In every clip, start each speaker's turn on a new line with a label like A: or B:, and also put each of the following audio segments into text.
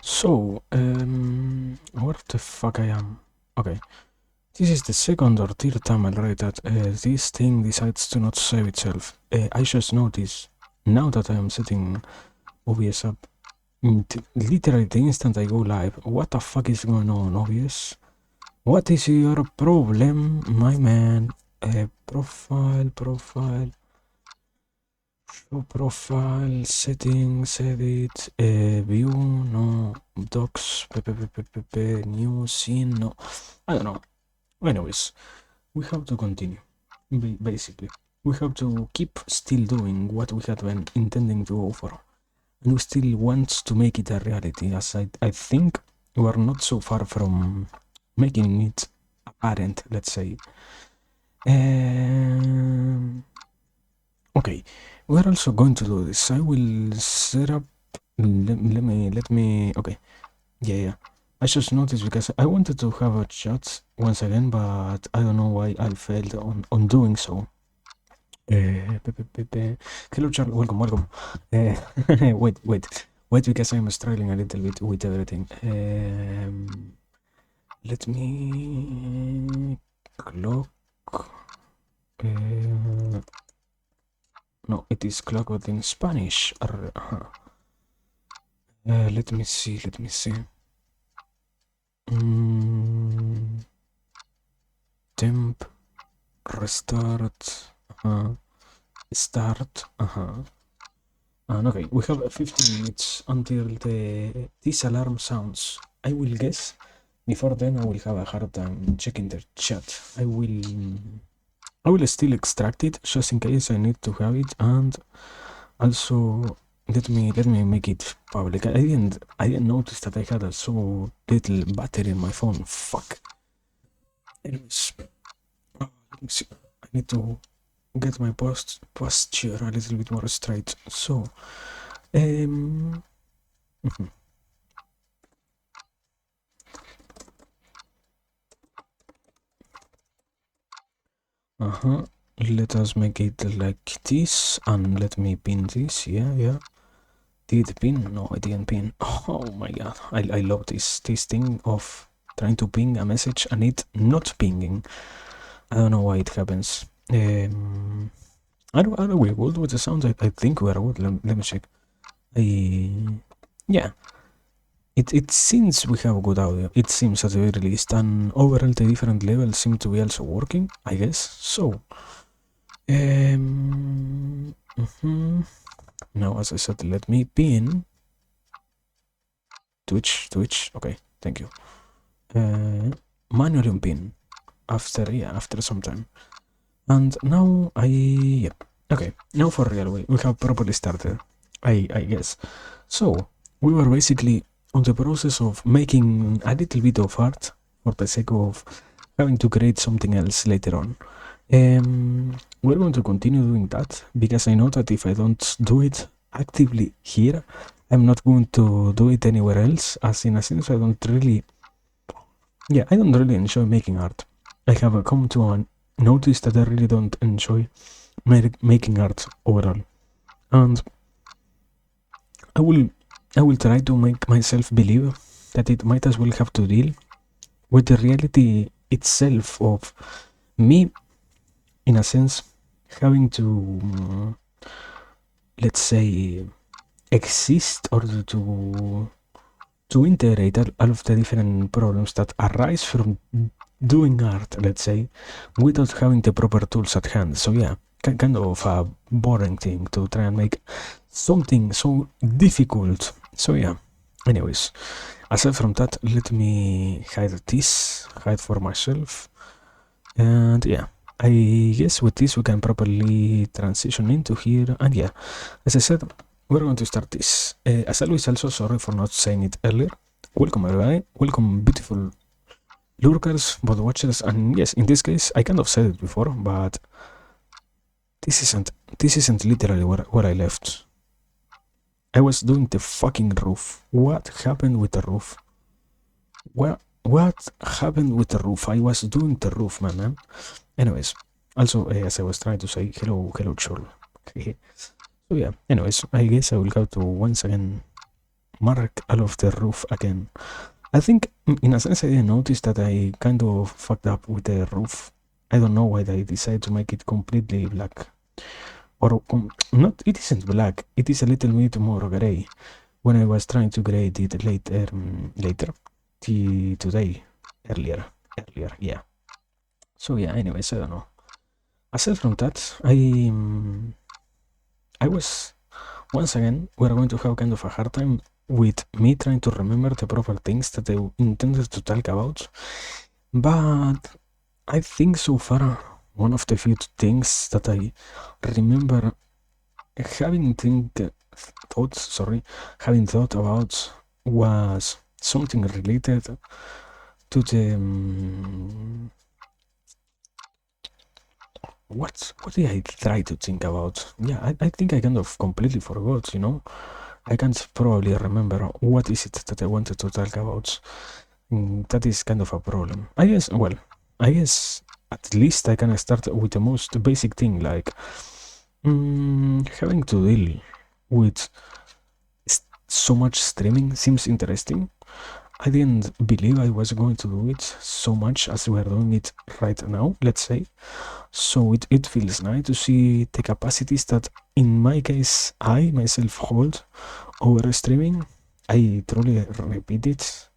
A: So, where the fuck I am? Okay, this is the second or third time already that this thing decides to not save itself. I just noticed now that I am setting OBS up. Literally the instant I go live. What the fuck is going on, OBS? What is your problem, my man? Profile. Show profile, settings, edit, view, no, docs, new scene, no, I don't know. Anyways, we have to continue, basically. We have to keep still doing what we had been intending to go for. And we still want to make it a reality, as I think we are not so far from making it apparent, let's say. Okay, we're also going to do this. I will set up. Let me. Okay, yeah. I just noticed because I wanted to have a chat once again, but I don't know why I failed on doing so. Hello, Charlie. Welcome. Wait, because I'm struggling a little bit with everything. Let me clock. No, it is clock, but in Spanish. Let me see. Temp, restart, start, and okay, we have 15 minutes until this alarm sounds. I will guess before then I will have a hard time checking the chat. I will still extract it just in case I need to have it, and also let me make it public. I didn't notice that I had so little battery in my phone. Fuck. Anyways, let me see. I need to get my posture a little bit more straight. So, let us make it like this, and let me pin this. Yeah. Did it pin? No, I didn't pin. Oh my god, I love this thing of trying to ping a message and it not pinging. I don't know why it happens. Are we good with the sounds? I think we are good. Let me check. Yeah. It seems we have good audio. It seems at the very least, and overall the different levels seem to be also working, I guess. So, now, as I said, let me pin Twitch. Okay, thank you. Manually pin after some time. And now okay, now for real, we have properly started, I guess. So, we were basically on the process of making a little bit of art for the sake of having to create something else later on. We're going to continue doing that because I know that if I don't do it actively here, I'm not going to do it anywhere else, as in a sense I don't really enjoy making art. I have come to notice that I really don't enjoy making art overall, and I will try to make myself believe that it might as well have to deal with the reality itself of me, in a sense, having to, let's say, exist or to integrate all of the different problems that arise from doing art, let's say, without having the proper tools at hand. So yeah, kind of a boring thing to try and make something so difficult. So yeah, anyways, aside from that, let me hide for myself, and yeah, I guess with this we can properly transition into here. And yeah, as I said, we're going to start this. As always, also sorry for not saying it earlier. Welcome everybody, welcome beautiful lurkers, bot watchers, and yes, in this case, I kind of said it before, but this isn't literally where I left. I was doing the fucking roof. What happened with the roof? What happened with the roof? I was doing the roof, man. Anyways, also, as I was trying to say, hello, Chol. So yeah, anyways, I guess I will have to once again mark all of the roof again. I think, in a sense, I didn't notice that I kind of fucked up with the roof. I don't know why they decided to make it completely black. Or, not, it isn't black, it is a little bit more gray. When I was trying to grade it later, today, earlier, yeah. So yeah, anyways, I don't know. Aside from that, I was, once again, we're going to have kind of a hard time with me trying to remember the proper things that I intended to talk about. But I think so far, one of the few things that I remember having thought about was something related to the what did I try to think about? Yeah, I think I kind of completely forgot, you know. I can't probably remember what is it that I wanted to talk about. That is kind of a problem. I guess at least I can start with the most basic thing, like having to deal with so much streaming seems interesting. I didn't believe I was going to do it so much as we are doing it right now, let's say. So it feels nice to see the capacities that, in my case, I myself hold over streaming. I truly repeat it.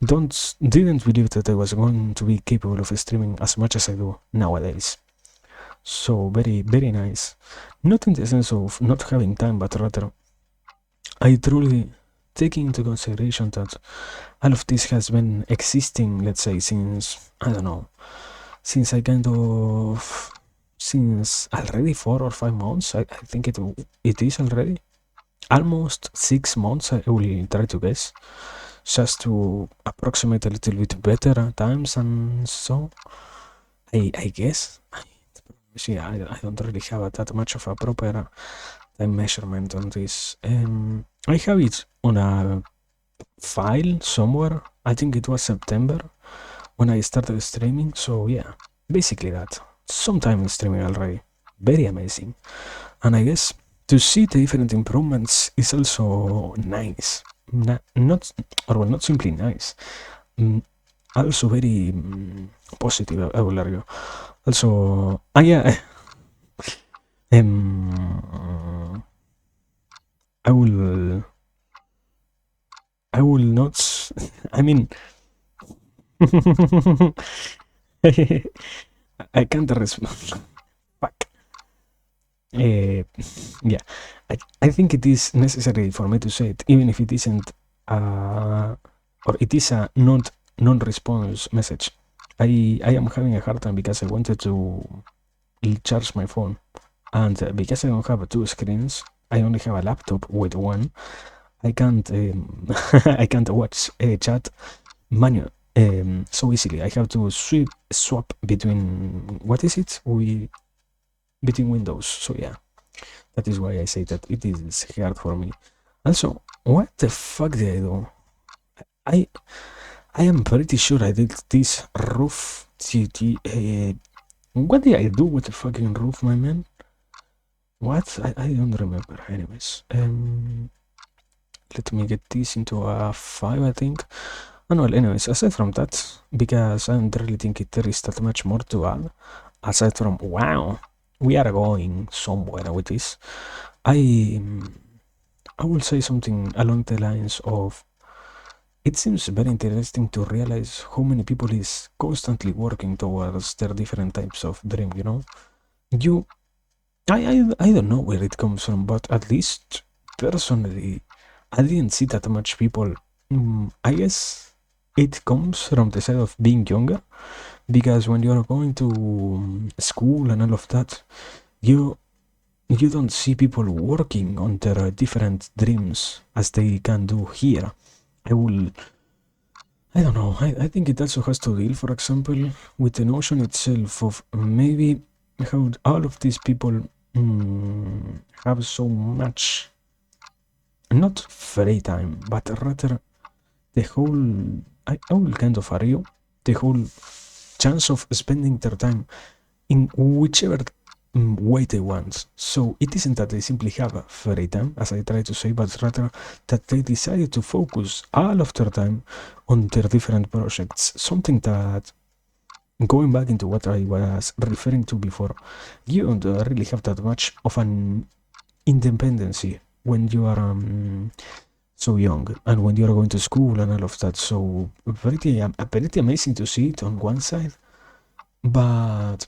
A: Didn't believe that I was going to be capable of streaming as much as I do nowadays. So very, very nice. Not in the sense of not having time, but rather I truly take into consideration that all of this has been existing, let's say, since, I don't know, since already 4 or 5 months. I think it is already almost 6 months, I will try to guess, just to approximate a little bit better times. And so I guess, see, I don't really have that much of a proper time measurement on this. I have it on a file somewhere. I think it was September when I started streaming. So yeah, basically that. Sometime streaming already. Very amazing. And I guess to see the different improvements is also nice. Not simply nice. Also very positive, I will argue. Also, yeah. I will not. I mean, I can't respond. Fuck. Yeah, I think it is necessary for me to say it, even if it isn't, or it is a non-response message. I am having a hard time because I wanted to charge my phone, and because I don't have two screens, I only have a laptop with one. I can't I can't watch a chat manual so easily. I have to swap between between windows. So yeah, that is why I say that it is hard for me. Also, what the fuck did I do? I I am pretty sure I did this roof. What did I do with the fucking roof, my man? What? I don't remember. Anyways, let me get this into a 5, I think. And well, anyways, aside from that, because I don't really think there is that much more to add, aside from, wow, we are going somewhere with this, I will say something along the lines of, it seems very interesting to realize how many people is constantly working towards their different types of dream, you know? I don't know where it comes from, but at least personally, I didn't see that much people. I guess it comes from the side of being younger, because when you're going to school and all of that, you don't see people working on their different dreams as they can do here. I don't know, I think it also has to deal, for example, with the notion itself of maybe how all of these people have so much, not free time, but rather the whole, I will kind of argue, the whole chance of spending their time in whichever weighty ones. So it isn't that they simply have a free time, as I try to say, but rather that they decided to focus all of their time on their different projects. Something that, going back into what I was referring to before, you don't really have that much of an independency when you are so young and when you're going to school and all of that. So pretty amazing to see it on one side, but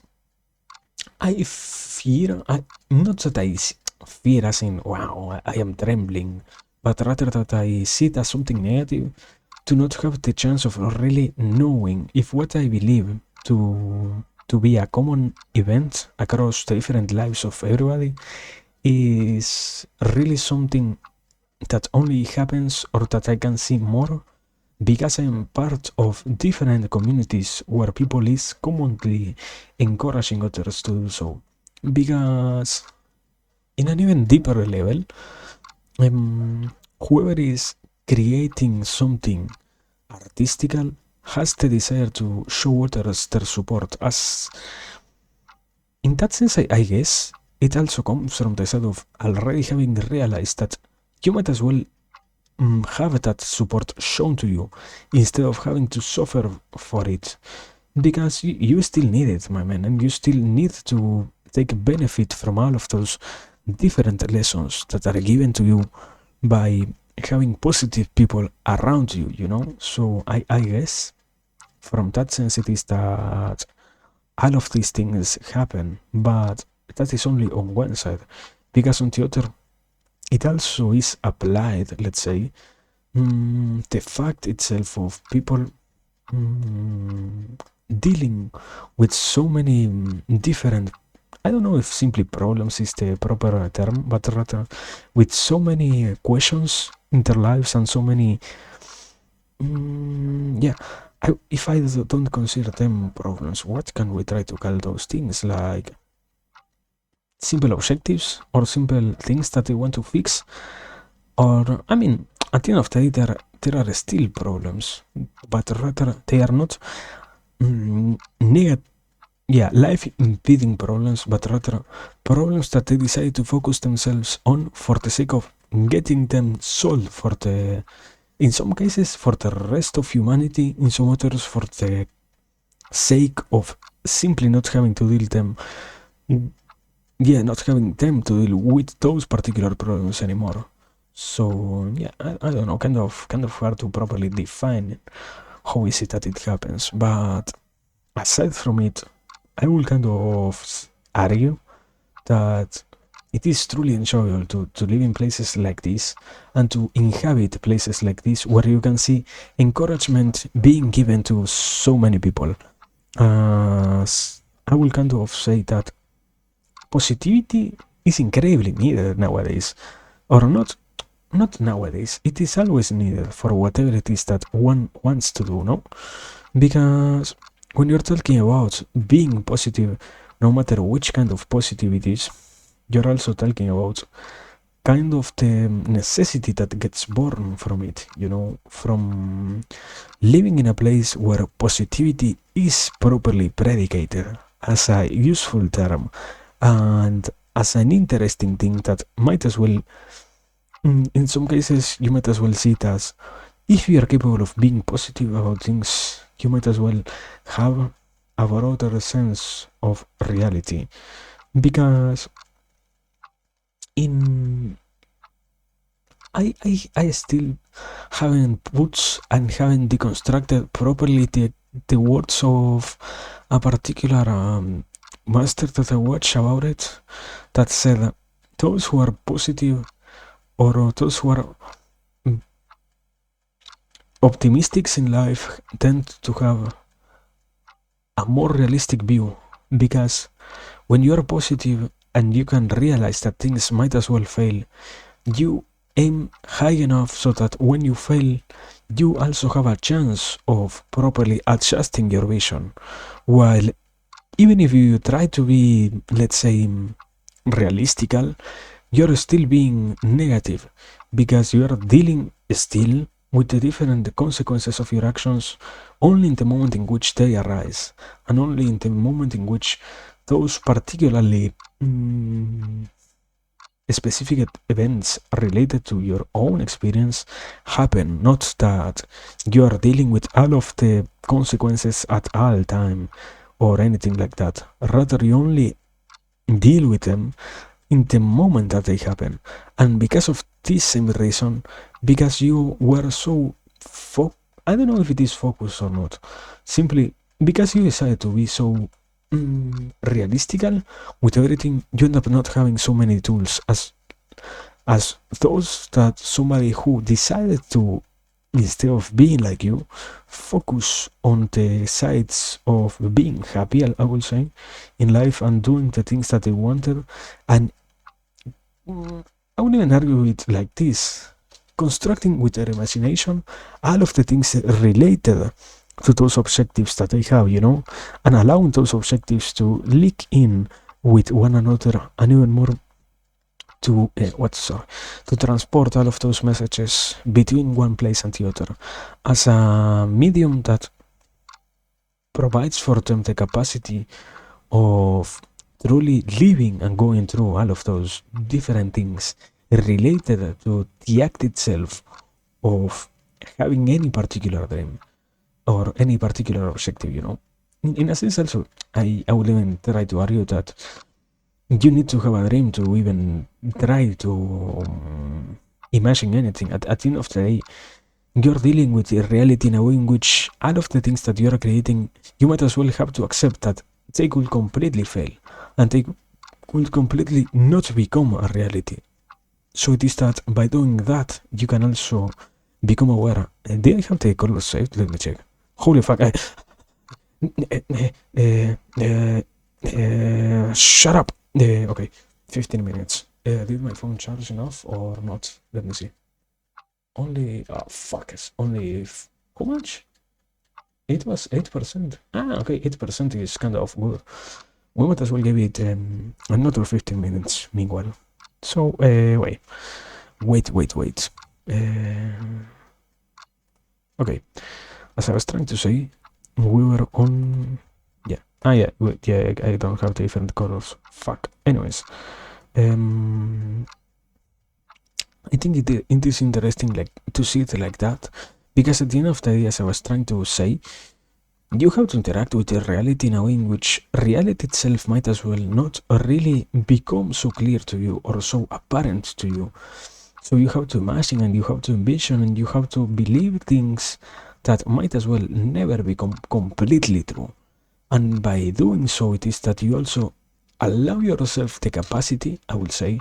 A: I fear, not that I fear as in, wow, I am trembling, but rather that I see it as something negative to not have the chance of really knowing if what I believe to be a common event across the different lives of everybody is really something that only happens or that I can see more because I am part of different communities where people is commonly encouraging others to do so. Because in an even deeper level, whoever is creating something artistical has the desire to show others their support. As in that sense, I guess it also comes from the side of already having realized that you might as well have that support shown to you instead of having to suffer for it, because you still need it, my man, and you still need to take benefit from all of those different lessons that are given to you by having positive people around you, you know. So I guess from that sense it is that all of these things happen, but that is only on one side, because on the other it also is applied, let's say, the fact itself of people dealing with so many different, I don't know if simply problems is the proper term, but rather with so many questions in their lives and so many, yeah, if I don't consider them problems, what can we try to call those things? Like simple objectives or simple things that they want to fix? Or, I mean, at the end of the day, there are still problems, but rather they are not negative, yeah, life impeding problems, but rather problems that they decide to focus themselves on for the sake of getting them solved for the, in some cases, for the rest of humanity, in some others, for the sake of simply not having to deal them, yeah, not having them to deal with those particular problems anymore. So yeah, I don't know, kind of hard to properly define how is it that it happens. But aside from it, I will kind of argue that it is truly enjoyable to live in places like this and to inhabit places like this where you can see encouragement being given to so many people. I will kind of say that positivity is incredibly needed nowadays, or not nowadays, it is always needed for whatever it is that one wants to do, no? Because when you're talking about being positive, no matter which kind of positive it is, you're also talking about kind of the necessity that gets born from it, you know, from living in a place where positivity is properly predicated as a useful term and as an interesting thing that might as well, in some cases, you might as well see it as if you are capable of being positive about things, you might as well have a broader sense of reality. Because in I still haven't put and haven't deconstructed properly the words of a particular master that I watched about it, that said those who are positive or those who are optimistics in life tend to have a more realistic view, because when you are positive and you can realize that things might as well fail, you aim high enough so that when you fail, you also have a chance of properly adjusting your vision. While even if you try to be, let's say, realistical, you're still being negative because you are dealing still with the different consequences of your actions only in the moment in which they arise, and only in the moment in which those particularly specific events related to your own experience happen, not that you are dealing with all of the consequences at all time or anything like that. Rather, you only deal with them in the moment that they happen. And because of this same reason, because you were so I don't know if it is focused or not, simply because you decided to be so realistical with everything, you end up not having so many tools as those that somebody who decided to, instead of being like you, focus on the sides of being happy, I will say, in life and doing the things that they wanted. And I wouldn't even argue it like this. Constructing with their imagination all of the things related to those objectives that they have, and allowing those objectives to link in with one another and even more to to transport all of those messages between one place and the other as a medium that provides for them the capacity of truly living and going through all of those different things related to the act itself of having any particular dream or any particular objective, In a sense, also, I would even try to argue that you need to have a dream to even try to imagine anything. At the end of the day, you're dealing with the reality in a way in which all of the things that you're creating, you might as well have to accept that they could completely fail and they could completely not become a reality. So it is that by doing that, you can also become aware. Did I have the color saved? Let me check. Holy fuck. Shut up. Okay, 15 minutes. Did my phone charge enough or not? Let me see. Only, fuck, only, how much? It was 8%. Okay, 8% is kind of good. We might as well give it another 15 minutes meanwhile. So, wait. Okay, as I was trying to say, we were on, yeah, I don't have different colors, fuck. Anyways, I think it is interesting to see it like that, because at the end of the day, as I was trying to say, you have to interact with the reality in a way in which reality itself might as well not really become so clear to you or so apparent to you. So you have to imagine and you have to envision and you have to believe things that might as well never become completely true. And by doing so, it is that you also allow yourself the capacity, I would say,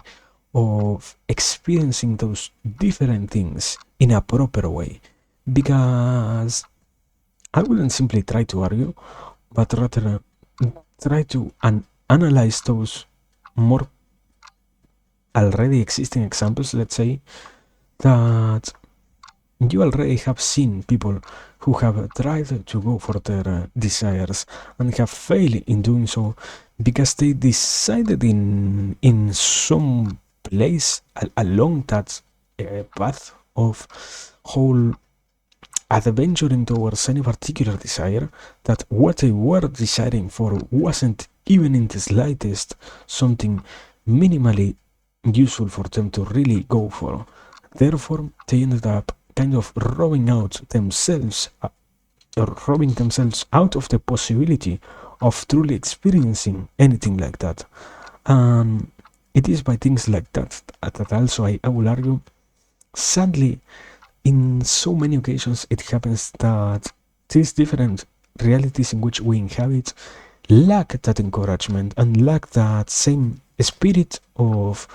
A: of experiencing those different things in a proper way. Because I wouldn't simply try to argue, but rather try to analyze those more already existing examples, let's say, that you already have seen people who have tried to go for their desires and have failed in doing so because they decided in some place along that path of whole adventuring towards any particular desire, that what they were desiring for wasn't even in the slightest something minimally useful for them to really go for. Therefore, they ended up kind of robbing themselves out of the possibility of truly experiencing anything like that. It is by things like that also I will argue, sadly, in so many occasions it happens that these different realities in which we inhabit lack that encouragement and lack that same spirit of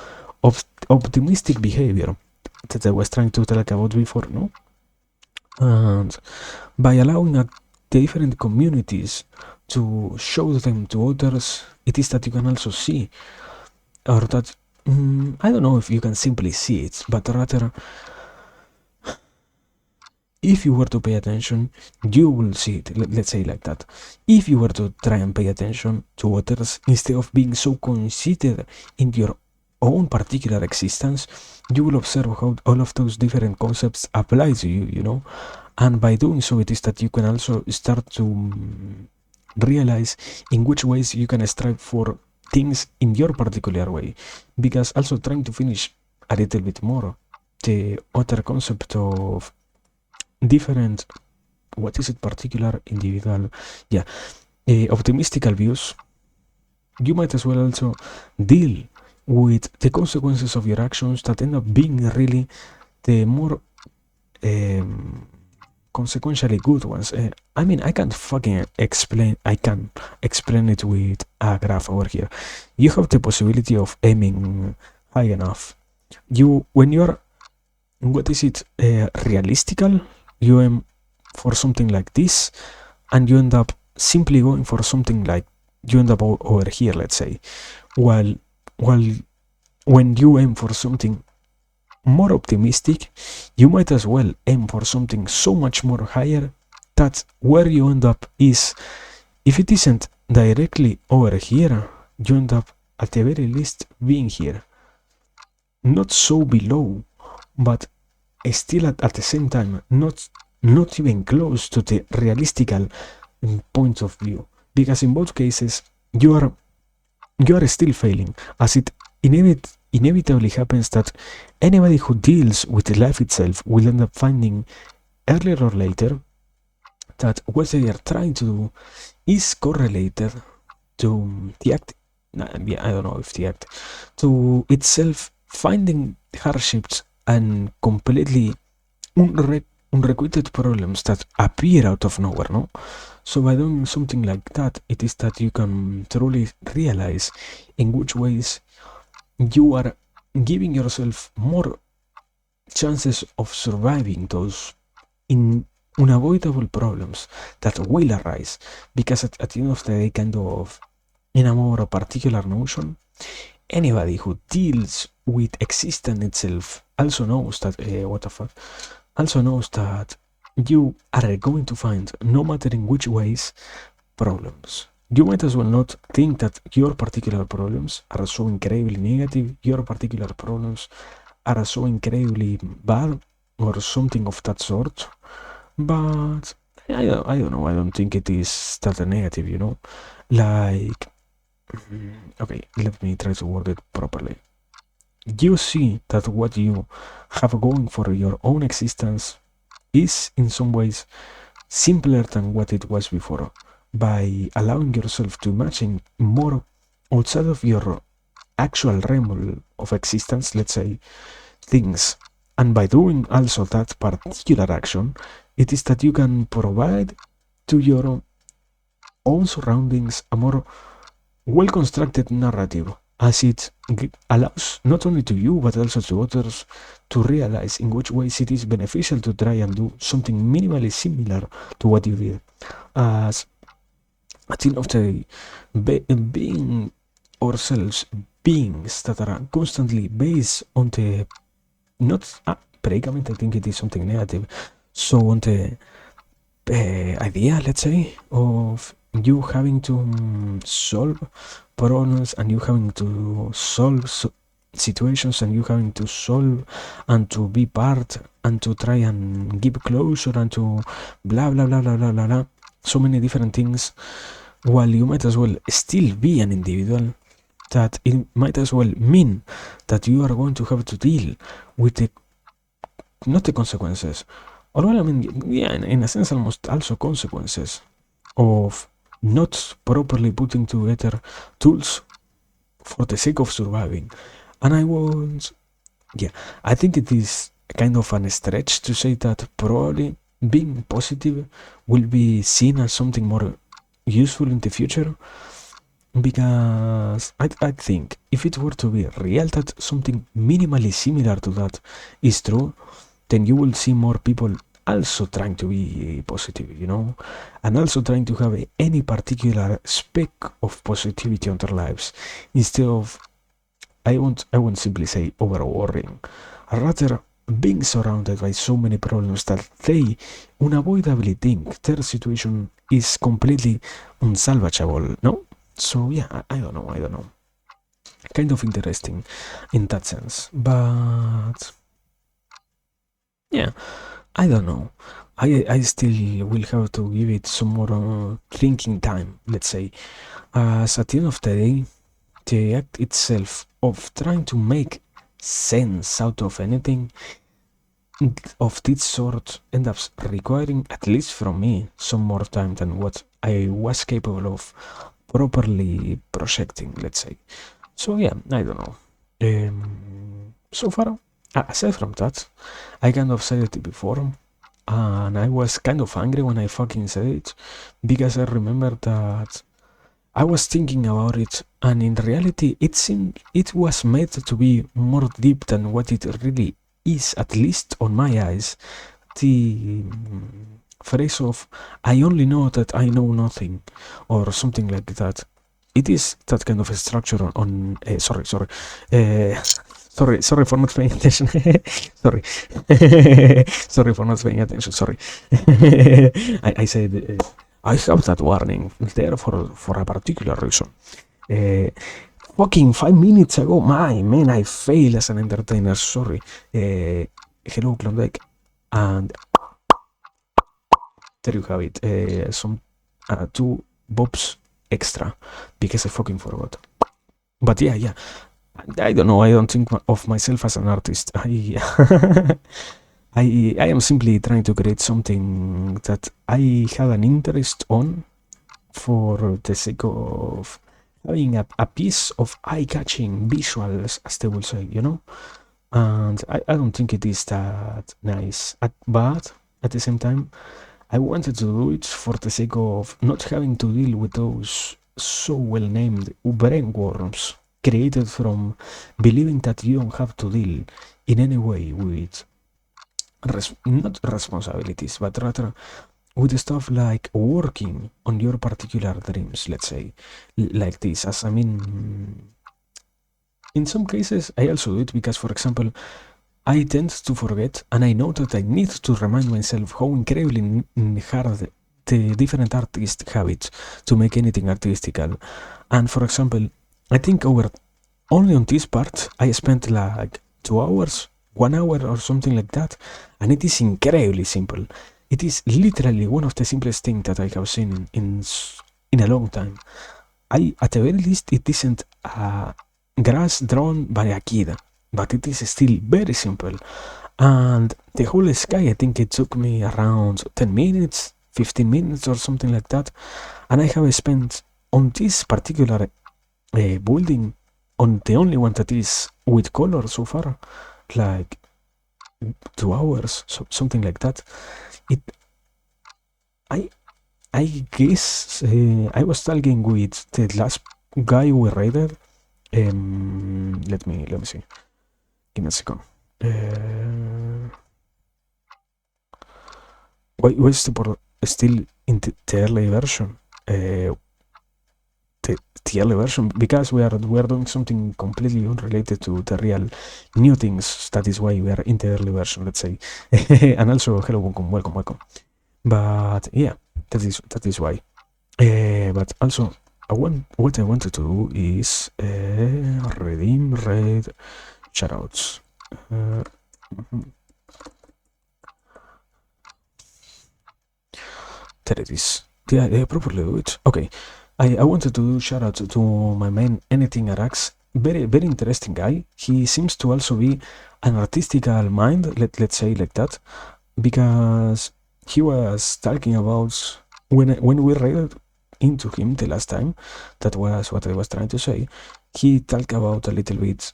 A: optimistic behavior that I was trying to talk about before, no? And by allowing the different communities to show them to others, it is that you can also see, or that, I don't know if you can simply see it, but rather, if you were to pay attention, you will see it, let's say like that. If you were to try and pay attention to others, instead of being so conceited in your own particular existence, you will observe how all of those different concepts apply to you, And by doing so, it is that you can also start to realize in which ways you can strive for things in your particular way, because also trying to finish a little bit more the other concept of different, what is it, particular, individual, yeah, optimistical views. You might as well also deal with the consequences of your actions that end up being really the more consequentially good ones. I mean, I can't explain it with a graph over here. You have the possibility of aiming high enough. When you're, what is it, realistical, you aim for something like this, and you end up simply going for something like, you end up over here, let's say, while when you aim for something more optimistic, you might as well aim for something so much more higher that where you end up is, if it isn't directly over here, you end up at the very least being here. Not so below, but still at the same time, not even close to the realistical point of view. Because in both cases, you are still failing, as it inevitably happens that anybody who deals with life itself will end up finding earlier or later that what they are trying to do is correlated to the act. I don't know if the act, to itself finding hardships and completely unrequited problems that appear out of nowhere, no? So by doing something like that, it is that you can truly realize in which ways you are giving yourself more chances of surviving those unavoidable problems that will arise. Because at the end of the day, kind of in a more particular notion, anybody who deals with existence itself also knows that, also knows that you are going to find, no matter in which ways, problems. You might as well not think that your particular problems are so incredibly negative, your particular problems are so incredibly bad, or something of that sort. But I don't know, I don't think it is that negative, you know? Like, okay, let me try to word it properly. You see that what you have going for your own existence is in some ways simpler than what it was before, by allowing yourself to imagine more outside of your actual realm of existence, let's say, things. And by doing also that particular action, it is that you can provide to your own surroundings a more well-constructed narrative, as it allows not only to you but also to others to realize in which ways it is beneficial to try and do something minimally similar to what you did. As at the end of the day, being ourselves beings that are constantly based on the, not predicament, I think it is something negative, so on the idea, let's say, of you having to solve problems, and you having to solve situations, and you having to solve and to be part and to try and give closure and to blah blah blah blah blah blah, blah. So many different things, while you might as well still be an individual, that it might as well mean that you are going to have to deal with the, not the consequences, or well, I mean, yeah, in a sense, almost also consequences of not properly putting together tools for the sake of surviving. And I think it is kind of a stretch to say that probably being positive will be seen as something more useful in the future, because I think if it were to be real that something minimally similar to that is true, then you will see more people also trying to be positive, you know, and also trying to have any particular speck of positivity on their lives, instead of, I won't simply say over worrying, rather being surrounded by so many problems that they unavoidably think their situation is completely unsalvageable, no? So yeah, I don't know. Kind of interesting in that sense, but yeah, I don't know. I still will have to give it some more thinking time, let's say. As at the end of the day, the act itself of trying to make sense out of anything of this sort ends up requiring, at least from me, some more time than what I was capable of properly projecting, let's say. So yeah, I don't know. So far, aside from that, I kind of said it before, and I was kind of angry when I fucking said it, because I remember that I was thinking about it, and in reality, it seemed it was made to be more deep than what it really is, at least on my eyes. The phrase of "I only know that I know nothing," or something like that. It is that kind of a structure on sorry for not paying attention. Sorry. Sorry for not paying attention. Sorry. I said I have that warning there for a particular reason. Uh, Fucking 5 minutes ago, my man, I failed as an entertainer. Sorry. Hello, Klondike. And there you have it. Some 2 bobs extra because I fucking forgot. But yeah. I don't know. I don't think of myself as an artist. I am simply trying to create something that I had an interest on for the sake of having a piece of eye-catching visuals, as they will say, you know? And I don't think it is that nice. But at the same time, I wanted to do it for the sake of not having to deal with those so well-named brainworms created from believing that you don't have to deal in any way with not responsibilities, but rather with stuff like working on your particular dreams, let's say, like this. As I mean, in some cases, I also do it because, for example, I tend to forget, and I know that I need to remind myself how incredibly hard the different artists have it to make anything artistical. And for example, I think over only on this part, I spent like 2 hours, 1 hour, or something like that, and it is incredibly simple. It is literally one of the simplest things that I have seen in a long time. At the very least, it isn't grass drawn by a kid, but it is still very simple. And the whole sky, I think it took me around 10 minutes, 15 minutes, or something like that. And I have spent on this particular building, on the only one that is with color so far, like 2 hours, something like that. It, I, I guess I was talking with the last guy we raided. Let me see. Give me a second. Why is still in the early version? The early version, because we are doing something completely unrelated to the real new things. That is why we are in the early version, let's say. And also, hello, welcome. But yeah, that is why. But also, what I wanted to do is redeem raid shoutouts. There it is. Yeah, I properly do it. Okay. I wanted to do shout out to my man Anything Arax. Very interesting guy. He seems to also be an artistical mind, let's say like that, because he was talking about when we raided into him the last time. That was what I was trying to say. He talked about a little bit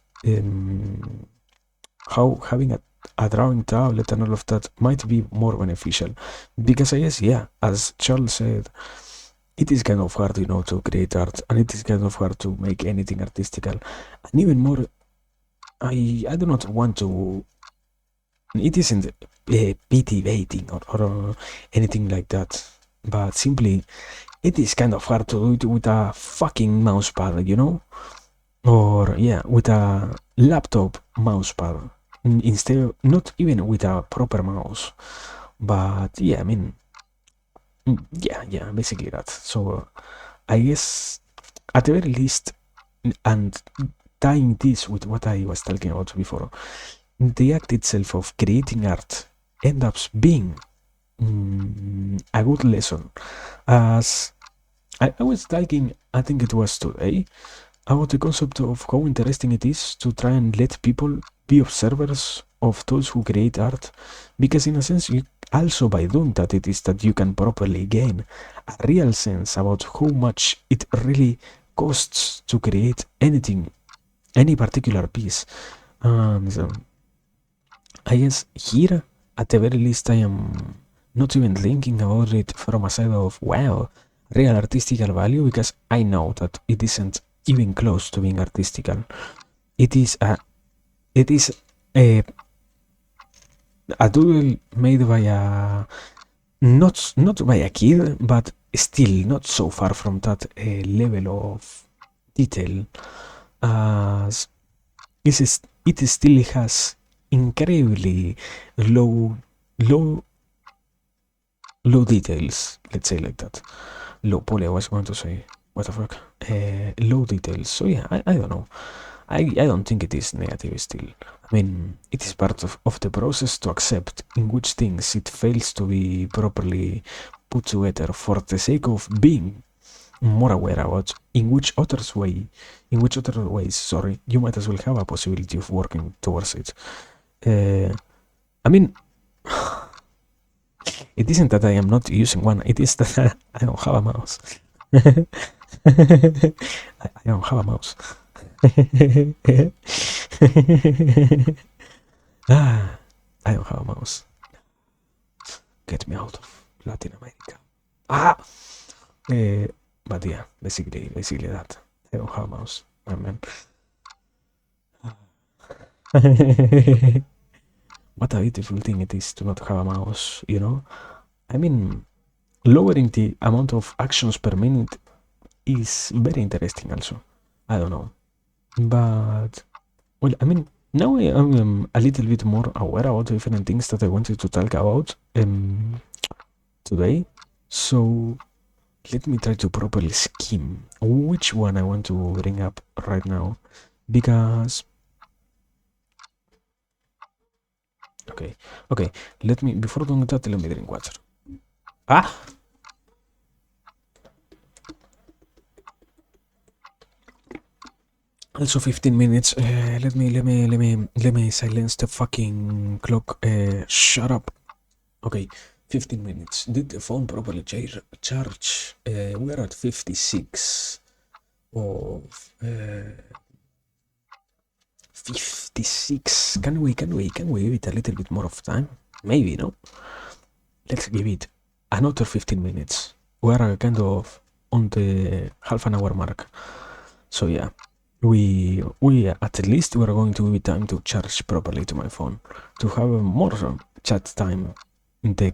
A: how having a drawing tablet and all of that might be more beneficial, because I guess, yeah, as Charles said, it is kind of hard, to create art, and it is kind of hard to make anything artistical. And even more, I do not want to. It isn't pity baiting or anything like that, but simply it is kind of hard to do it with a fucking mousepad, or yeah, with a laptop mousepad instead of, not even with a proper mouse. But yeah, I mean, yeah, basically that. So I guess at the very least, and tying this with what I was talking about before, the act itself of creating art ends up being a good lesson. As I was talking, I think it was today, about the concept of how interesting it is to try and let people be observers of those who create art, because in a sense, you also by doing that, it is that you can properly gain a real sense about how much it really costs to create anything, any particular piece. And I guess here, at the very least, I am not even thinking about it from a side of, wow, real artistical value, because I know that it isn't even close to being artistical. It is a a doodle made by a not by a kid, but still not so far from that level of detail. As it still has incredibly low low low details. Let's say like that. Low poly. I was going to say what the fuck. Low details. So yeah, I don't know. I don't think it is negative still. I mean, it is part of the process to accept in which things it fails to be properly put together for the sake of being more aware about in which other ways, sorry, you might as well have a possibility of working towards it. I mean, it isn't that I am not using one, it is that I don't have a mouse. I don't have a mouse. I don't have a mouse. Get me out of Latin America. But yeah, basically that. I don't have a mouse, my man. What a beautiful thing it is to not have a mouse, you know? I mean, lowering the amount of actions per minute is very interesting also. I don't know. But, well, I mean, now I am a little bit more aware about the different things that I wanted to talk about today. So, let me try to properly skim which one I want to bring up right now. Because, okay, before doing that, let me drink water. Also 15 minutes. Let me silence the fucking clock. Shut up. Okay, 15 minutes. Did the phone properly charge? We're at 56 of 56. Can we give it a little bit more of time? Maybe, no? Let's give it another 15 minutes. We're kind of on the half an hour mark. So yeah. We at least we're going to give it time to charge properly to my phone, to have more chat time in the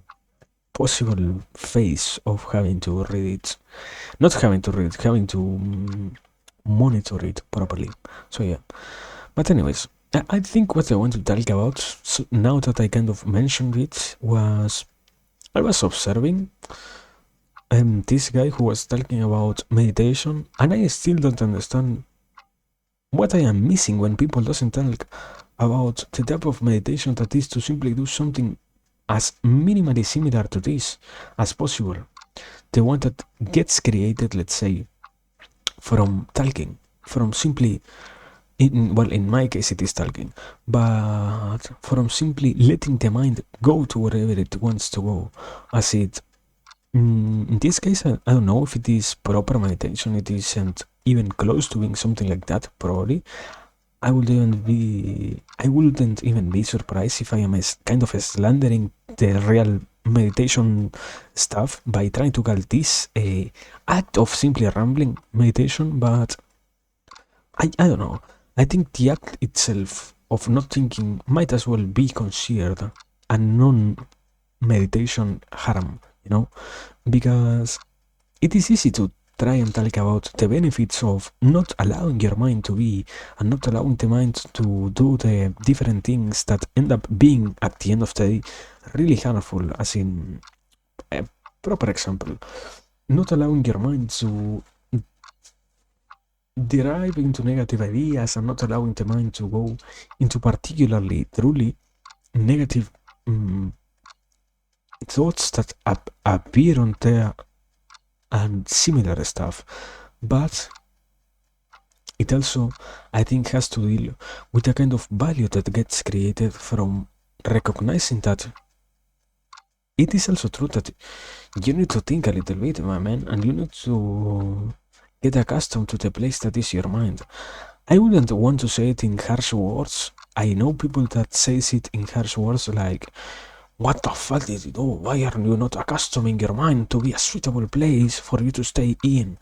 A: possible phase of having to read it, not having to read it, having to monitor it properly. So yeah, but anyways, I think what I want to talk about, so now that I kind of mentioned it, was I was observing this guy who was talking about meditation, and I still don't understand what I am missing when people doesn't talk about the type of meditation that is to simply do something as minimally similar to this as possible. The one that gets created, let's say, from talking, from simply, in my case it is talking, but from simply letting the mind go to wherever it wants to go, as it in this case, I don't know if it is proper meditation. It isn't even close to being something like that, probably. I wouldn't even be surprised if I am kind of slandering the real meditation stuff by trying to call this a act of simply rambling meditation, but I don't know. I think the act itself of not thinking might as well be considered a non-meditation harm, you know, because it is easy to try and talk about the benefits of not allowing your mind to be and not allowing the mind to do the different things that end up being at the end of the day really harmful, as in a proper example, not allowing your mind to derive into negative ideas and not allowing the mind to go into particularly truly negative thoughts that appear on there and similar stuff, but it also, I think, has to deal with a kind of value that gets created from recognizing that it is also true that you need to think a little bit, my man, and you need to get accustomed to the place that is your mind. I wouldn't want to say it in harsh words. I know people that says it in harsh words like, what the fuck did you do? Why are you not accustoming your mind to be a suitable place for you to stay in?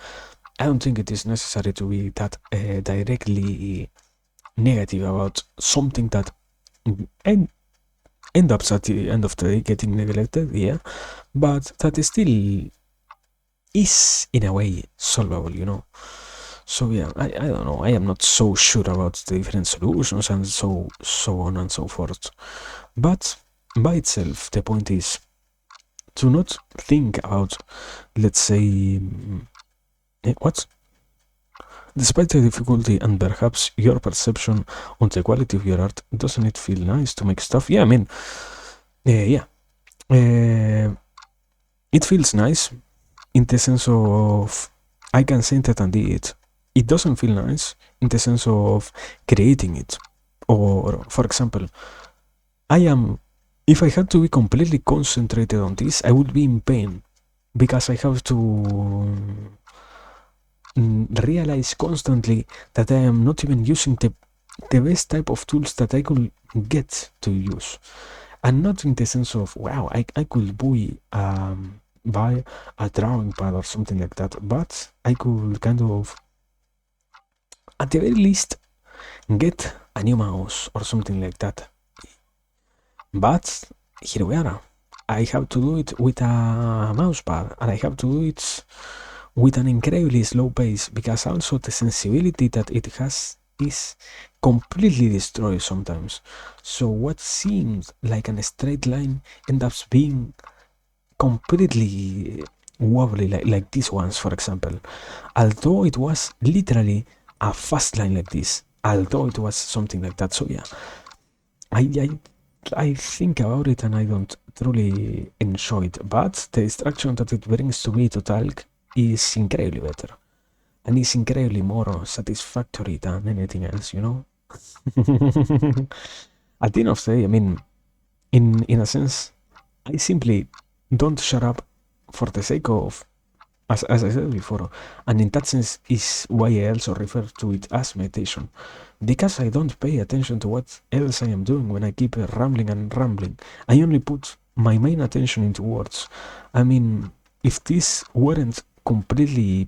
A: I don't think it is necessary to be that directly negative about something that end up at the end of the day getting neglected, yeah, but that still is in a way solvable, you know. So yeah, I don't know. I am not so sure about the different solutions and so on and so forth. But by itself, the point is to not think about, let's say, what? Despite the difficulty and perhaps your perception on the quality of your art, doesn't it feel nice to make stuff? Yeah, I mean, yeah. It feels nice in the sense of I can send it and do it. It doesn't feel nice in the sense of creating it. Or, for example, if I had to be completely concentrated on this, I would be in pain because I have to realize constantly that I am not even using the best type of tools that I could get to use. And not in the sense of, wow, I could buy a drawing pad or something like that, but I could kind of, at the very least, get a new mouse or something like that. But here we are. I have to do it with a mouse pad, and I have to do it with an incredibly slow pace because also the sensibility that it has is completely destroyed sometimes. So what seems like a straight line ends up being completely wobbly, like these ones, for example. Although it was literally a fast line like this, although it was something like that. So yeah, I think about it and I don't truly enjoy it, but the distraction that it brings to me to talk is incredibly better and is incredibly more satisfactory than anything else, you know? At the end of the day, I mean, in a sense, I simply don't shut up for the sake of, as I said before, and in that sense is why I also refer to it as meditation, because I don't pay attention to what else I am doing when I keep rambling and rambling. I only put my main attention into words. I mean, if these weren't completely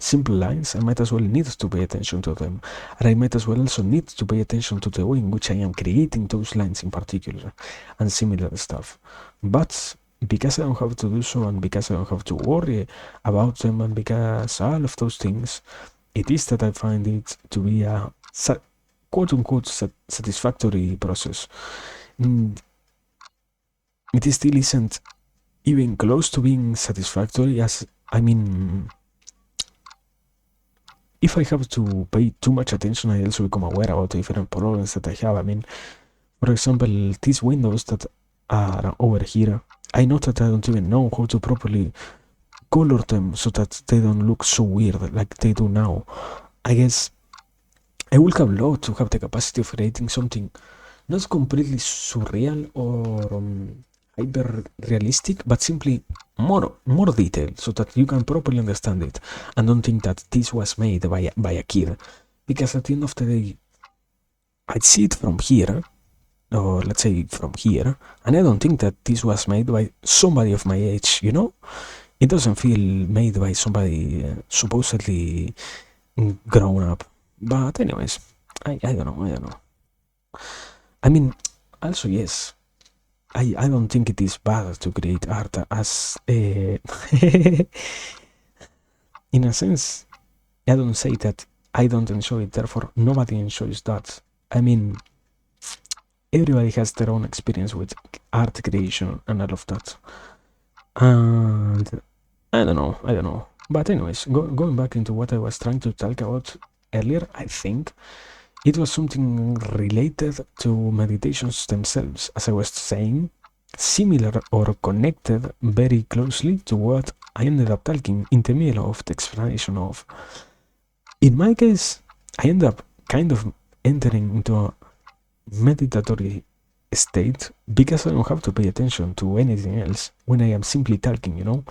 A: simple lines, I might as well need to pay attention to them, and I might as well also need to pay attention to the way in which I am creating those lines in particular, and similar stuff. But because I don't have to do so, and because I don't have to worry about them, and because all of those things, it is that I find it to be a quote-unquote satisfactory process. And it still isn't even close to being satisfactory, as, I mean, if I have to pay too much attention, I also become aware about the different problems that I have. I mean, for example, these windows that are over here, I know that I don't even know how to properly color them so that they don't look so weird like they do now. I guess I would have loved to have the capacity of creating something not completely surreal or hyper realistic, but simply more detailed, so that you can properly understand it and don't think that this was made by a kid. Because at the end of the day, I'd see it from here, or let's say from here, and I don't think that this was made by somebody of my age, you know? It doesn't feel made by somebody supposedly grown up. But anyways, I don't know. I mean, also yes, I don't think it is bad to create art as in a sense. I don't say that I don't enjoy it, therefore nobody enjoys that. I mean, everybody has their own experience with art creation and all of that. And I don't know. But anyways, going back into what I was trying to talk about earlier, I think it was something related to meditations themselves, as I was saying. similar or connected very closely to what I ended up talking in the middle of the explanation of. In my case, I end up kind of entering into a meditatory state because I don't have to pay attention to anything else when I am simply talking.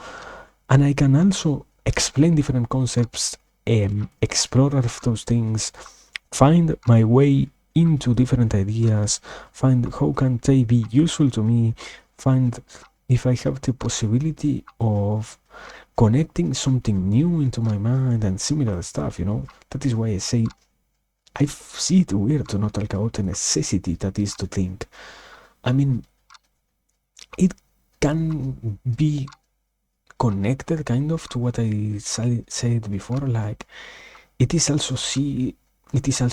A: And I can also explain different concepts, explore those things, find my way into different ideas, find how can they be useful to me, find if I have the possibility of connecting something new into my mind and similar stuff. That is why I say I see it weird to not talk about the necessity that is to think. I mean, it can be connected kind of to what I said before. Like, it is also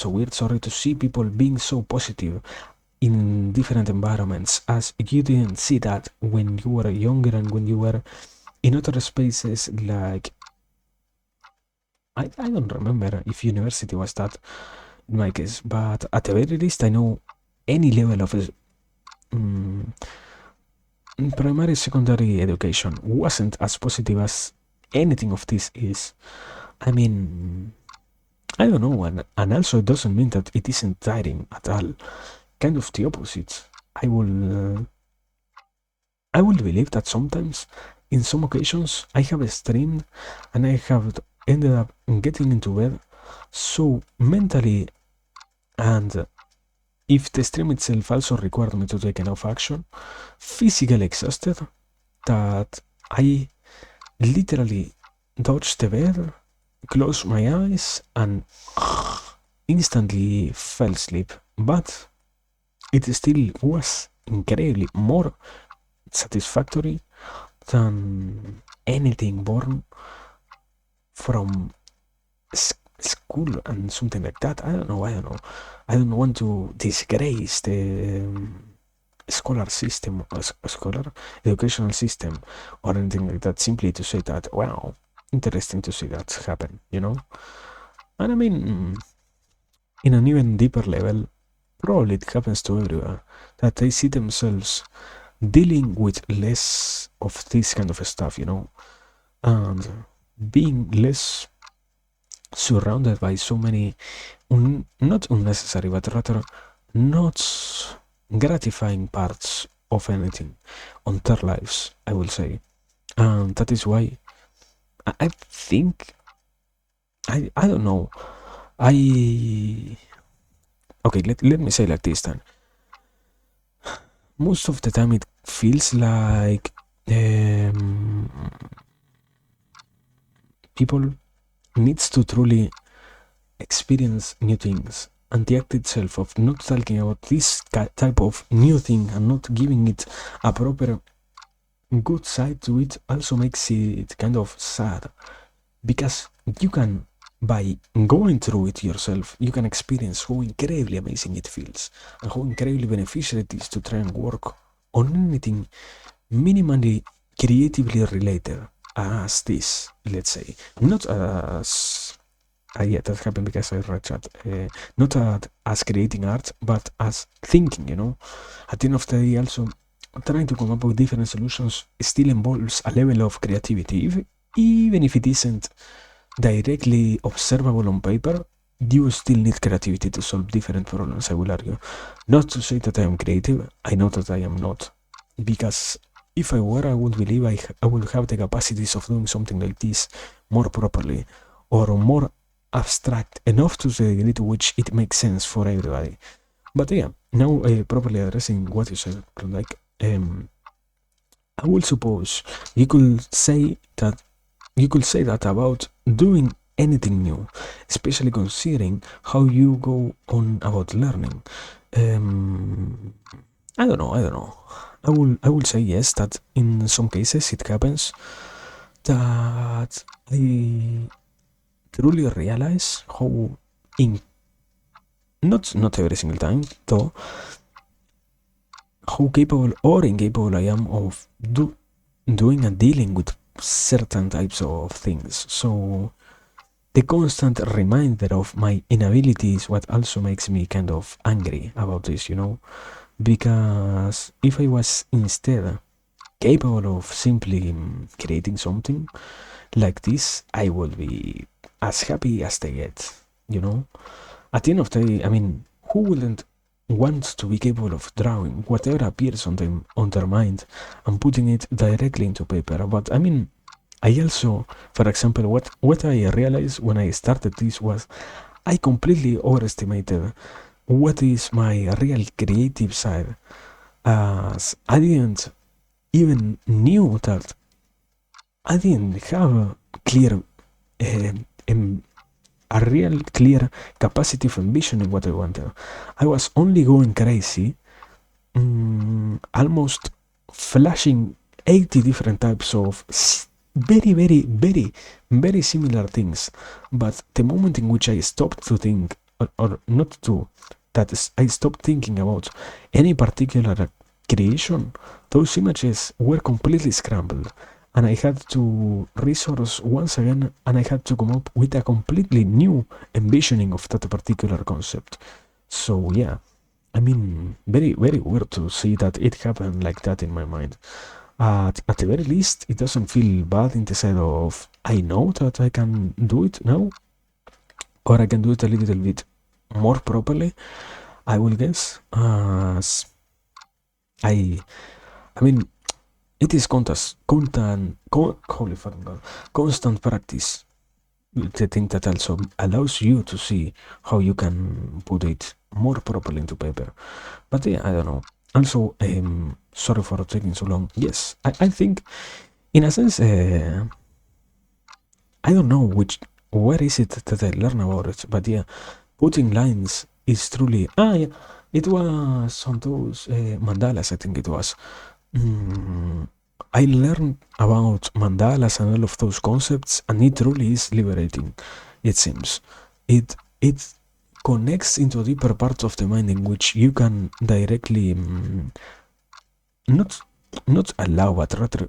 A: weird, sorry, to see people being so positive in different environments, as you didn't see that when you were younger and when you were in other spaces. Like, I don't remember if university was that in my case, but at the very least I know any level of primary secondary education wasn't as positive as anything of this is. I mean, I don't know, and also it doesn't mean that it isn't tiring at all. Kind of the opposite. I will believe that sometimes, in some occasions, I have streamed and I have ended up getting into bed so mentally, and if the stream itself also required me to take enough action, physically exhausted, that I literally dodged the bed, closed my eyes, and instantly fell asleep. But it still was incredibly more satisfactory than anything born from school and something like that. I don't know. I don't want to disgrace the scholar system, scholar educational system, or anything like that, simply to say that, wow, interesting to see that happen. And I mean, in an even deeper level, probably it happens to everyone, that they see themselves dealing with less of this kind of stuff, and being less surrounded by so many not unnecessary, but rather not gratifying parts of anything on their lives, I will say. And that is why I think, I don't know, okay, let me say like this then. Most of the time it feels like people needs to truly experience new things, and the act itself of not talking about this type of new thing and not giving it a proper good side to it also makes it kind of sad, because you can, by going through it yourself, you can experience how incredibly amazing it feels and how incredibly beneficial it is to try and work on anything minimally creatively related as this, let's say, not as yeah, that happened because I read chat. Not as creating art, but as thinking. At the end of the day, also trying to come up with different solutions still involves a level of creativity, even if it isn't directly observable on paper. You still need creativity to solve different problems, I will argue. Not to say that I am creative, I know that I am not, because if I were, I would believe I would have the capacities of doing something like this more properly, or more abstract enough to the degree to which it makes sense for everybody. But yeah, now properly addressing what you said, like, I will suppose you could say that about doing anything new, especially considering how you go on about learning. I don't know. I will say yes, that in some cases it happens that I truly realize how not every single time though, how capable or incapable I am of doing and dealing with certain types of things. So the constant reminder of my inability is what also makes me kind of angry about this. because if I was instead capable of simply creating something like this, I would be as happy as they get, you know? At the end of the day, I mean, who wouldn't want to be capable of drawing whatever appears on them on their mind and putting it directly into paper? But I mean, I also, for example, what I realized when I started this was I completely overestimated what is my real creative side, as I didn't even knew that I didn't have a clear, a real clear capacity of envisioning what I wanted. I was only going crazy, almost flashing 80 different types of very, very, very, very similar things. But the moment in which I stopped to think, or not to, that is, I stopped thinking about any particular creation, those images were completely scrambled. And I had to resource once again, and I had to come up with a completely new envisioning of that particular concept. So yeah, I mean, very, very weird to see that it happened like that in my mind. At the very least, it doesn't feel bad in the sense of I know that I can do it now, or I can do it a little bit more properly, I will guess. As I mean, it is holy fucking god, constant practice. The thing that also allows you to see how you can put it more properly into paper. But yeah, I don't know. Also, sorry for taking so long. Yes, I think, in a sense, I don't know where is it that I learn about it, but yeah, putting lines is truly. Yeah, it was on those mandalas, I think it was. I learned about mandalas and all of those concepts, and it truly is liberating. It seems it connects into deeper parts of the mind in which you can directly not not allow, but rather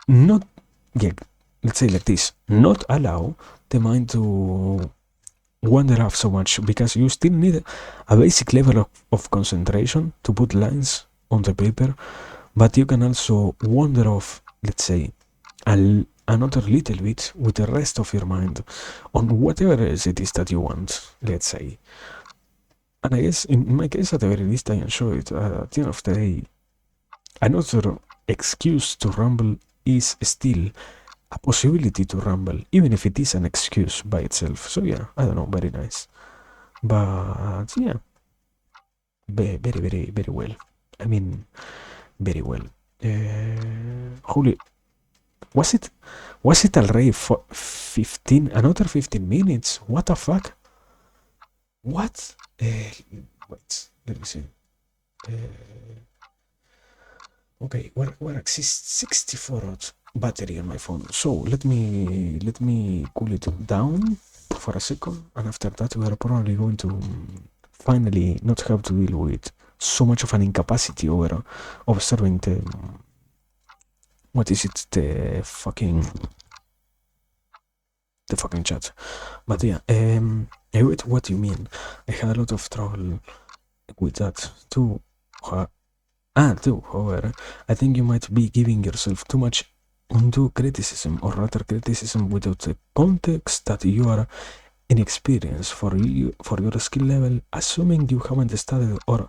A: not, yeah, let's say like this, not allow the mind to wander off so much, because you still need a basic level of concentration to put lines on the paper, but you can also wander off, let's say, another little bit with the rest of your mind on whatever else it is that you want, let's say. And I guess in my case, at the very least, I enjoy it. At the end of the day, another excuse to ramble is still a possibility to ramble, even if it is an excuse by itself. So yeah, I don't know, very nice. But yeah, very, very, very well. I mean, very well. Holy, was it already 15? Another 15 minutes? What the fuck? What? Wait, let me see. Okay, where exists 64 battery on my phone. So let me cool it down for a second, and after that we are probably going to finally not have to deal with so much of an incapacity over observing the what is it, the fucking chat. But yeah, I read what you mean. I had a lot of trouble with that too. However, I think you might be giving yourself too much undue criticism, or rather criticism without the context that you are inexperienced for your skill level. Assuming you haven't studied or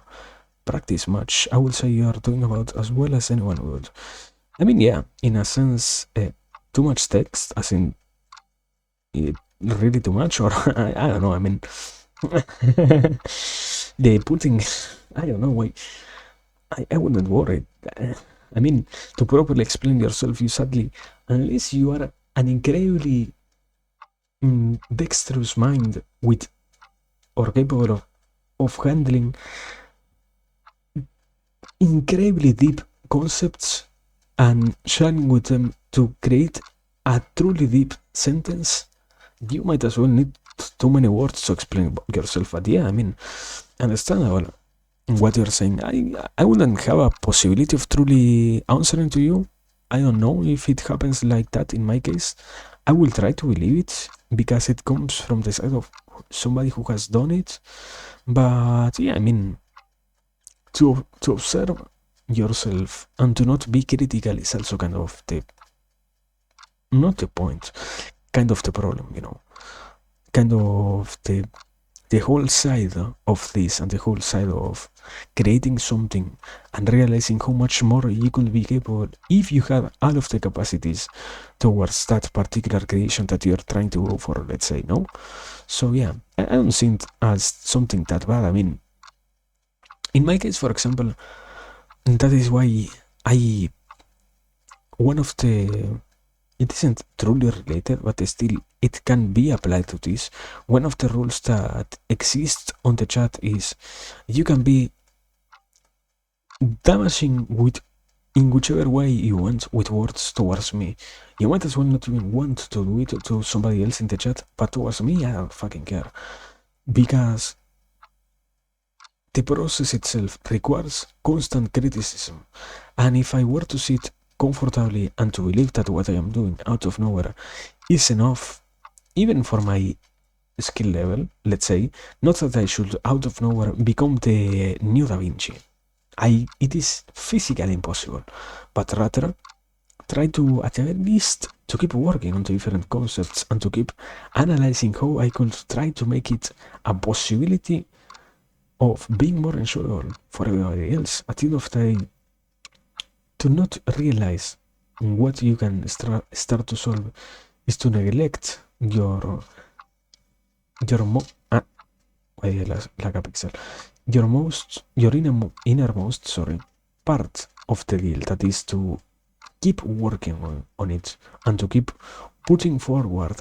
A: practiced much, I would say you are doing about as well as anyone would. I mean, yeah, in a sense, too much text, as in really too much, or I don't know. I mean, the putting, I don't know why. I wouldn't worry. I mean, to properly explain yourself, you sadly, unless you are an incredibly dexterous mind with or capable of handling incredibly deep concepts and sharing with them to create a truly deep sentence, you might as well need too many words to explain yourself. But yeah, I mean, understandable what you're saying. I wouldn't have a possibility of truly answering to you. I don't know if it happens like that in my case. I will try to believe it because it comes from the side of somebody who has done it. But yeah, I mean, to observe yourself and to not be critical is also kind of the not the point, kind of the problem, kind of the whole side of this and the whole side of creating something and realizing how much more you could be capable if you had all of the capacities towards that particular creation that you're trying to go for, let's say, no? So yeah, I don't see it as something that bad. I mean, in my case, for example, that is why I one of the it isn't truly related, but still it can be applied to this. One of the rules that exists on the chat is you can be damaging with in whichever way you want with words towards me. You might as well not even want to do it to somebody else in the chat, but towards me I don't fucking care. Because the process itself requires constant criticism. And if I were to sit comfortably and to believe that what I am doing out of nowhere is enough, even for my skill level, let's say, not that I should out of nowhere become the new Da Vinci. It is physically impossible, but rather try to at the least to keep working on the different concepts and to keep analyzing how I could try to make it a possibility of being more enjoyable for everybody else. At the end of the day, to not realize what you can start to solve is to neglect your innermost part of the deal, that is to keep working on it and to keep putting forward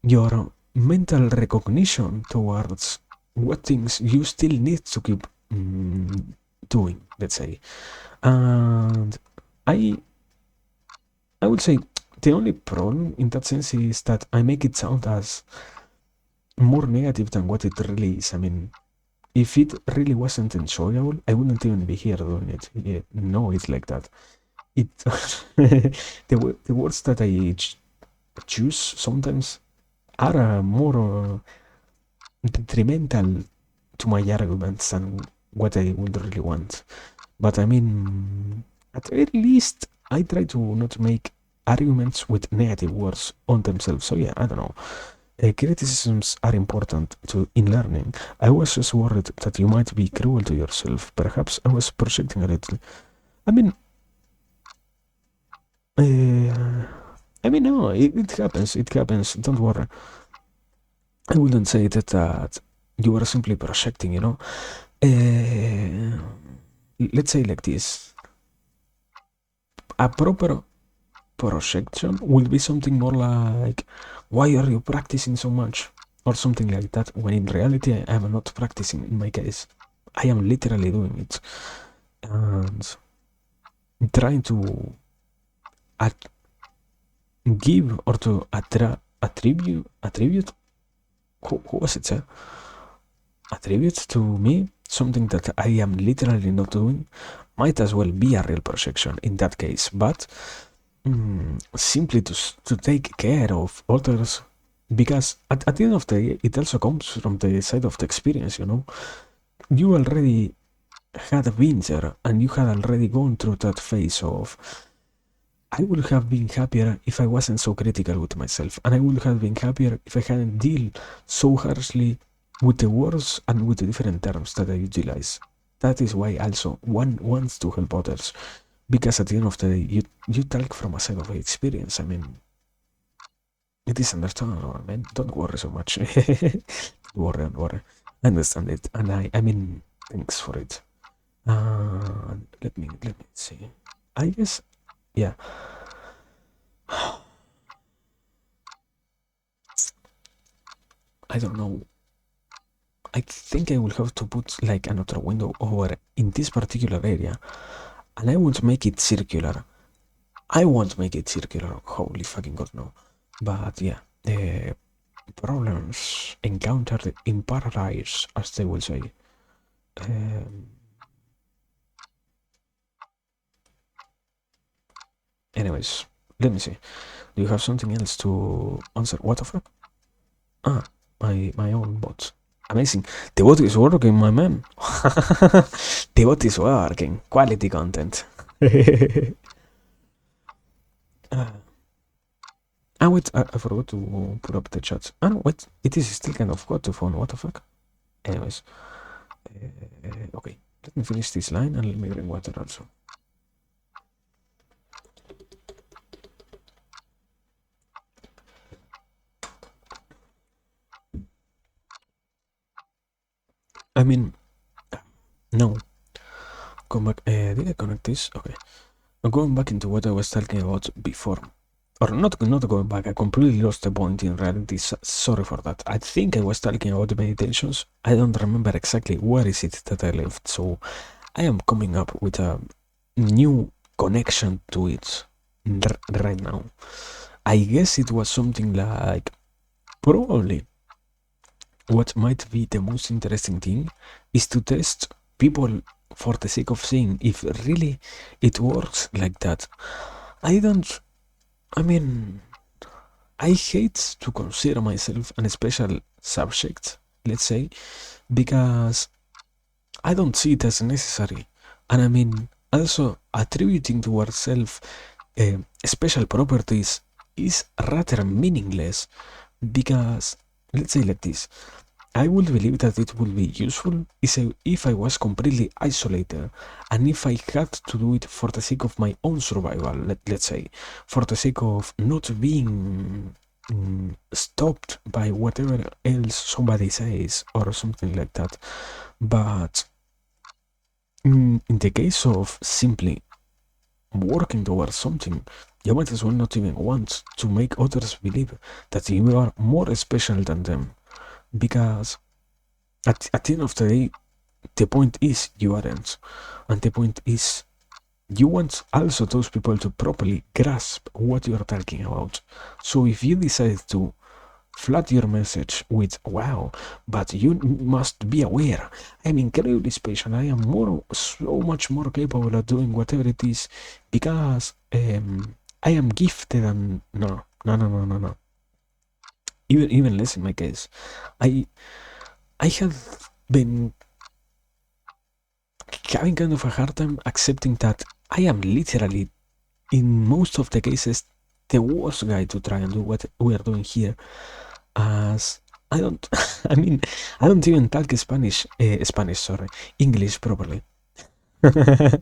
A: your mental recognition towards what things you still need to keep doing, let's say. And I would say the only problem in that sense is that I make it sound as more negative than what it really is. I mean, if it really wasn't enjoyable, I wouldn't even be here doing it. Yeah, no, it's like that. It the words that I choose sometimes are more detrimental to my arguments than what I would really want. But I mean, at the very least, I try to not make arguments with negative words on themselves. So yeah, I don't know. Criticisms are important in learning. I was just worried that you might be cruel to yourself. Perhaps I was projecting a little. I mean, no, it happens. It happens. Don't worry. I wouldn't say that you are simply projecting, let's say like this. A proper projection will be something more like, why are you practicing so much? Or something like that, when in reality I am not practicing in my case. I am literally doing it. And trying to give or to attribute who was it said? Attribute to me something that I am literally not doing might as well be a real projection in that case, but simply to take care of others, because at the end of the day it also comes from the side of the experience, you already had been there and you had already gone through that phase of, I would have been happier if I wasn't so critical with myself, and I would have been happier if I hadn't dealt so harshly with the words and with the different terms that I utilize. That is why also one wants to help others, because at the end of the day, you talk from a side of experience. I mean, it is understandable, man. Don't worry so much. Don't worry. I understand it, and I mean, thanks for it. Let me see. I guess, yeah. I don't know. I think I will have to put like another window over in this particular area, and I won't make it circular. I won't make it circular. Holy fucking god, no. But yeah, the problems encountered in paradise, as they will say. Anyways, let me see. Do you have something else to answer? What the fuck? Ah, my own bot. Amazing. The bot is working, my man. The bot is working. Quality content. Wait, I forgot to put up the chat. No, wait, it is still kind of got to phone. What the fuck? Anyways, okay, let me finish this line and let me drink water also. I mean, no. Come back. Did I connect this? Okay. I'm going back into what I was talking about before. Or not going back. I completely lost the point in reality. Sorry for that. I think I was talking about the meditations. I don't remember exactly where is it that I left. So I am coming up with a new connection to it right now. I guess it was something like, probably what might be the most interesting thing is to test people for the sake of seeing if really it works like that. I mean, I hate to consider myself an special subject, let's say, because I don't see it as necessary. And I mean, also attributing to ourselves special properties is rather meaningless because, let's say like this, I would believe that it would be useful if I was completely isolated and if I had to do it for the sake of my own survival, let's say, for the sake of not being stopped by whatever else somebody says or something like that. But in the case of simply working towards something, you might as well not even want to make others believe that you are more special than them. Because at the end of the day, the point is you aren't. And the point is you want also those people to properly grasp what you are talking about. So if you decide to flood your message with, wow, but you must be aware, I'm incredibly special, I am so much more capable of doing whatever it is because I am gifted, and no. Even less in my case. I have been having kind of a hard time accepting that I am literally, in most of the cases, the worst guy to try and do what we are doing here. As I don't, I mean, I don't even talk English properly. I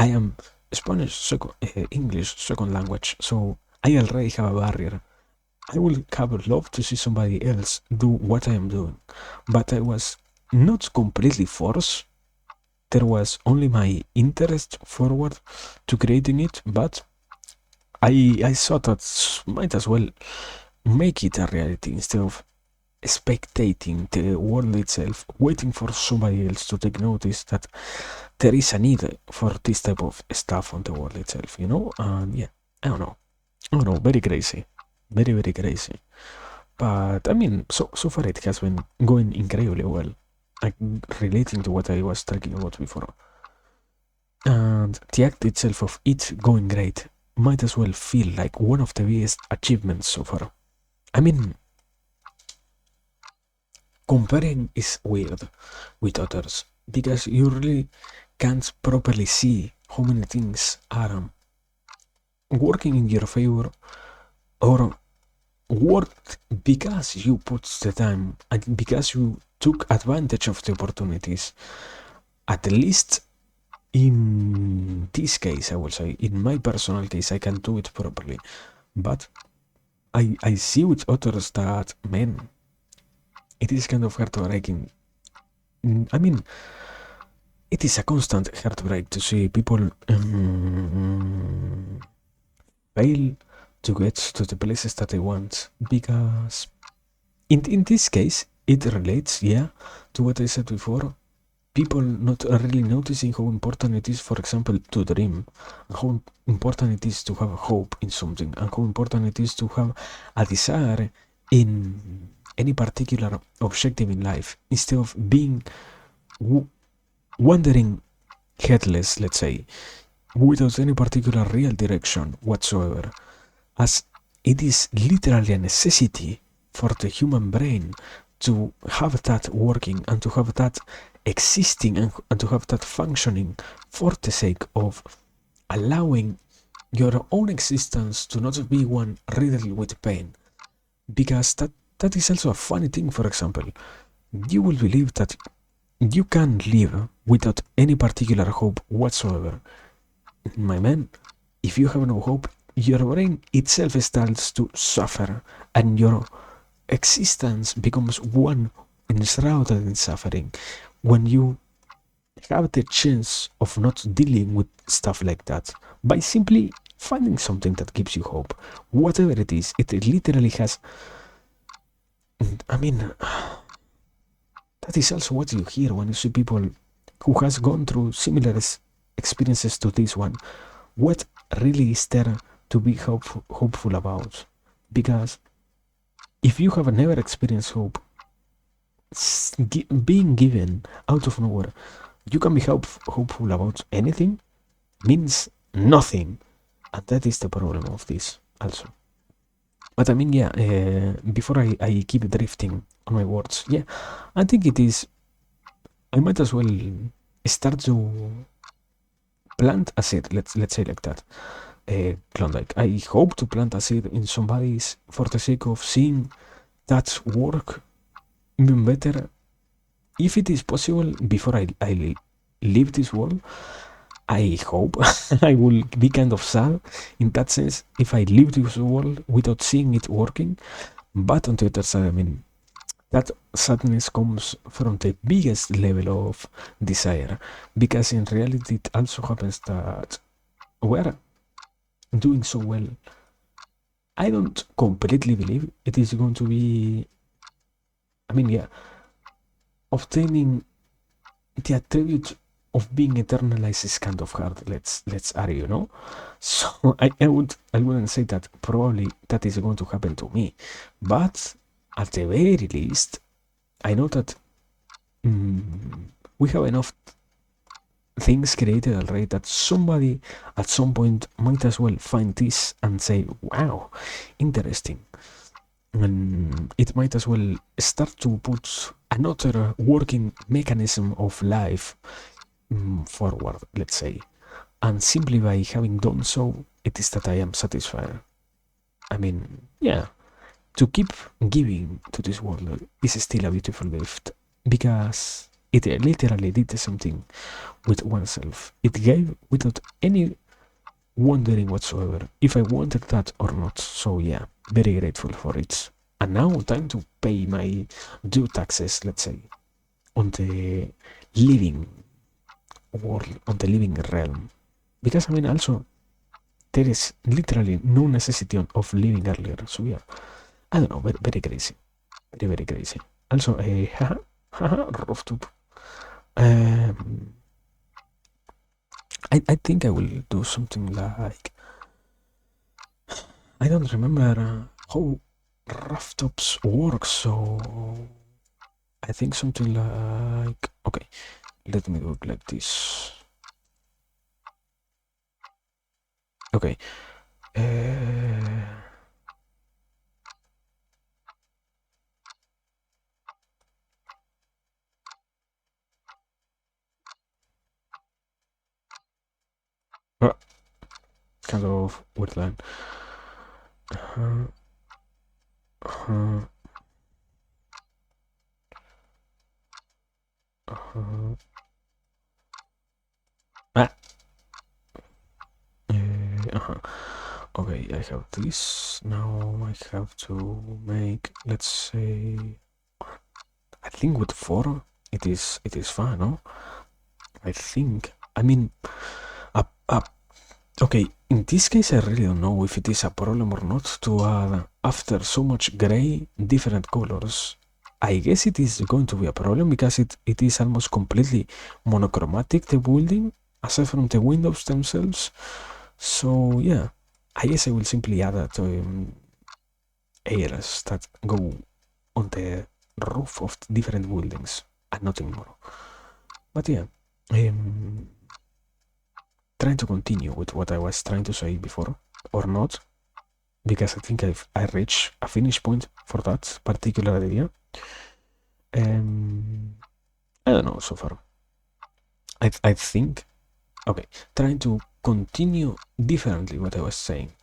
A: am English second language, so I already have a barrier. I would have loved to see somebody else do what I am doing, but I was not completely forced. There was only my interest forward to creating it, but I thought that might as well make it a reality instead of spectating the world itself, waiting for somebody else to take notice that there is a need for this type of stuff on the world itself, you know? And yeah, I don't know, very crazy, very crazy. But I mean, so far it has been going incredibly well, like relating to what I was talking about before. And the act itself of it going great might as well feel like one of the biggest achievements so far. I mean, comparing is weird with others because you really can't properly see how many things are working in your favor or worked because you put the time and because you took advantage of the opportunities. At least in this case, I will say, in my personal case, I can do it properly. But I see with others that, man, it is kind of heartbreaking. I mean, it is a constant heartbreak to see people fail to get to the places that they want, because in this case it relates, yeah, to what I said before. People not really noticing how important it is, for example, to dream, and how important it is to have hope in something, and how important it is to have a desire in any particular objective in life, instead of being wandering headless, let's say, without any particular real direction whatsoever, as it is literally a necessity for the human brain to have that working and to have that existing and to have that functioning for the sake of allowing your own existence to not be one riddled with pain. Because that is also a funny thing. For example, you will believe that you can live without any particular hope whatsoever. My man, if you have no hope, your brain itself starts to suffer and your existence becomes one enshrouded in suffering. When you have the chance of not dealing with stuff like that by simply finding something that gives you hope, whatever it is, it literally has. I mean, that is also what you hear when you see people who has gone through similar experiences to this one. What really is there to be hopeful about? Because if you have never experienced hope, being given out of nowhere, you can be hopeful about anything means nothing, and that is the problem of this also. But I mean, yeah, before I keep drifting on my words, yeah, I think it is, I might as well start to plant a seed, let's say like that. Klondike. I hope to plant a seed in somebody's for the sake of seeing that work even better. If it is possible, before I leave this world, I hope I will be kind of sad in that sense if I leave this world without seeing it working. But on the other side, I mean, that sadness comes from the biggest level of desire, because in reality it also happens that we're doing so well. I don't completely believe it is going to be, I mean, yeah, obtaining the attribute of being eternalized is kind of hard. Let's argue, no? So I wouldn't say that probably that is going to happen to me, but at the very least, I know that we have enough things created already that somebody at some point might as well find this and say, wow, interesting. And it might as well start to put another working mechanism of life forward, let's say. And simply by having done so, it is that I am satisfied. I mean, yeah, to keep giving to this world is still a beautiful gift, because it literally did the same thing with oneself. It gave without any wondering whatsoever if I wanted that or not. So yeah, very grateful for it. And now time to pay my due taxes, let's say, on the living world, on the living realm. Because I mean, also, there is literally no necessity of living earlier. So yeah, I don't know, very, very crazy. Very, very crazy. Also, haha, Vtuber. I think I will do something like, I don't remember how rough-tops work, so I think something like, okay, let me do it like this. Okay. Kind of weird line. Okay, I have this. Now I have to make, let's say, I think with 4 it is fine, no? I think. I mean, okay, in this case I really don't know if it is a problem or not to add, after so much gray, different colors. I guess it is going to be a problem because it is almost completely monochromatic, the building, aside from the windows themselves. So yeah, I guess I will simply add airs that go on the roof of different buildings and nothing more. But yeah, trying to continue with what I was trying to say before, or not, because I think I reached a finish point for that particular idea. I don't know so far. I think, okay, trying to continue differently what I was saying.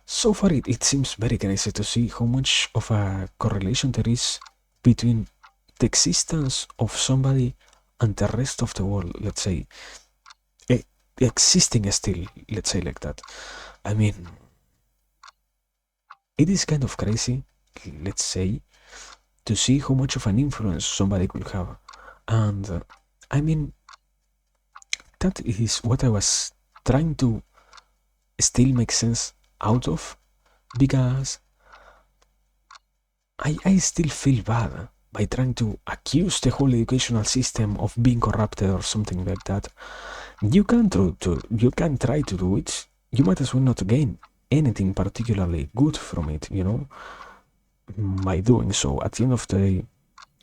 A: So far, it seems very crazy to see how much of a correlation there is between the existence of somebody and the rest of the world, let's say, e- existing still, let's say like that. I mean, it is kind of crazy, let's say, to see how much of an influence somebody could have. And I mean, that is what I was trying to still make sense out of, because I still feel bad by trying to accuse the whole educational system of being corrupted or something like that. You can you can try to do it. You might as well not gain anything particularly good from it, by doing so. At the end of the day,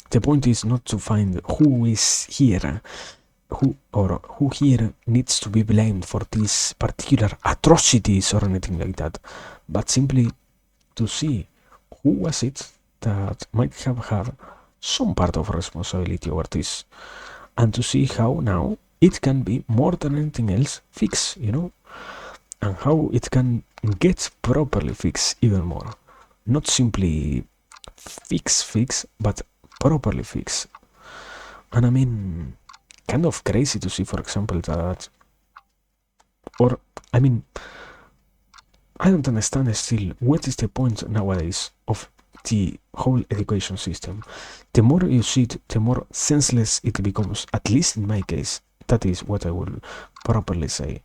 A: the point is not to find who is here, who here needs to be blamed for these particular atrocities or anything like that, but simply to see who was it that might have had some part of responsibility over this, and to see how now it can be more than anything else fixed, and how it can get properly fixed even more. Not simply fix, but properly fix. And I mean, kind of crazy to see, for example, that, or I mean, I don't understand still what is the point nowadays of the whole education system. The more you see it, the more senseless it becomes, at least in my case. That is what I will properly say.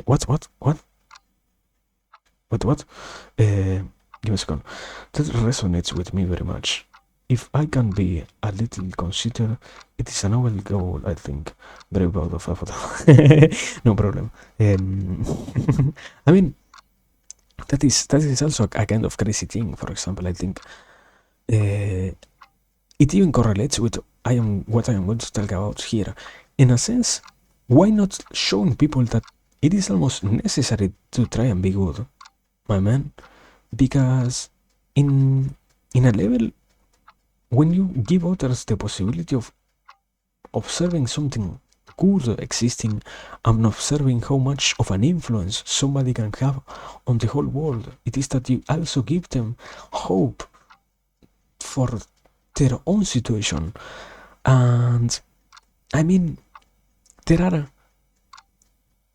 A: What? What? Give me a second. That resonates with me very much. If I can be a little considered, it is a noble goal, I think. Very proud of that. No problem. I mean, that is also a kind of crazy thing. For example, I think it even correlates with what I am going to talk about here. In a sense, why not showing people that it is almost necessary to try and be good, my man? Because in a level, when you give others the possibility of observing something good existing and observing how much of an influence somebody can have on the whole world, it is that you also give them hope for their own situation. And I mean, there are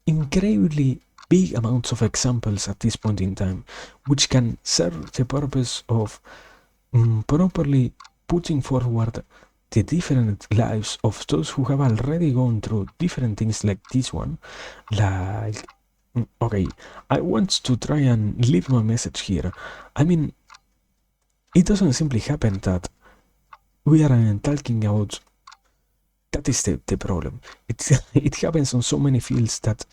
A: incredibly big amounts of examples at this point in time which can serve the purpose of properly putting forward the different lives of those who have already gone through different things like this one. Like, okay, I want to try and leave my message here. I mean, it doesn't simply happen that we are talking about. That is the problem. It happens on so many fields that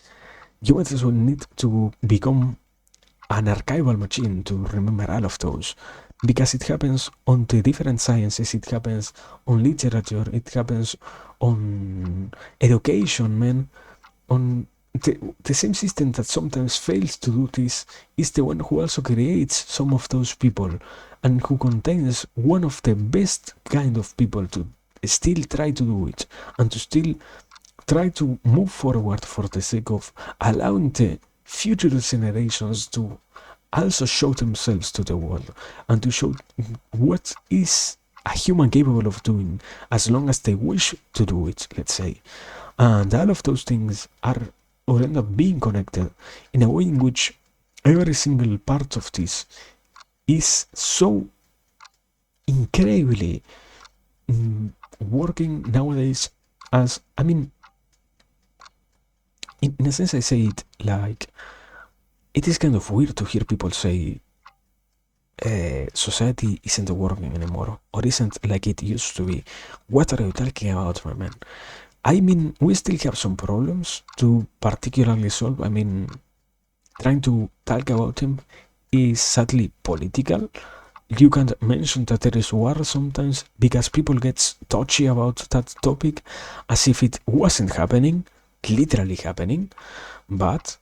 A: you might as well need to become an archival machine to remember all of those, because it happens on the different sciences, it happens on literature, it happens on education, man. On the same system that sometimes fails to do this is the one who also creates some of those people, and who contains one of the best kind of people to still try to do it, and to still try to move forward for the sake of allowing the future generations to also show themselves to the world, and to show what is a human capable of doing as long as they wish to do it, let's say. And all of those things are or end up being connected in a way in which every single part of this is so incredibly working nowadays. As I mean, in a sense, I say it like, it is kind of weird to hear people say society isn't working anymore, or isn't like it used to be. What are you talking about, my man? I mean, we still have some problems to particularly solve. I mean, trying to talk about them is sadly political. You can mention that there is war sometimes because people get touchy about that topic as if it wasn't happening, literally happening. But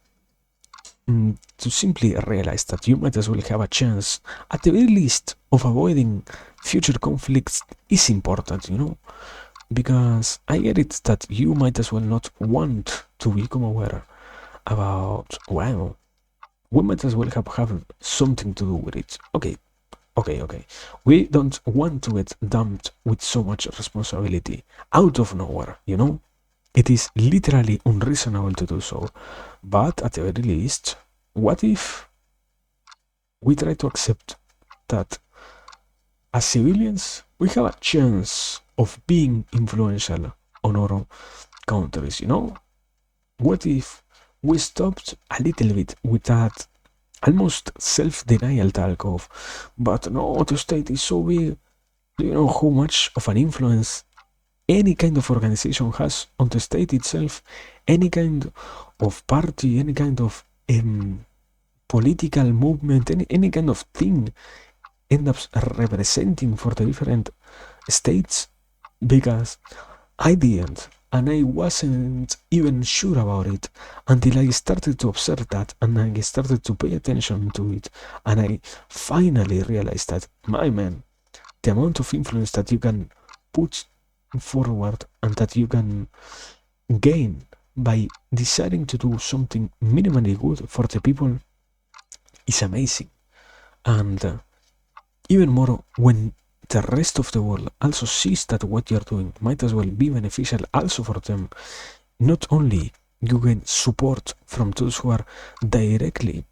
A: to simply realize that you might as well have a chance, at the very least, of avoiding future conflicts is important, because I get it that you might as well not want to become aware about, well, we might as well have something to do with it. Okay. We don't want to get dumped with so much responsibility out of nowhere, It is literally unreasonable to do so. But at the very least, what if we try to accept that as civilians, we have a chance of being influential on our countries, What if we stopped a little bit with that almost self-denial talk of, but no, the state is so big. Do you know how much of an influence any kind of organization has on the state itself? Any kind of party, any kind of political movement, any kind of thing ends up representing for the different states? Because I didn't, and I wasn't even sure about it until I started to observe that, and I started to pay attention to it, and I finally realized that, my man, the amount of influence that you can put forward and that you can gain by deciding to do something minimally good for the people is amazing. And even more when the rest of the world also sees that what you're doing might as well be beneficial also for them. Not only you get support from those who are directly,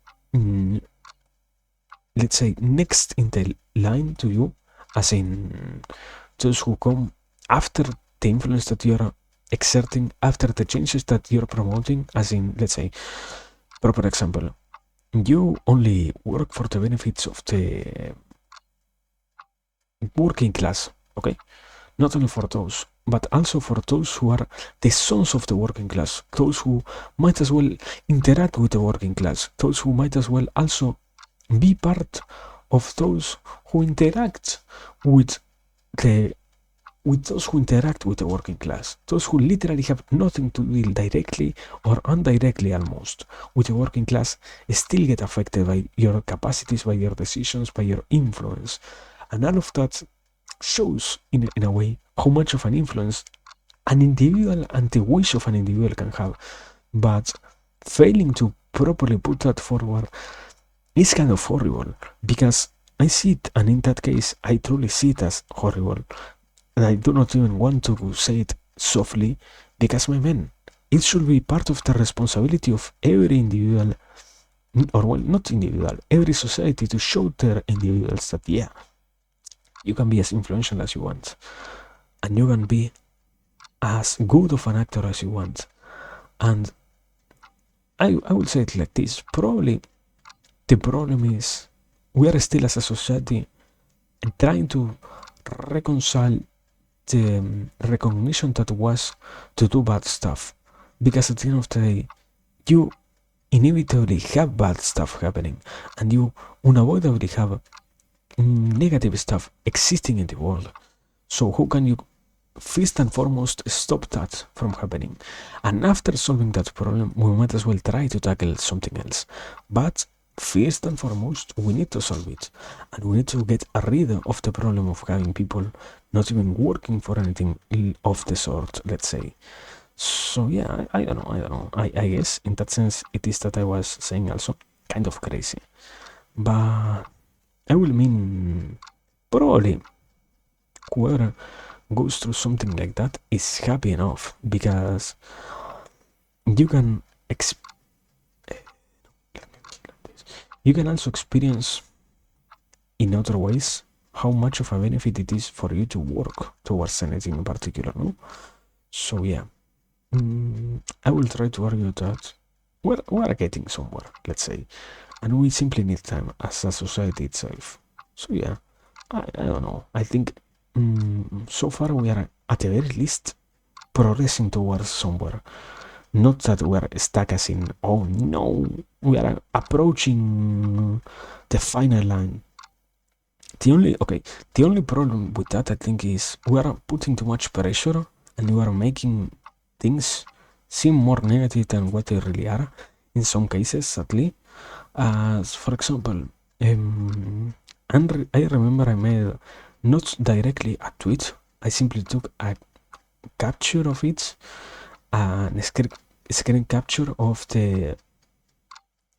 A: let's say, next in the line to you, as in those who come after the influence that you're exerting, after the changes that you're promoting, as in, let's say, proper example, you only work for the benefits of the working class, okay? Not only for those, but also for those who are the sons of the working class, those who might as well interact with the working class, those who might as well also be part of those who interact with those who interact with the working class, those who literally have nothing to deal directly or indirectly almost with the working class, still get affected by your capacities, by your decisions, by your influence. And all of that shows, in a way, how much of an influence an individual and the wish of an individual can have. But failing to properly put that forward is kind of horrible, because I see it, and in that case, I truly see it as horrible. And I do not even want to say it softly, because, my man, it should be part of the responsibility of every individual, or, well, not individual, every society, to show their individuals that, yeah, you can be as influential as you want, and you can be as good of an actor as you want. And I will say it like this: probably the problem is we are still, as a society, trying to reconcile the recognition that was to do bad stuff, because at the end of the day, you inevitably have bad stuff happening, and you unavoidably have negative stuff existing in the world. So how can you first and foremost stop that from happening? And after solving that problem, we might as well try to tackle something else. But first and foremost, we need to solve it, and we need to get rid of the problem of having people not even working for anything of the sort, let's say. So yeah, I don't know. I guess in that sense it is that I was saying also kind of crazy. But I will mean, probably whoever goes through something like that is happy enough, because you can also experience in other ways how much of a benefit it is for you to work towards anything in particular, no? So yeah, I will try to argue that we're getting somewhere, let's say, and we simply need time as a society itself. So yeah, I don't know. I think so far we are at the very least progressing towards somewhere. Not that we're stuck as in, oh no, we are approaching the final line. The only problem with that, I think, is we are putting too much pressure, and we are making things seem more negative than what they really are, in some cases, sadly. As for example, I remember I made not directly a tweet. I simply took a capture of it, a screen capture of the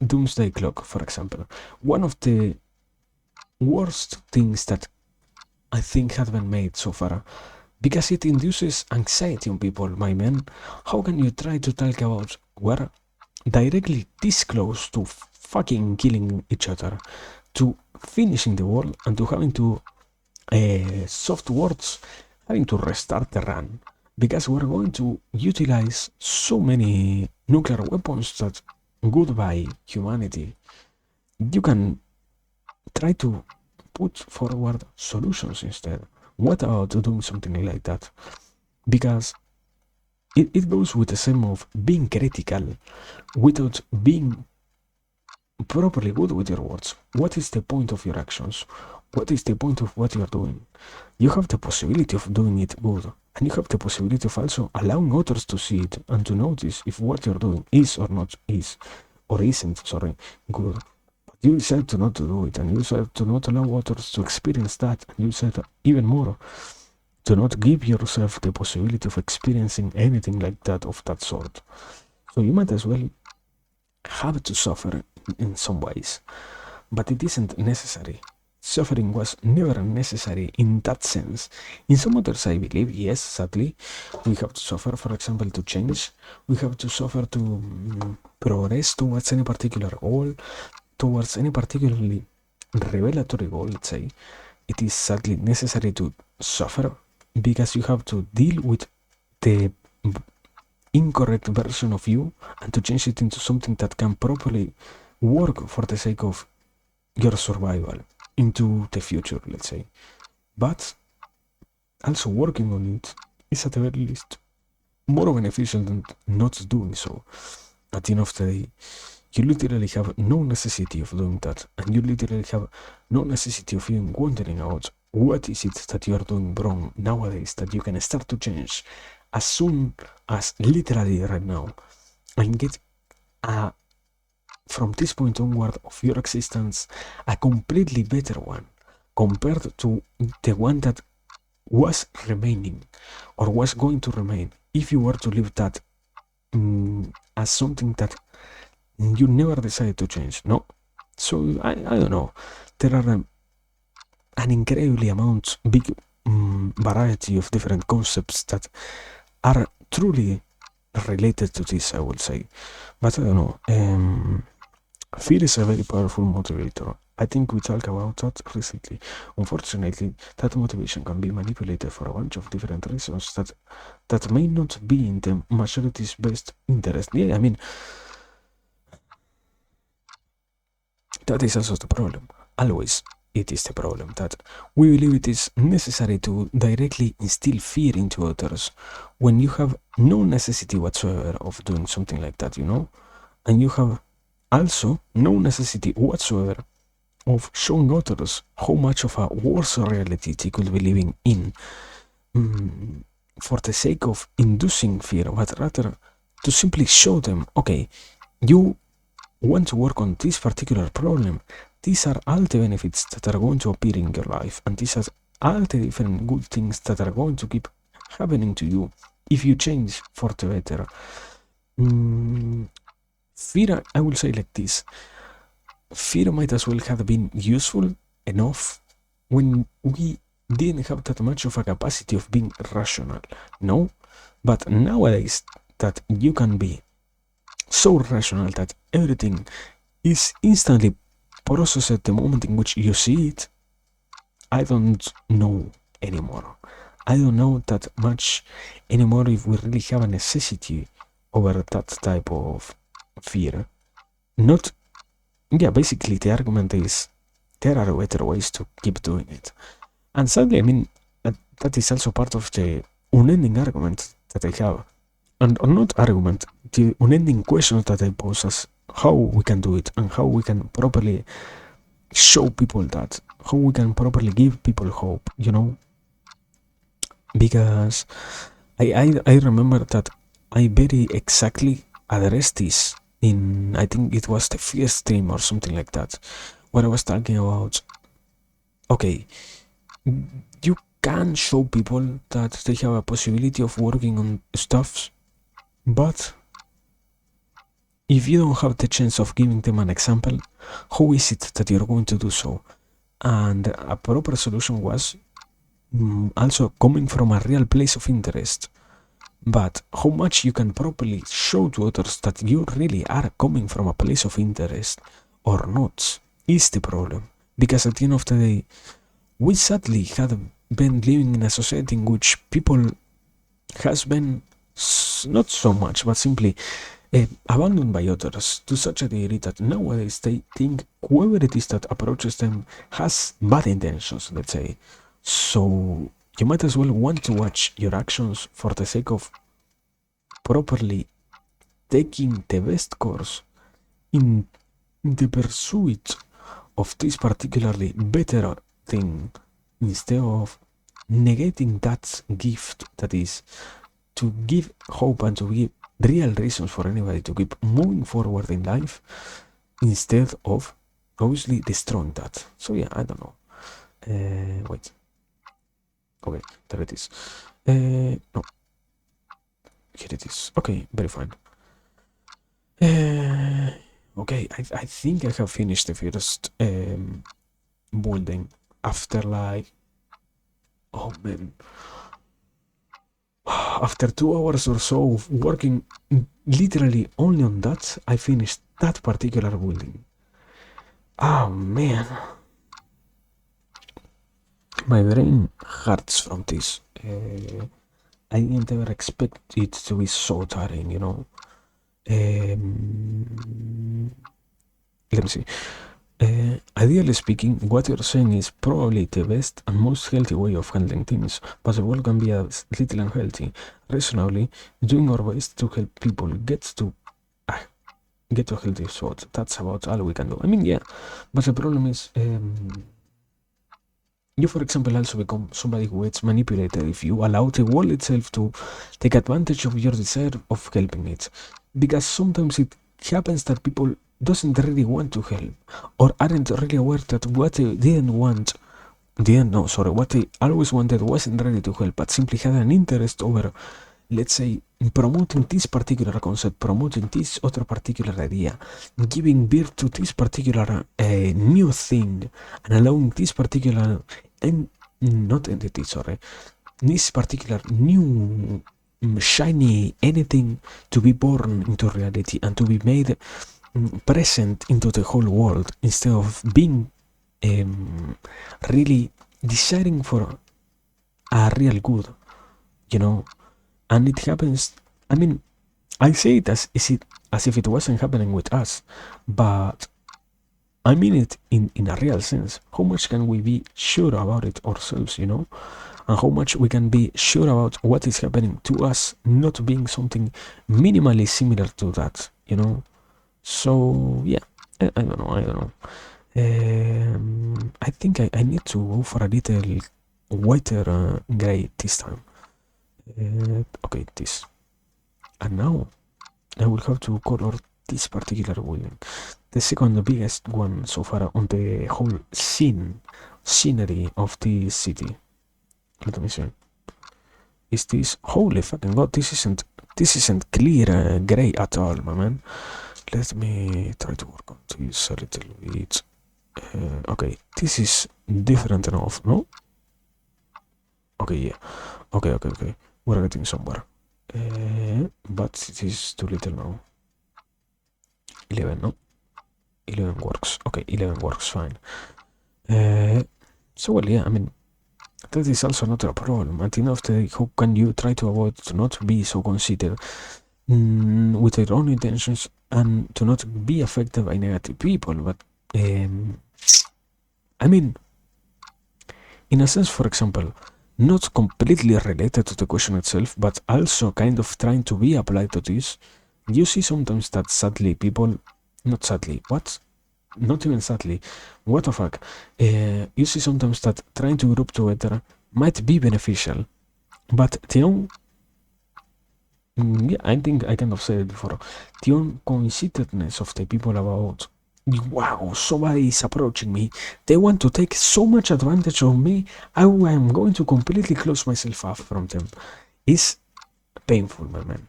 A: doomsday clock, for example. One of the worst things that I think has been made so far, because it induces anxiety on people, my man. How can you try to talk about we're directly this close to fucking killing each other, to finishing the world, and to having to soft words, having to restart the run, because we're going to utilize so many nuclear weapons that goodbye humanity. You can try to put forward solutions instead. What about doing something like that? Because it goes with the same of being critical without being properly good with your words. What is the point of your actions? What is the point of what you're doing? You have the possibility of doing it good, and you have the possibility of also allowing others to see it and to notice if what you're doing is or not is, or isn't, sorry, good. But you decide to not to do it, and you decide to not allow others to experience that, and you said even more, to not give yourself the possibility of experiencing anything like that of that sort. So you might as well have to suffer in some ways, but it isn't necessary. Suffering was never necessary in that sense. In some others, I believe, yes, sadly, we have to suffer, for example, to change. We have to suffer to progress towards any particular goal, towards any particularly revelatory goal, let's say. It is sadly necessary to suffer because you have to deal with the incorrect version of you and to change it into something that can properly work for the sake of your survival into the future, let's say. But also working on it is at the very least more beneficial than not doing so. At the end of the day, you literally have no necessity of doing that, and you literally have no necessity of even wondering about what is it that you are doing wrong nowadays that you can start to change as soon as literally right now, and get from this point onward of your existence a completely better one compared to the one that was remaining or was going to remain if you were to leave that as something that you never decided to change. No. So I don't know, there are an incredibly big variety of different concepts that are truly related to this, I would say. But I don't know, fear is a very powerful motivator. I think we talked about that recently. Unfortunately, that motivation can be manipulated for a bunch of different reasons that may not be in the majority's best interest. Yeah, I mean, that is also the problem. Always it is the problem that we believe it is necessary to directly instill fear into others when you have no necessity whatsoever of doing something like that, you know? And you have also no necessity whatsoever of showing others how much of a worse reality they could be living in for the sake of inducing fear, but rather to simply show them, okay, you want to work on this particular problem. These are all the benefits that are going to appear in your life, and these are all the different good things that are going to keep happening to you if you change for the better. Fear, I will say like this, fear might as well have been useful enough when we didn't have that much of a capacity of being rational, no? But nowadays that you can be so rational that everything is instantly processed at the moment in which you see it, I don't know anymore. I don't know that much anymore if we really have a necessity over that type of fear. Not, yeah, basically the argument is there are better ways to keep doing it. And sadly, I mean, that is also part of the unending argument that I have. And or not argument, the unending questions that I pose as how we can do it and how we can properly show people that, how we can properly give people hope, you know? Because I remember that I very exactly addressed this in, I think it was the first stream or something like that, where I was talking about, okay, you can show people that they have a possibility of working on stuff, but if you don't have the chance of giving them an example, how is it that you're going to do so? And a proper solution was also coming from a real place of interest. But how much you can properly show to others that you really are coming from a place of interest or not is the problem. Because at the end of the day, we sadly have been living in a society in which people has been not so much, but simply abandoned by others to such a degree that nowadays they think whoever it is that approaches them has bad intentions, let's say. So you might as well want to watch your actions for the sake of properly taking the best course in the pursuit of this particularly better thing, instead of negating that gift that is to give hope and to give real reasons for anybody to keep moving forward in life, instead of obviously destroying that. So yeah, I don't know. Wait. Okay, there it is. No. Here it is. Okay, very fine. Okay, I think I have finished the first building after like, oh man, after 2 hours or so of working literally only on that, I finished that particular building. Oh man, my brain hurts from this. I didn't ever expect it to be so tiring, you know. Let me see. Ideally speaking, what you're saying is probably the best and most healthy way of handling things, but the world can be a little unhealthy. Reasonably, doing our best to help people get to a healthy spot. That's about all we can do. I mean, yeah, but the problem is, you, for example, also become somebody who gets manipulated if you allow the world itself to take advantage of your desire of helping it. Because sometimes it happens that people doesn't really want to help, or aren't really aware that what they what they always wanted wasn't ready to help, but simply had an interest over, let's say, promoting this particular concept, promoting this other particular idea, giving birth to this particular new thing, and allowing this particular not entity, sorry, this particular new shiny anything to be born into reality and to be made present into the whole world, instead of being really deciding for a real good, you know. And it happens, I mean, I say it as if it wasn't happening with us, but I mean it in a real sense. How much can we be sure about it ourselves, you know? And how much we can be sure about what is happening to us not being something minimally similar to that, you know? So yeah, I don't know. I think I need to go for a little whiter gray this time. Okay, this. And now I will have to color this particular building. The second biggest one so far on the whole scenery of this city. Let me see. Is this, holy fucking god, this isn't clear gray at all, my man. Let me try to work on this a little bit. Okay, this is different enough, no? Okay, yeah. Okay. We're getting somewhere. But it is too little now. 11, no? 11 works. Okay, 11 works fine. So, well, yeah, I mean, that is also not a problem. At the end of the day, how can you try to avoid to not be so conceited with your own intentions and to not be affected by negative people? But, I mean, in a sense, for example, not completely related to the question itself, but also kind of trying to be applied to this, you see sometimes that sadly people, not sadly, what? Not even sadly, what the fuck? You see sometimes that trying to group together might be beneficial, but Yeah, I think I kind of said it before. The unconsideredness of the people about, wow, somebody is approaching me. They want to take so much advantage of me. I am going to completely close myself off from them. It's painful, my man.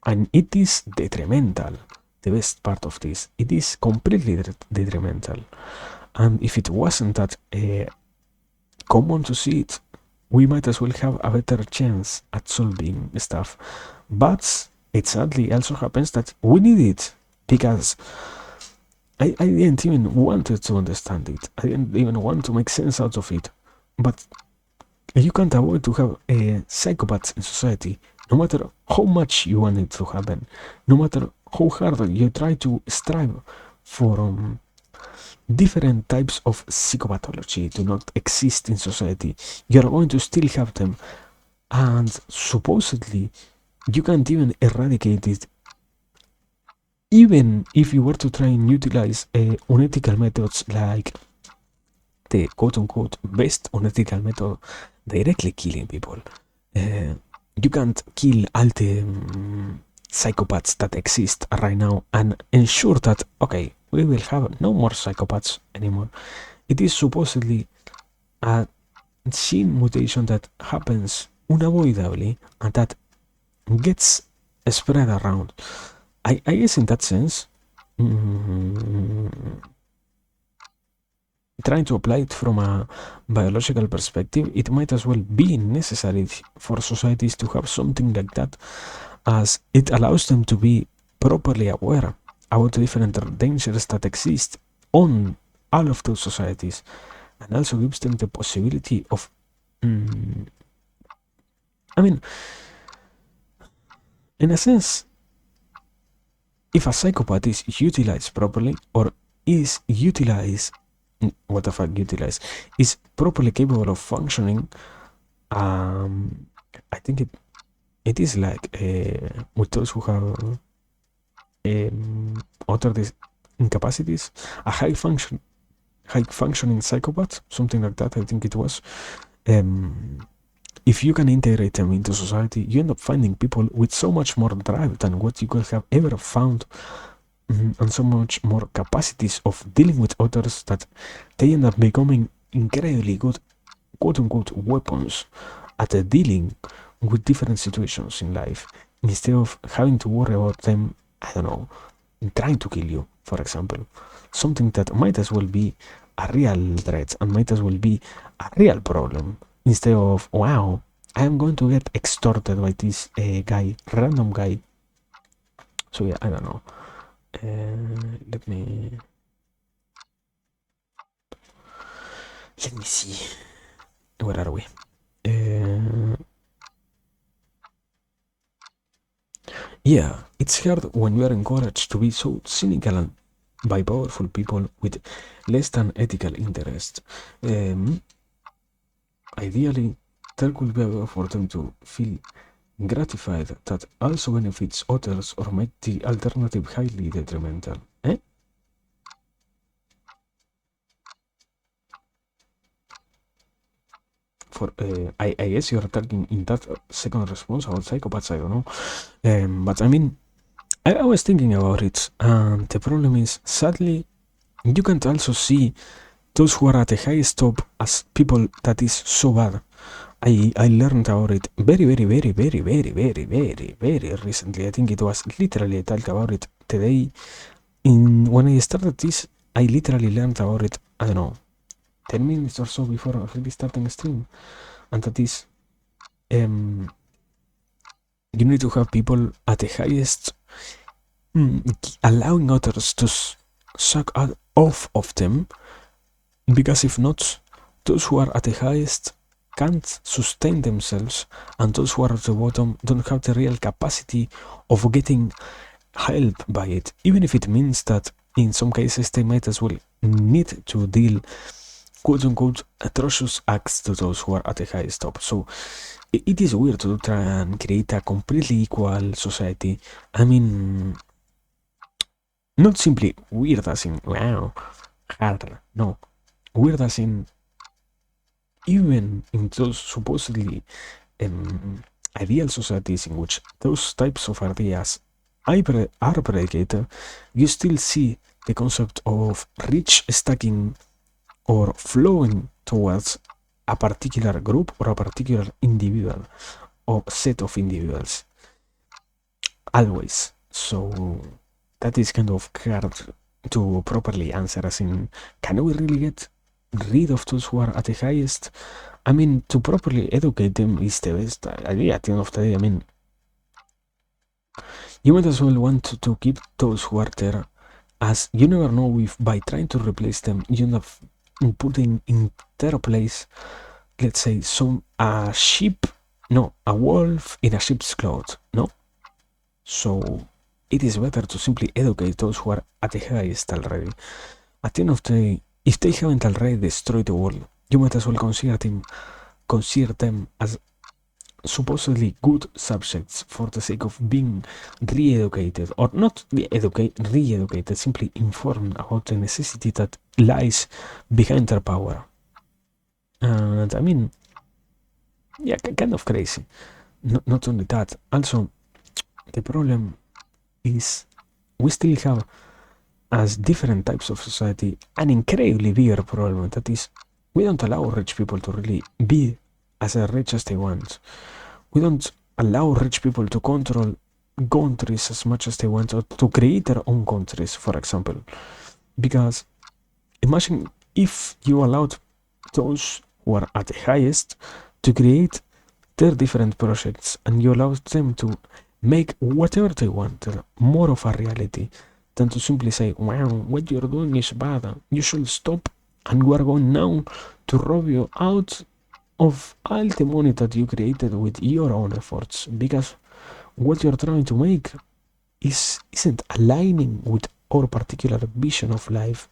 A: And it is detrimental. The best part of this, it is completely detrimental. And if it wasn't that common to see it, we might as well have a better chance at solving stuff. But it sadly also happens that we need it because I didn't even want to understand it. I didn't even want to make sense out of it. But you can't avoid to have psychopaths in society, no matter how much you want it to happen, no matter how hard you try to strive for different types of psychopathology do not exist in society. You're going to still have them, and supposedly you can't even eradicate it. Even if you were to try and utilize unethical methods like the quote-unquote best unethical method, directly killing people, you can't kill all the psychopaths that exist right now and ensure that, okay, we will have no more psychopaths anymore. It is supposedly a gene mutation that happens unavoidably and that gets spread around. I guess in that sense, trying to apply it from a biological perspective, it might as well be necessary for societies to have something like that, as it allows them to be properly aware about the different dangers that exist on all of those societies, and also gives them the possibility of, I mean, in a sense, if a psychopath is utilized properly, or is utilized, what the fuck, utilized, is properly capable of functioning, I think it is like with those who have other incapacities, a high functioning psychopath, something like that. I think it was. If you can integrate them into society, you end up finding people with so much more drive than what you could have ever found, and so much more capacities of dealing with others that they end up becoming incredibly good, quote unquote, weapons at dealing with different situations in life, instead of having to worry about them, I don't know, trying to kill you, for example. Something that might as well be a real threat and might as well be a real problem, instead of, wow, I am going to get extorted by this guy, random guy. So yeah, I don't know. Let me see. Where are we? Yeah, it's hard when you are encouraged to be so cynical and by powerful people with less than ethical interests. Ideally, there could be a way for them to feel gratified that also benefits others or make the alternative highly detrimental. Eh? For I guess you're talking in that second response about psychopaths. I don't know, but I mean, I was thinking about it, and the problem is, sadly, you can also see those who are at the highest top as people that is so bad. I learned about it very recently. I think it was literally I talked about it today. When I started this, I literally learned about it, I don't know, 10 minutes or so before really starting a stream. And that is, you need to have people at the highest, allowing others to suck off of them, because if not, those who are at the highest can't sustain themselves, and those who are at the bottom don't have the real capacity of getting help by it, even if it means that in some cases they might as well need to deal, quote unquote, atrocious acts to those who are at the highest top. So it is weird to try and create a completely equal society. I mean, not simply weird as in, wow, hard, no. Weird as in, even in those supposedly ideal societies in which those types of ideas are predicated, you still see the concept of rich stacking or flowing towards a particular group or a particular individual or set of individuals. Always. So that is kind of hard to properly answer, as in, can we really get rid of those who are at the highest? I mean, to properly educate them is the best idea at the end of the day. I mean, you might as well want to keep those who are there, as you never know if by trying to replace them, you end up putting in their place, let's say, a wolf in a sheep's clothes, no? So it is better to simply educate those who are at the highest already. At the end of the day, if they haven't already destroyed the world, you might as well consider them as supposedly good subjects for the sake of being re-educated, or not re-educated, simply informed about the necessity that lies behind their power. And I mean, yeah, kind of crazy. Not only that, also, the problem is we still have, as different types of society, an incredibly bigger problem, that is, we don't allow rich people to really be as rich as they want. We don't allow rich people to control countries as much as they want, or to create their own countries, for example. Because imagine if you allowed those who are at the highest to create their different projects, and you allow them to make whatever they want, more of a reality, than to simply say, wow, what you're doing is bad, you should stop, and we are going now to rob you out of all the money that you created with your own efforts, because what you're trying to make isn't aligning with our particular vision of life.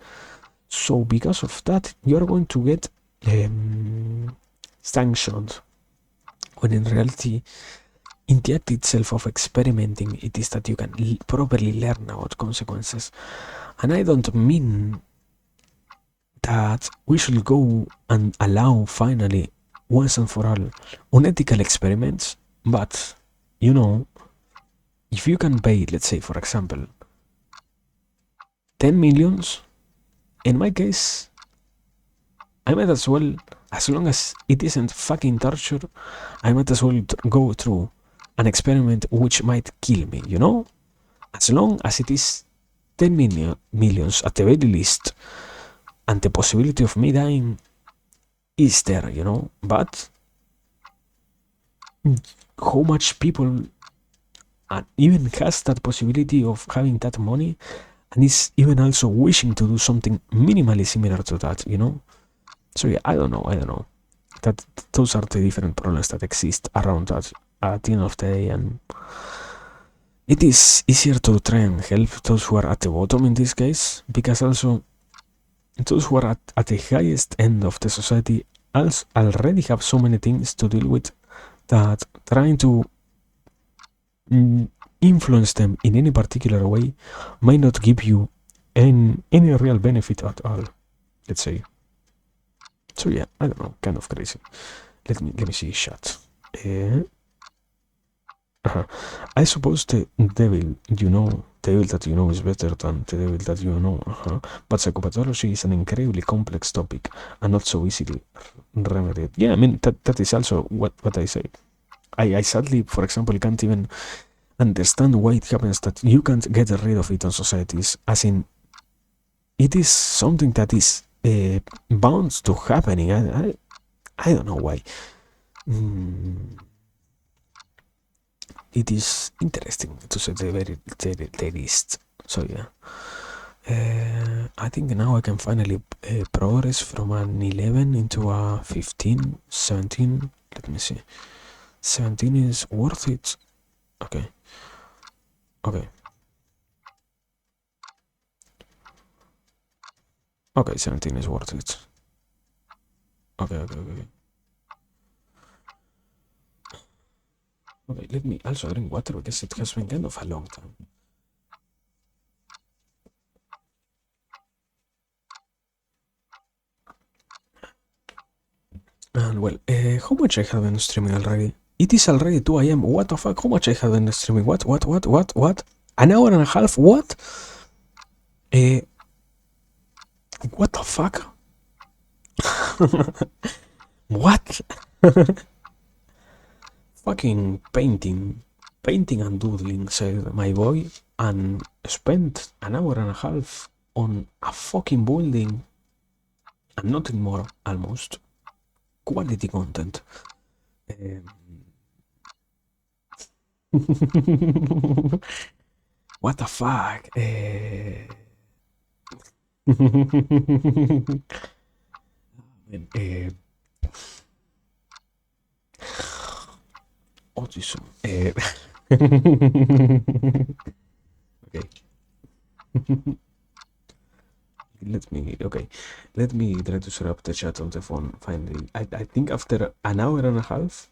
A: So because of that, you're going to get sanctioned, when in reality, in the act itself of experimenting, it is that you can properly learn about consequences. And I don't mean that we should go and allow, finally, once and for all, unethical experiments, but, you know, if you can pay, let's say, for example, 10 millions, in my case, I might as well, as long as it isn't fucking torture, I might as well go through an experiment which might kill me, you know? As long as it is 10 millions at the very least, and the possibility of me dying is there, you know? But how much people even has that possibility of having that money, and is even also wishing to do something minimally similar to that, you know? So yeah, I don't know. That those are the different problems that exist around that at the end of the day, and it is easier to try and help those who are at the bottom in this case, because also those who are at the highest end of the society already have so many things to deal with, that trying to influence them in any particular way might not give you any real benefit at all, let's say. So yeah, I don't know, kind of crazy. Let me see chat. I suppose the devil that you know is better than the devil that you know. But psychopathology is an incredibly complex topic and not so easily remedied. Yeah, I mean that is also what I say. I sadly, for example, can't even understand why it happens that you can't get rid of it on societies. As in, it is something that is bound to happening. I don't know why. It is interesting to say the least. So yeah. I think now I can finally progress from an 11 into a 15, 17. Let me see. 17 is worth it. Okay. Okay. Okay, 17 is worth it. Okay. Okay, let me also drink water because it has been kind of a long time. And well, how much I have been streaming already? It is already 2 a.m. What the fuck? How much I have in streaming? What? An hour and a half? What? What the fuck? What? Fucking painting. Painting and doodling, said my boy, and spent an hour and a half on a fucking building and nothing more, almost. Quality content. What the fuck? Autism. Okay. Let me try to set up the chat on the phone finally. I think after an hour and a half,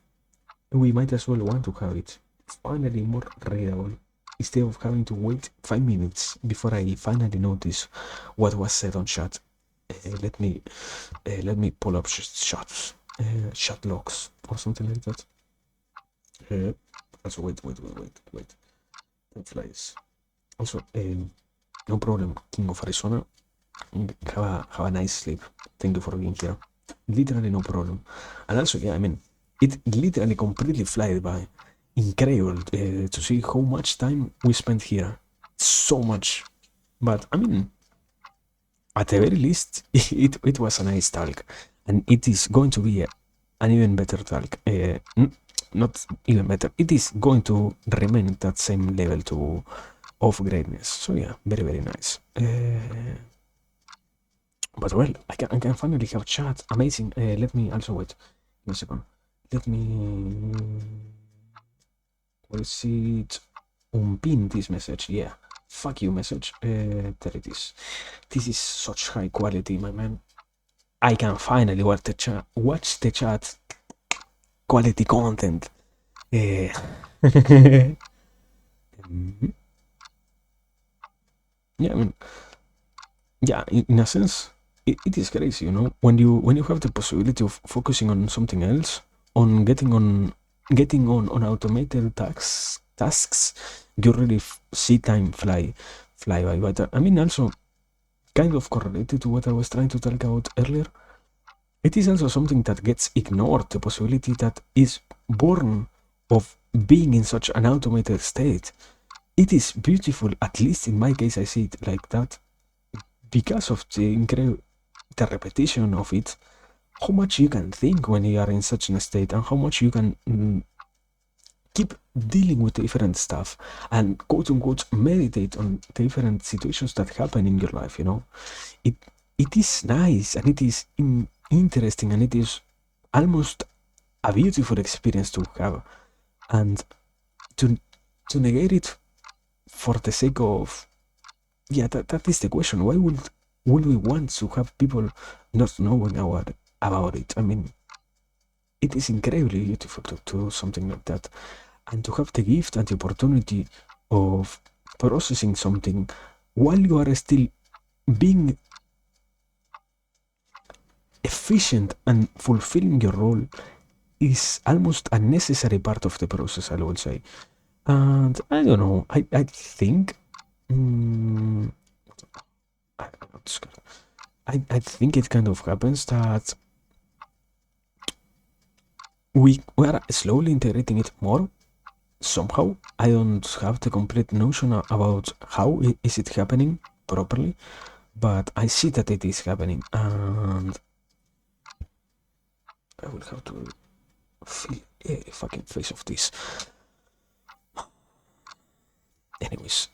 A: we might as well want to have it finally more readable, instead of having to wait 5 minutes before I finally notice what was said on chat. Let me pull up chat logs or something like that. Also, wait. Time flies. Also, no problem, King of Arizona. Have a nice sleep. Thank you for being here. Literally no problem. And also, yeah, I mean, it literally completely flies by. Incredible to see how much time we spent here. So much. But I mean, at the very least, it was a nice talk, and it is going to be an even better talk. Not even better. It is going to remain at that same level of greatness. So yeah, very nice. But well, I can finally have chat. Amazing. Let me also wait. Give me a second. Let me. We'll see it. Unpin this message. Yeah. Fuck you message. There it is. This is such high quality, my man. I can finally watch the chat. Quality content. Yeah, I mean, yeah, in a sense, it is crazy, you know, when you have the possibility of focusing on something else, on getting on automated tasks, you really see time fly by. But I mean, also kind of correlated to what I was trying to talk about earlier. It is also something that gets ignored, the possibility that is born of being in such an automated state. It is beautiful, at least in my case I see it like that, because of the repetition of it, how much you can think when you are in such a state, and how much you can keep dealing with different stuff, and quote unquote meditate on different situations that happen in your life, you know. It is nice, and it is interesting, and it is almost a beautiful experience to have, and to negate it for the sake of, yeah, that is the question. Why would we want to have people not knowing about it? I mean, it is incredibly beautiful to do something like that, and to have the gift and the opportunity of processing something while you are still being efficient and fulfilling your role is almost a necessary part of the process, I will say. And I don't know, I think I think it kind of happens that we are slowly integrating it more somehow. I don't have the complete notion about how is it happening properly, but I see that it is happening, and I will have to feel the fucking face of this. Anyways,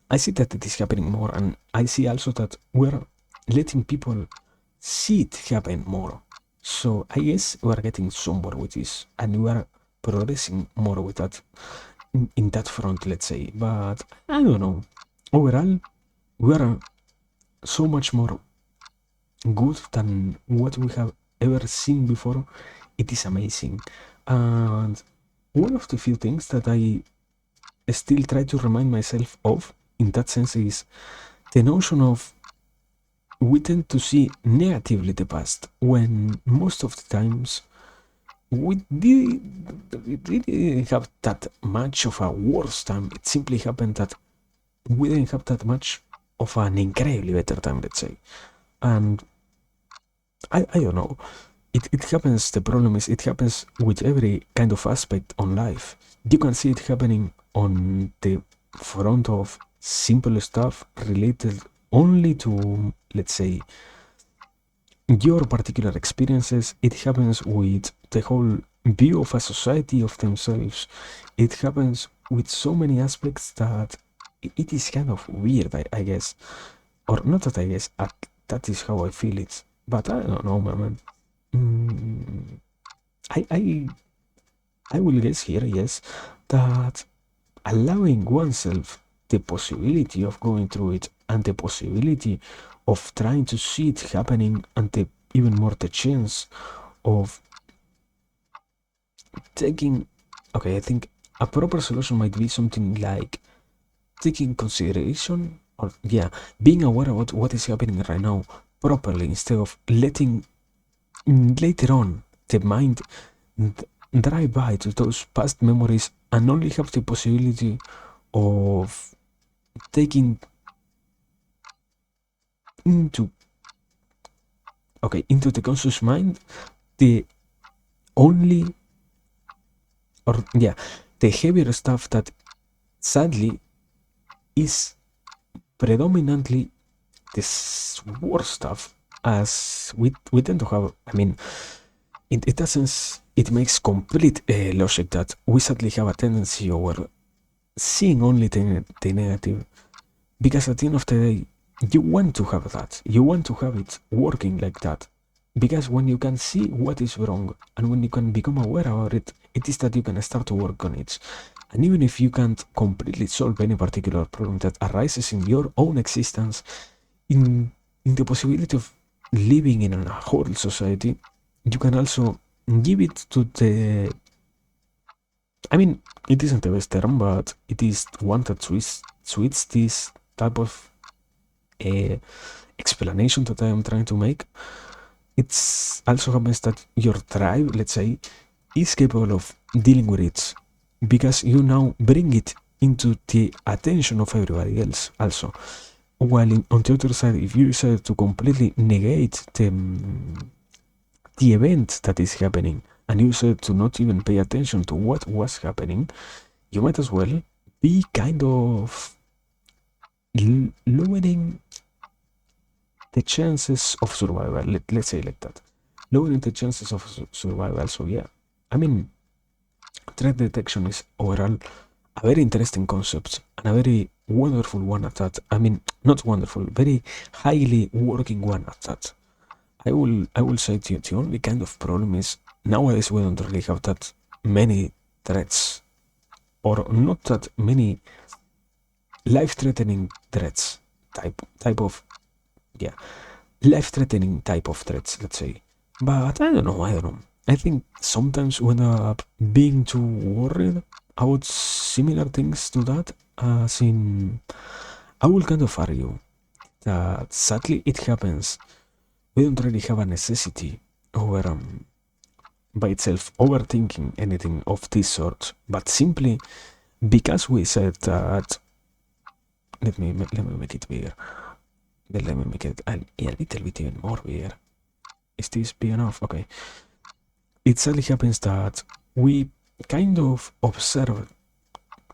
A: I see that it is happening more, and I see also that we're letting people see it happen more. So I guess we're getting somewhere with this, and we are progressing more with that in that front, let's say. But I don't know. Overall, we are so much more good than what we have ever seen before. It is amazing. And one of the few things that I still try to remind myself of in that sense is the notion of we tend to see negatively the past, when most of the times we didn't have that much of a worse time. It simply happened that we didn't have that much of an incredibly better time, let's say. And I don't know. It happens. The problem is it happens with every kind of aspect on life. You can see it happening on the front of simple stuff related only to, let's say, your particular experiences. It happens with the whole view of a society of themselves. It happens with so many aspects that it is kind of weird, I guess. Or not that I guess, that is how I feel it. But I don't know, man. Mm, I, I, I will guess here, yes, that allowing oneself the possibility of going through it and the possibility of trying to see it happening and even more the chance of taking, okay, I think a proper solution might be something like taking consideration or, yeah, being aware about what is happening right now properly instead of letting later on the mind drive by to those past memories and only have the possibility of taking into into the conscious mind the only or yeah the heavier stuff that sadly is predominantly this worst stuff, as we tend to have. I mean, in essence it makes complete logic that we sadly have a tendency over seeing only the negative, because at the end of the day you want to have that, you want to have it working like that, because when you can see what is wrong and when you can become aware about it, it is that you can start to work on it. And even if you can't completely solve any particular problem that arises in your own existence, in the possibility of living in a whole society, you can also give it to the, I mean, it isn't the best term, but it is one that suits this type of explanation that I am trying to make. It's also happens that your tribe, let's say, is capable of dealing with it because you now bring it into the attention of everybody else also. While on the other side, if you decide to completely negate the event that is happening and you decide to not even pay attention to what was happening, you might as well be kind of lowering the chances of survival. Let's say like that. Lowering the chances of survival. So yeah, I mean, threat detection is overall a very interesting concept and a very wonderful one at that. I mean, not wonderful, very highly working one at that. I will say to you, the only kind of problem is nowadays we don't really have that many threats, or not that many life-threatening threats. Type of, yeah, life-threatening type of threats, let's say. But I don't know. I think sometimes we end up being too worried about similar things to that, as in, I will kind of argue that sadly it happens. We don't really have a necessity over by itself overthinking anything of this sort, but simply because we said that. Let me make it bigger. Let me make it a little bit even more bigger. Is this big enough? Okay. It sadly happens that we kind of observe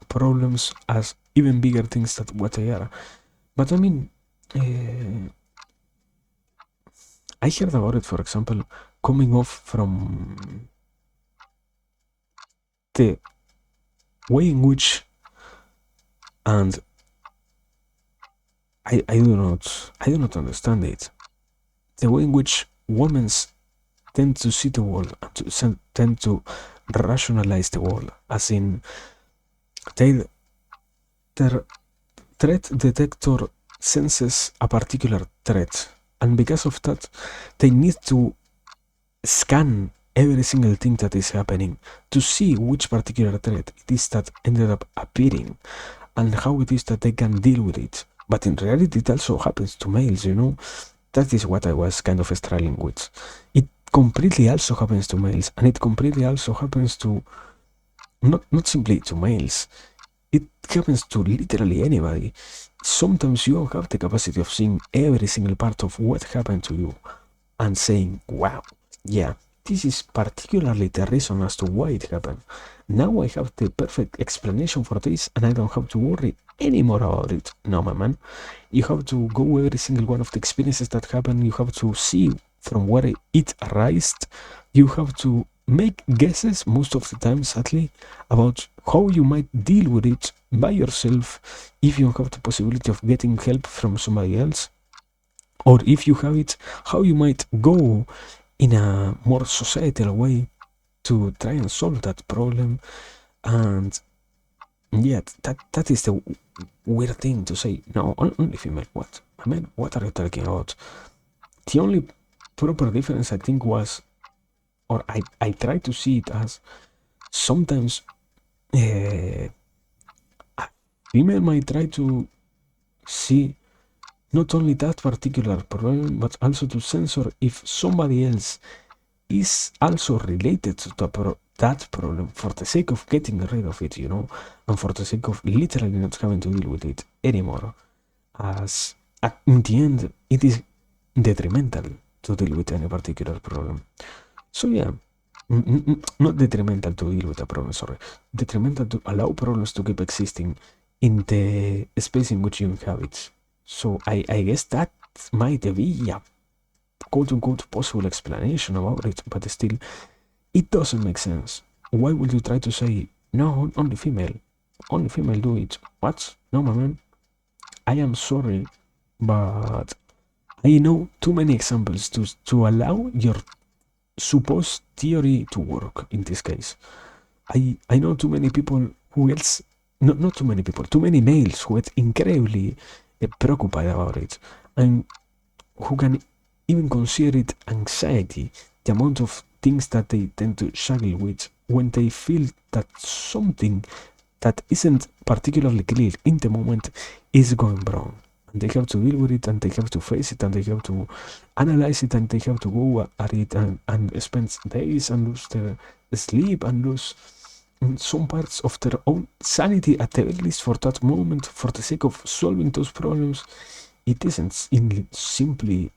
A: problems as even bigger things than what they are. But I mean, I heard about it, for example, coming off from the way in which, and I do not understand it. The way in which women tend to see the world and to tend to rationalize the world, as in their threat detector senses a particular threat, and because of that, they need to scan every single thing that is happening to see which particular threat it is that ended up appearing and how it is that they can deal with it. But in reality, it also happens to males, you know. That is what I was kind of struggling with. It completely also happens to males, and it completely also happens to not simply to males. It happens to literally anybody. Sometimes you don't have the capacity of seeing every single part of what happened to you and saying, wow, yeah, this is particularly the reason as to why it happened. Now I have the perfect explanation for this and I don't have to worry anymore about it. No, my man. You have to go every single one of the experiences that happen. You have to see from where it arose. You have to make guesses most of the time, sadly, about how you might deal with it by yourself if you have the possibility of getting help from somebody else, or if you have it, how you might go in a more societal way to try and solve that problem. And yeah, that is the weird thing to say. No, only female. What? I mean, what are you talking about? The only proper difference I think was, or I try to see it as, sometimes a female might try to see not only that particular problem, but also to censor if somebody else is also related to that problem for the sake of getting rid of it, and for the sake of literally not having to deal with it anymore. As in the end, it is detrimental to deal with any particular problem. So yeah, not detrimental to deal with a problem, sorry. Detrimental to allow problems to keep existing in the space in which you inhabit. So I guess that might be a quote-unquote possible explanation about it, but still, it doesn't make sense. Why would you try to say, no, only female do it? What? No, my man. I am sorry, but I know too many examples to allow your supposed theory to work in this case. I know too many people who else, not too many people, too many males who get incredibly preoccupied about it, and who can even consider it anxiety, the amount of things that they tend to struggle with when they feel that something that isn't particularly clear in the moment is going wrong. And they have to deal with it, and they have to face it, and they have to analyze it, and they have to go at it and spend days and lose their sleep and lose some parts of their own sanity at the very least for that moment for the sake of solving those problems. It isn't simply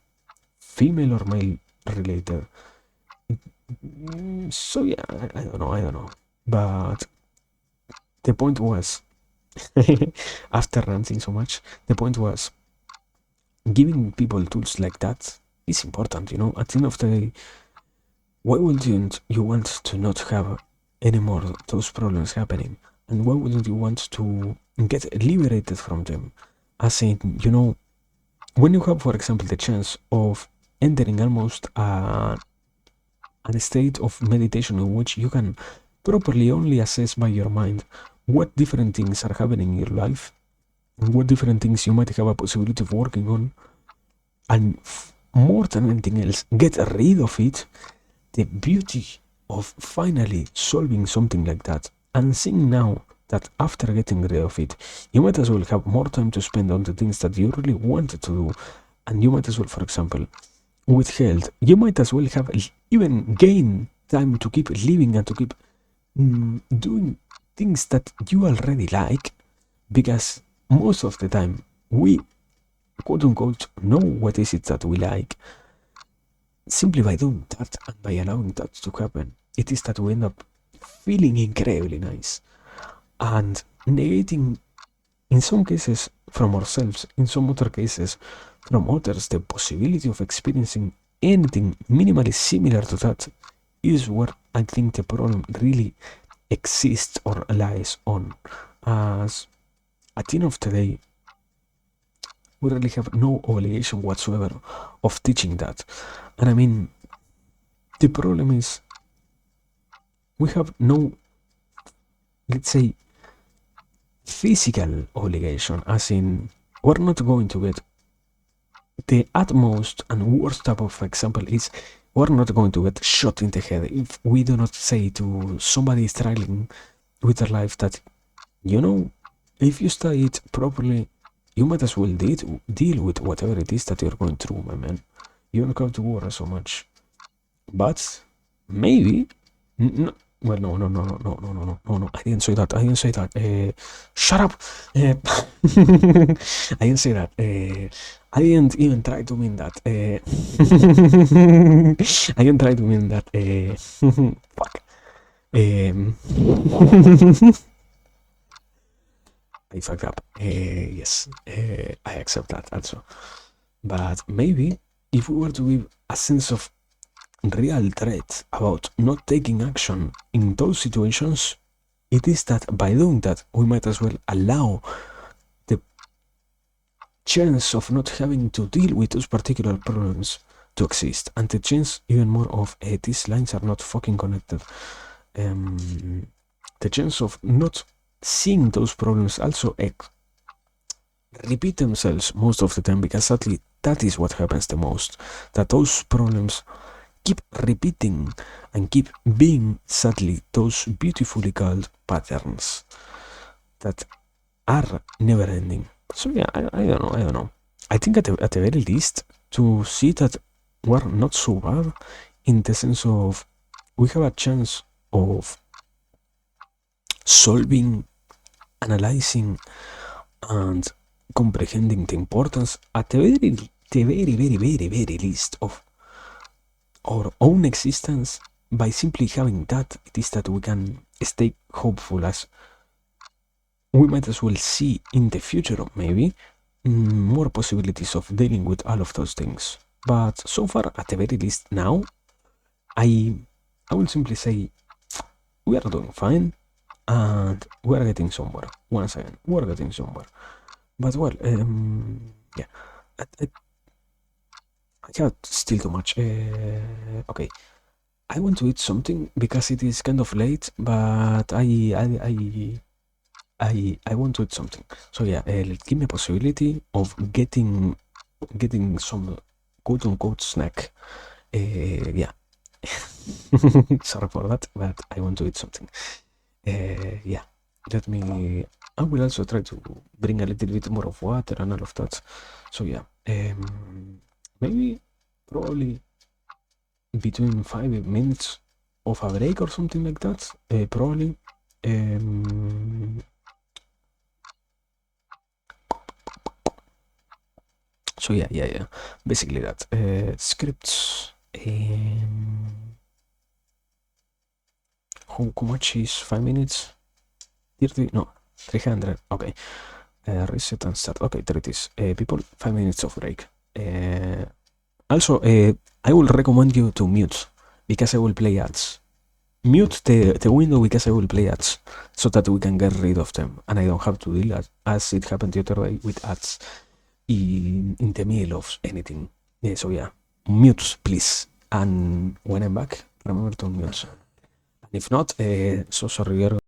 A: female or male related. So yeah, I don't know. But the point was, after ranting so much, the point was giving people tools like that is important, At the end of the day, why wouldn't you want to not have any more of those problems happening? And why wouldn't you want to get liberated from them? As in, when you have, for example, the chance of entering almost a state of meditation in which you can properly only assess by your mind what different things are happening in your life and what different things you might have a possibility of working on, and more than anything else, get rid of it. The beauty of finally solving something like that and seeing now that after getting rid of it, you might as well have more time to spend on the things that you really wanted to do. And you might as well, for example, with health, you might as well have even gain time to keep living and to keep doing things that you already like, because most of the time we quote unquote know what is it that we like. Simply by doing that and by allowing that to happen, it is that we end up feeling incredibly nice and negating, in some cases from ourselves, in some other cases from others, the possibility of experiencing anything minimally similar to that is where I think the problem really exists or lies on. As at the end of the day, we really have no obligation whatsoever of teaching that. And I mean, the problem is we have no, let's say, physical obligation, as in, we're not going to get the utmost and worst type of example is we're not going to get shot in the head if we do not say to somebody struggling with their life that, if you study it properly, you might as well deal with whatever it is that you're going through, my man. You don't have to worry so much. But maybe, no, well, no. I didn't say that. I didn't say that. Shut up. I didn't say that. I didn't even try to mean that. I didn't try to mean that. Fuck. Um, I fucked up. Yes, I accept that also. But maybe if we were to give a sense of real threat about not taking action in those situations, it is that by doing that, we might as well allow the chance of not having to deal with those particular problems to exist, and the chance even more of these lines are not fucking connected. The chance of not seeing those problems also repeat themselves most of the time, because sadly that is what happens the most, that those problems keep repeating and keep being sadly those beautifully called patterns that are never ending. So yeah, I don't know. I think at the very least to see that we're not so bad, in the sense of we have a chance of solving, analyzing, and comprehending the importance at the very least of our own existence. By simply having that, it is that we can stay hopeful, as we might as well see in the future maybe more possibilities of dealing with all of those things. But so far, at the very least now, I I will simply say we are doing fine, and we are getting somewhere. Once again, we are getting somewhere. But well, yeah, I got still too much. Okay, I want to eat something because it is kind of late, but I want to eat something. So yeah, give me a possibility of getting some quote unquote snack. Yeah. Sorry for that, but I want to eat something. Yeah. Let me. I will also try to bring a little bit more of water and all of that. So yeah. Maybe probably between 5 minutes of a break or something like that. Probably. Um, so yeah. Basically that. Scripts. How much is 5 minutes? 30? No, 300. Okay. Reset and start. Okay, there it is. People, 5 minutes of break. Also, I will recommend you to mute because I will play ads. Mute the window because I will play ads so that we can get rid of them and I don't have to deal as it happened the other day with ads in the middle of anything. Yeah, so yeah, mute please. And when I'm back, remember to mute. And if not, so sorry, we are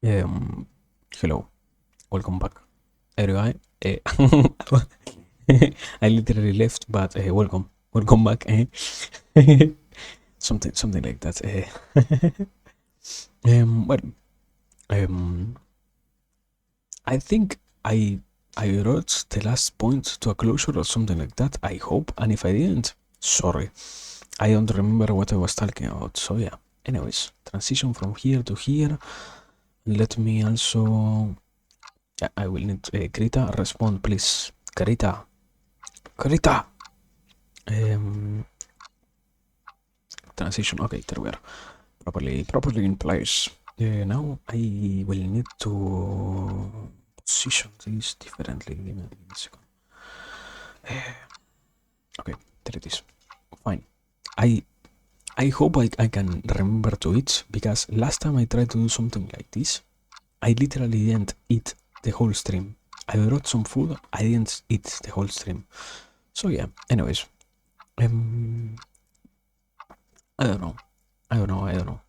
A: Hello, welcome back. Anyway, I literally left, but welcome back. Something like that. Well, um, I think I wrote the last point to a closure or something like that. I hope, and if I didn't, sorry. I don't remember what I was talking about. So yeah. Anyways, transition from here to here. Let me also. Yeah, I will need Greta respond, please. Greta, Greta. Um, transition. Okay, there we are. Properly in place. Now I will need to position this differently. Give me a second. Okay, there it is. Fine. I I hope I can remember to eat, because last time I tried to do something like this, I literally didn't eat the whole stream. I brought some food, I didn't eat the whole stream. So yeah, anyways. I don't know. I don't know.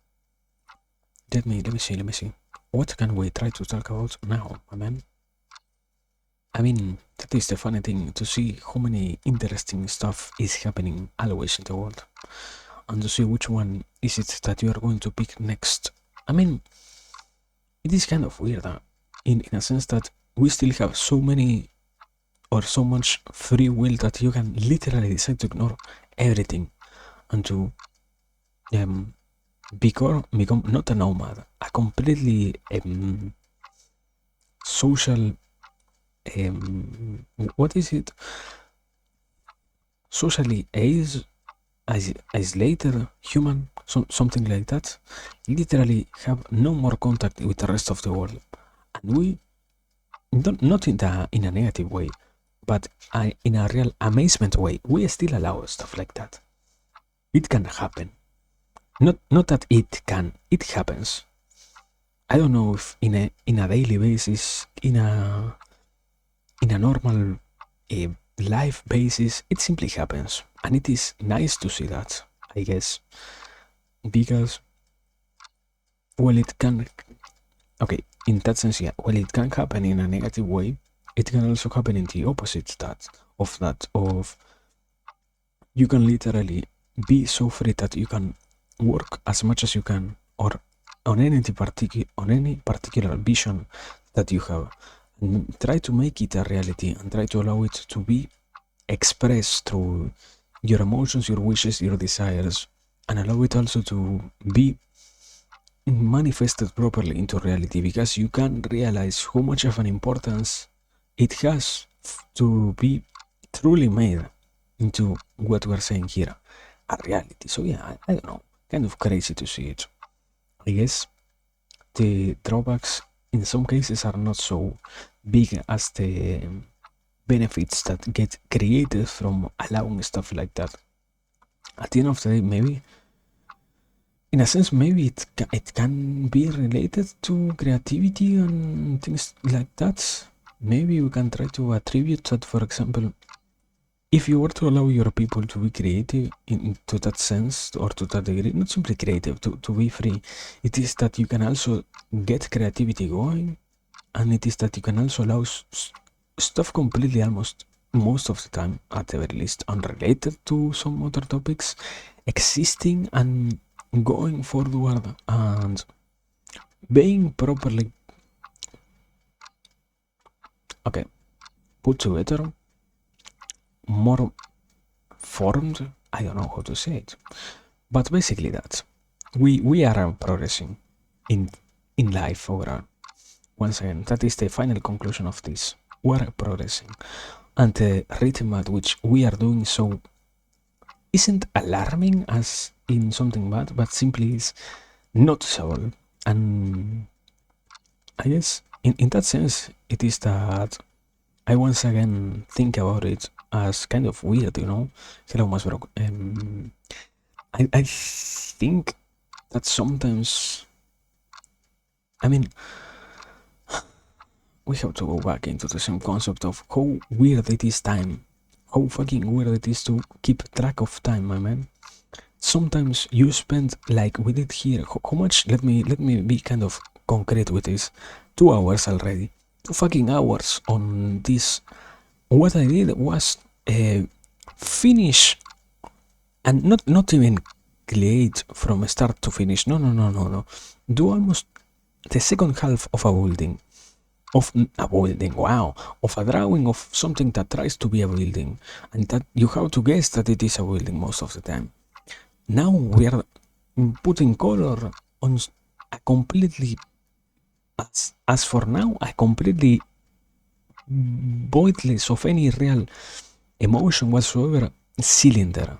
A: Let me see. What can we try to talk about now, my man? I mean, that is the funny thing, to see how many interesting stuff is happening always in the world, and to see which one is it that you are going to pick next. I mean, it is kind of weird, in a sense that we still have so many or so much free will that you can literally decide to ignore everything and to become not a nomad, a completely social, what is it? Socially isolated human, something like that. Literally have no more contact with the rest of the world, and we not in a negative way, but in a real amazement way. We still allow stuff like that. It can happen. Not that it can. It happens. I don't know if in a daily basis, in a normal life basis, it simply happens, and it is nice to see that, I guess, because, well, it can. Okay, in that sense, yeah. Well, it can happen in a negative way. It can also happen in the opposite of you can literally be so free that you can work as much as you can, or on any particular vision that you have, and try to make it a reality, and try to allow it to be expressed through your emotions, your wishes, your desires, and allow it also to be manifested properly into reality, because you can realize how much of an importance it has to be truly made into what we're saying here, a reality. So yeah, I don't know, kind of crazy to see it. I guess the drawbacks in some cases are not so big as the benefits that get created from allowing stuff like that. At the end of the day, maybe, in a sense, maybe it can be related to creativity and things like that. Maybe we can try to attribute that, for example, if you were to allow your people to be creative to that sense, or to that degree, not simply creative, to be free, it is that you can also get creativity going, and it is that you can also allow stuff completely, almost most of the time, at the very least, unrelated to some other topics, existing and going forward and being properly, okay, put together, more formed. I don't know how to say it, but basically that we are progressing in life overall. Once again, that is the final conclusion of this. We are progressing, and the rhythm at which we are doing so isn't alarming as in something bad, but simply is noticeable. And I guess in that sense, it is that I once again think about it as kind of weird, you know. Hello, Masbro. I think that sometimes, I mean, we have to go back into the same concept of how weird it is time. How fucking weird it is to keep track of time, my man. Sometimes you spend, like we did here, how much, let me be kind of concrete with this. 2 hours already. 2 fucking hours on this. What I did was finish, and not even create from start to finish. No. Do almost the second half of a building. Of a building, wow. Of a drawing of something that tries to be a building. And that you have to guess that it is a building most of the time. Now we are putting color on a completely, as for now, a completely voidless of any real emotion whatsoever cylinder.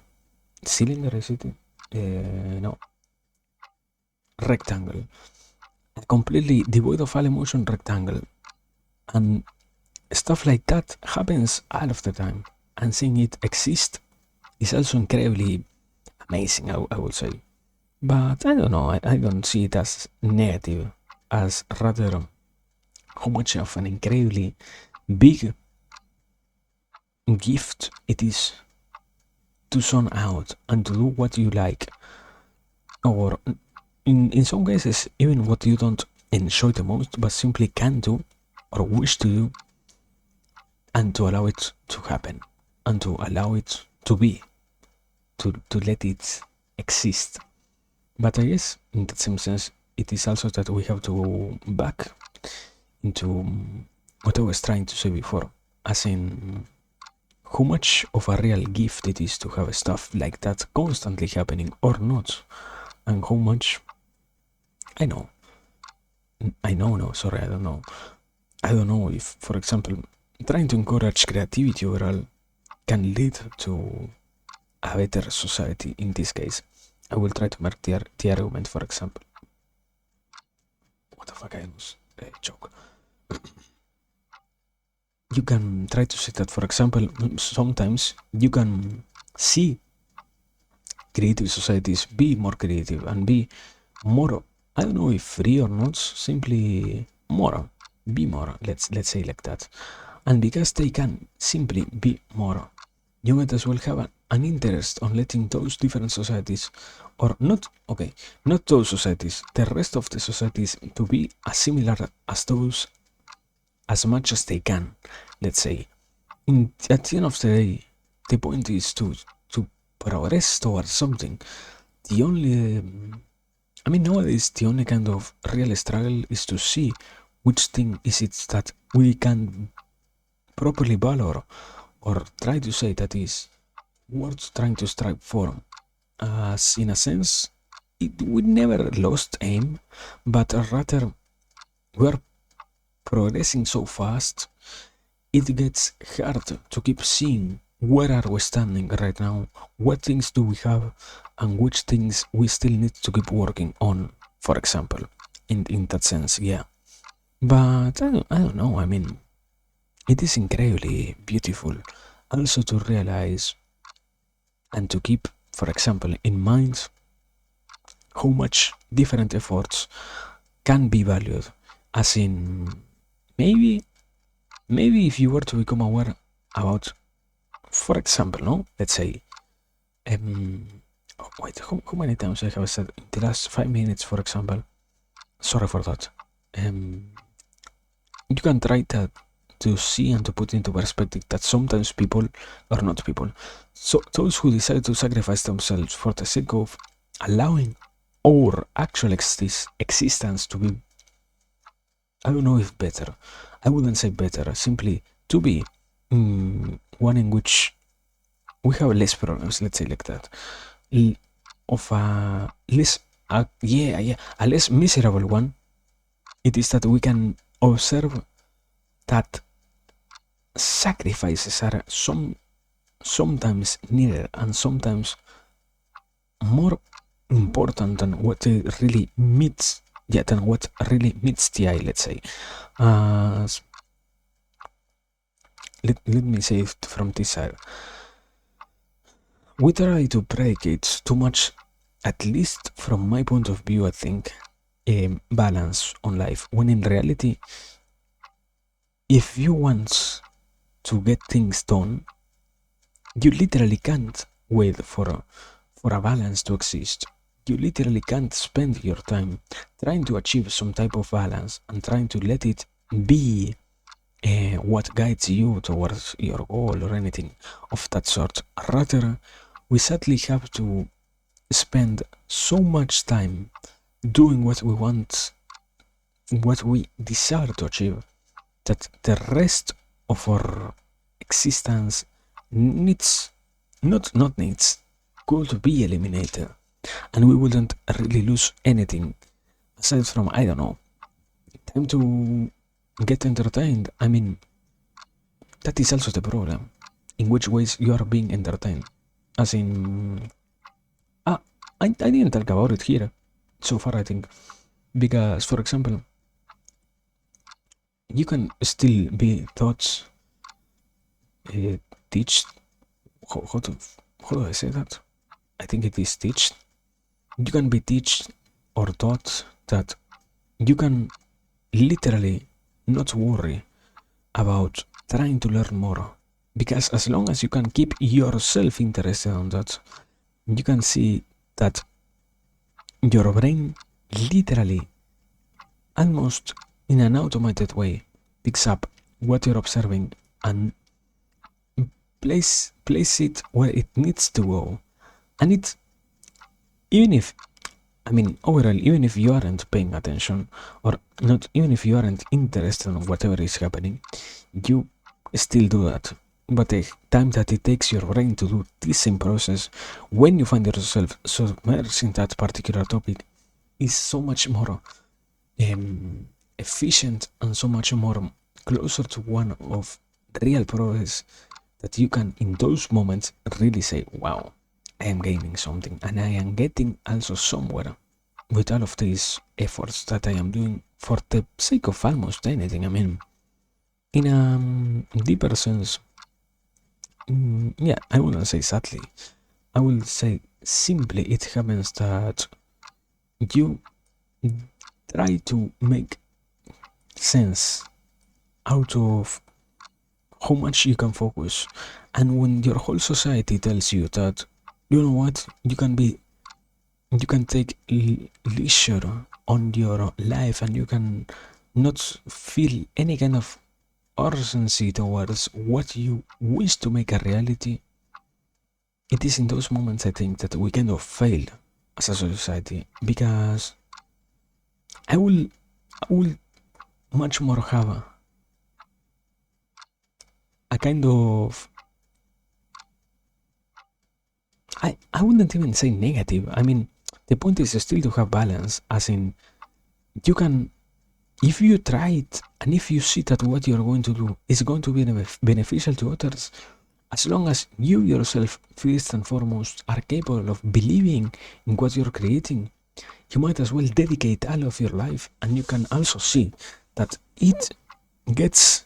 A: Cylinder, is it? No. Rectangle. A completely devoid of all emotion rectangle. And stuff like that happens all of the time. And seeing it exist is also incredibly amazing, I would say. But I don't know, I don't see it as negative, as rather how much of an incredibly big gift it is to zone out and to do what you like, or in some cases even what you don't enjoy the most but simply can do or wish to do, and to allow it to happen and to allow it to be, to let it exist. But I guess in that same sense it is also that we have to go back into what I was trying to say before, as in how much of a real gift it is to have stuff like that constantly happening or not, and how much I don't know. I don't know if, for example, trying to encourage creativity overall can lead to a better society in this case. I will try to make the argument, for example. What the fuck, I was joke. You can try to say that, for example, sometimes you can see creative societies be more creative and be more, I don't know if free or not, simply more, be more, let's say like that. And because they can simply be more, you might as well have an interest on letting those different societies, or not those societies, the rest of the societies, to be as similar as those as much as they can, let's say. At the end of the day, the point is to progress towards something. The only, nowadays the only kind of real struggle is to see which thing is it that we can properly valor, or try to say that is worth trying to strive for. As in a sense, we never lost aim, but rather we're progressing so fast, it gets hard to keep seeing where are we standing right now, what things do we have, and which things we still need to keep working on, for example, in that sense, yeah. But I don't know, it is incredibly beautiful also to realize and to keep, for example, in mind how much different efforts can be valued, as in maybe if you were to become aware about, for example, no, let's say, wait, how many times I have said in the last 5 minutes, for example, sorry for that. You can try to see and to put into perspective that sometimes people, or not people, so those who decide to sacrifice themselves for the sake of allowing our actual existence to be, I don't know if better, I wouldn't say better, simply to be one in which we have less problems, let's say like that, of a less, a less miserable one. It is that we can observe that sacrifices are sometimes needed and sometimes more important than what really meets, than what really meets the eye, let's say. Let me say it from this side. We try to predicate too much, at least from my point of view, I think, balance on life, when in reality, if you want to get things done, you literally can't wait for a balance to exist. You literally can't spend your time trying to achieve some type of balance and trying to let it be what guides you towards your goal or anything of that sort. Rather, we sadly have to spend so much time doing what we want, what we desire to achieve, that the rest of our existence needs, not needs, could be eliminated. And we wouldn't really lose anything aside from, I don't know, time to get entertained. I mean, that is also the problem. In which ways you are being entertained. As in, I didn't talk about it here so far, I think. Because, for example, you can still be taught, teach, how do I say that? I think it is teach. You can be taught or taught that you can literally not worry about trying to learn more, because as long as you can keep yourself interested on that, you can see that your brain literally, almost in an automated way, picks up what you're observing and place it where it needs to go. And it, even if, I mean, overall, even if you aren't paying attention, or not, even if you aren't interested in whatever is happening, you still do that. But the time that it takes your brain to do this same process when you find yourself submerged in that particular topic is so much more efficient and so much more closer to one of real progress, that you can in those moments really say, wow, I am gaining something and I am getting also somewhere with all of these efforts that I am doing for the sake of almost anything. I mean, in a deeper sense, yeah, I wouldn't say sadly, I will say simply it happens that you try to make sense out of how much you can focus. And when your whole society tells you that, you know what, you can take leisure on your life and you can not feel any kind of urgency towards what you wish to make a reality, it is in those moments I think that we kind of fail as a society. Because I will much more have a kind of, I wouldn't even say negative. I mean, the point is still to have balance, as in, you can, if you try it and if you see that what you're going to do is going to be beneficial to others, as long as you yourself, first and foremost, are capable of believing in what you're creating, you might as well dedicate all of your life, and you can also see that it gets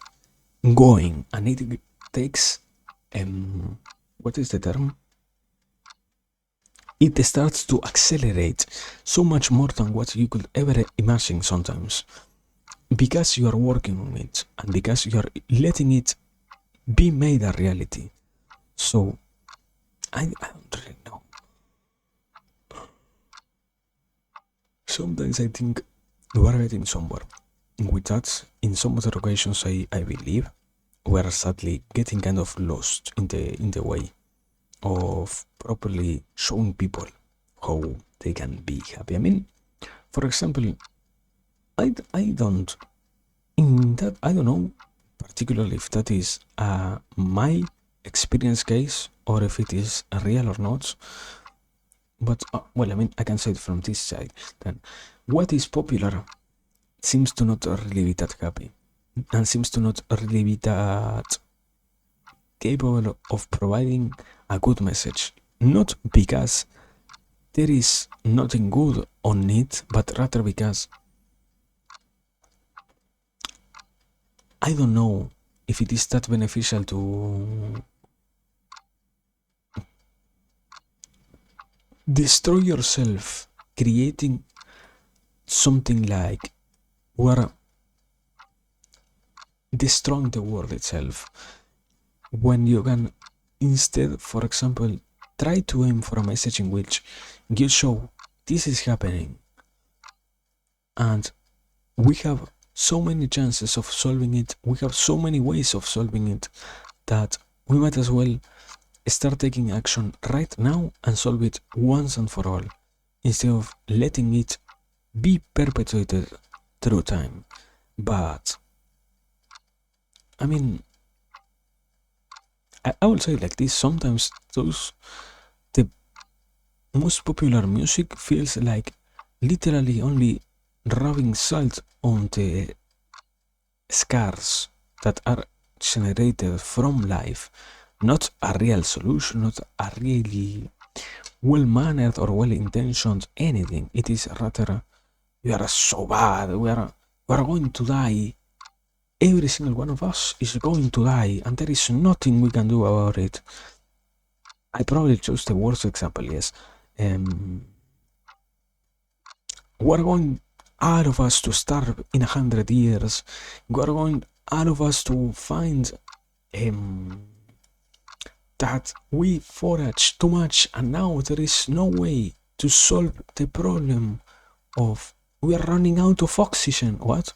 A: going and it takes, what is the term? It starts to accelerate so much more than what you could ever imagine sometimes, because you are working on it and because you are letting it be made a reality. So I don't really know. Sometimes I think we are getting somewhere. With that, in some other occasions, I believe we are sadly getting kind of lost in the way of properly showing people how they can be happy. I mean, for example, I don't, in that, I don't know particularly if that is my experience case or if it is real or not. But well, I mean, I can say it from this side. Then, what is popular seems to not really be that happy, and seems to not really be that capable of providing a good message. Not because there is nothing good on it, but rather because I don't know if it is that beneficial to destroy yourself creating something like we're destroying the world itself, when you can instead, for example, try to aim for a message in which you show this is happening, and we have so many chances of solving it, we have so many ways of solving it, that we might as well start taking action right now and solve it once and for all, instead of letting it be perpetuated through time. But I mean, I would say like this, sometimes the most popular music feels like literally only rubbing salt on the scars that are generated from life, not a real solution, not a really well-mannered or well-intentioned anything. It is rather, we are so bad, we are going to die. Every single one of us is going to die, and there is nothing we can do about it. I probably chose the worst example, yes. We're going, all of us, to starve in 100 years. We're going, all of us, to find that we forage too much, and now there is no way to solve the problem of we are running out of oxygen. What?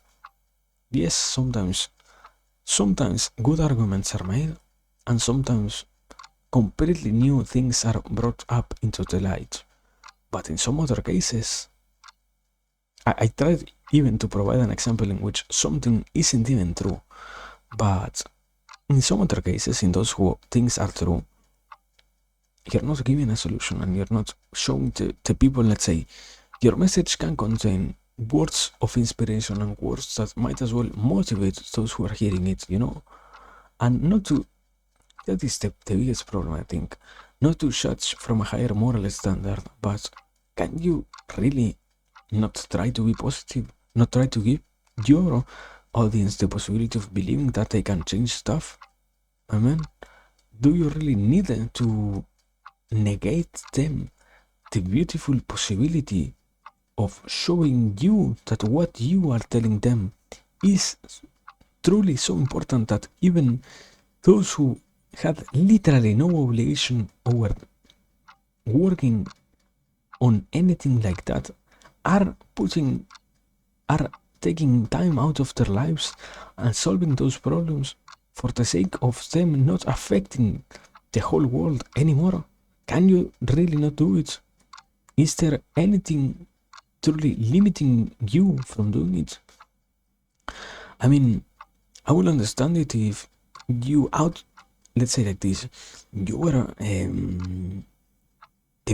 A: Yes, sometimes good arguments are made, and sometimes completely new things are brought up into the light. But in some other cases, I tried even to provide an example in which something isn't even true. But in some other cases, in those who things are true, you're not giving a solution, and you're not showing to people, let's say, your message can contain words of inspiration and words that might as well motivate those who are hearing it, and not to, that is the biggest problem, I think, not to judge from a higher moral standard, but can you really not try to be positive, not try to give your audience the possibility of believing that they can change stuff? I mean, do you really need to negate them the beautiful possibility of showing you that what you are telling them is truly so important that even those who had literally no obligation over working on anything like that are taking time out of their lives and solving those problems for the sake of them not affecting the whole world anymore? Can you really not do it? Is there anything truly limiting you from doing it? I mean, I will understand it if let's say like this, you were the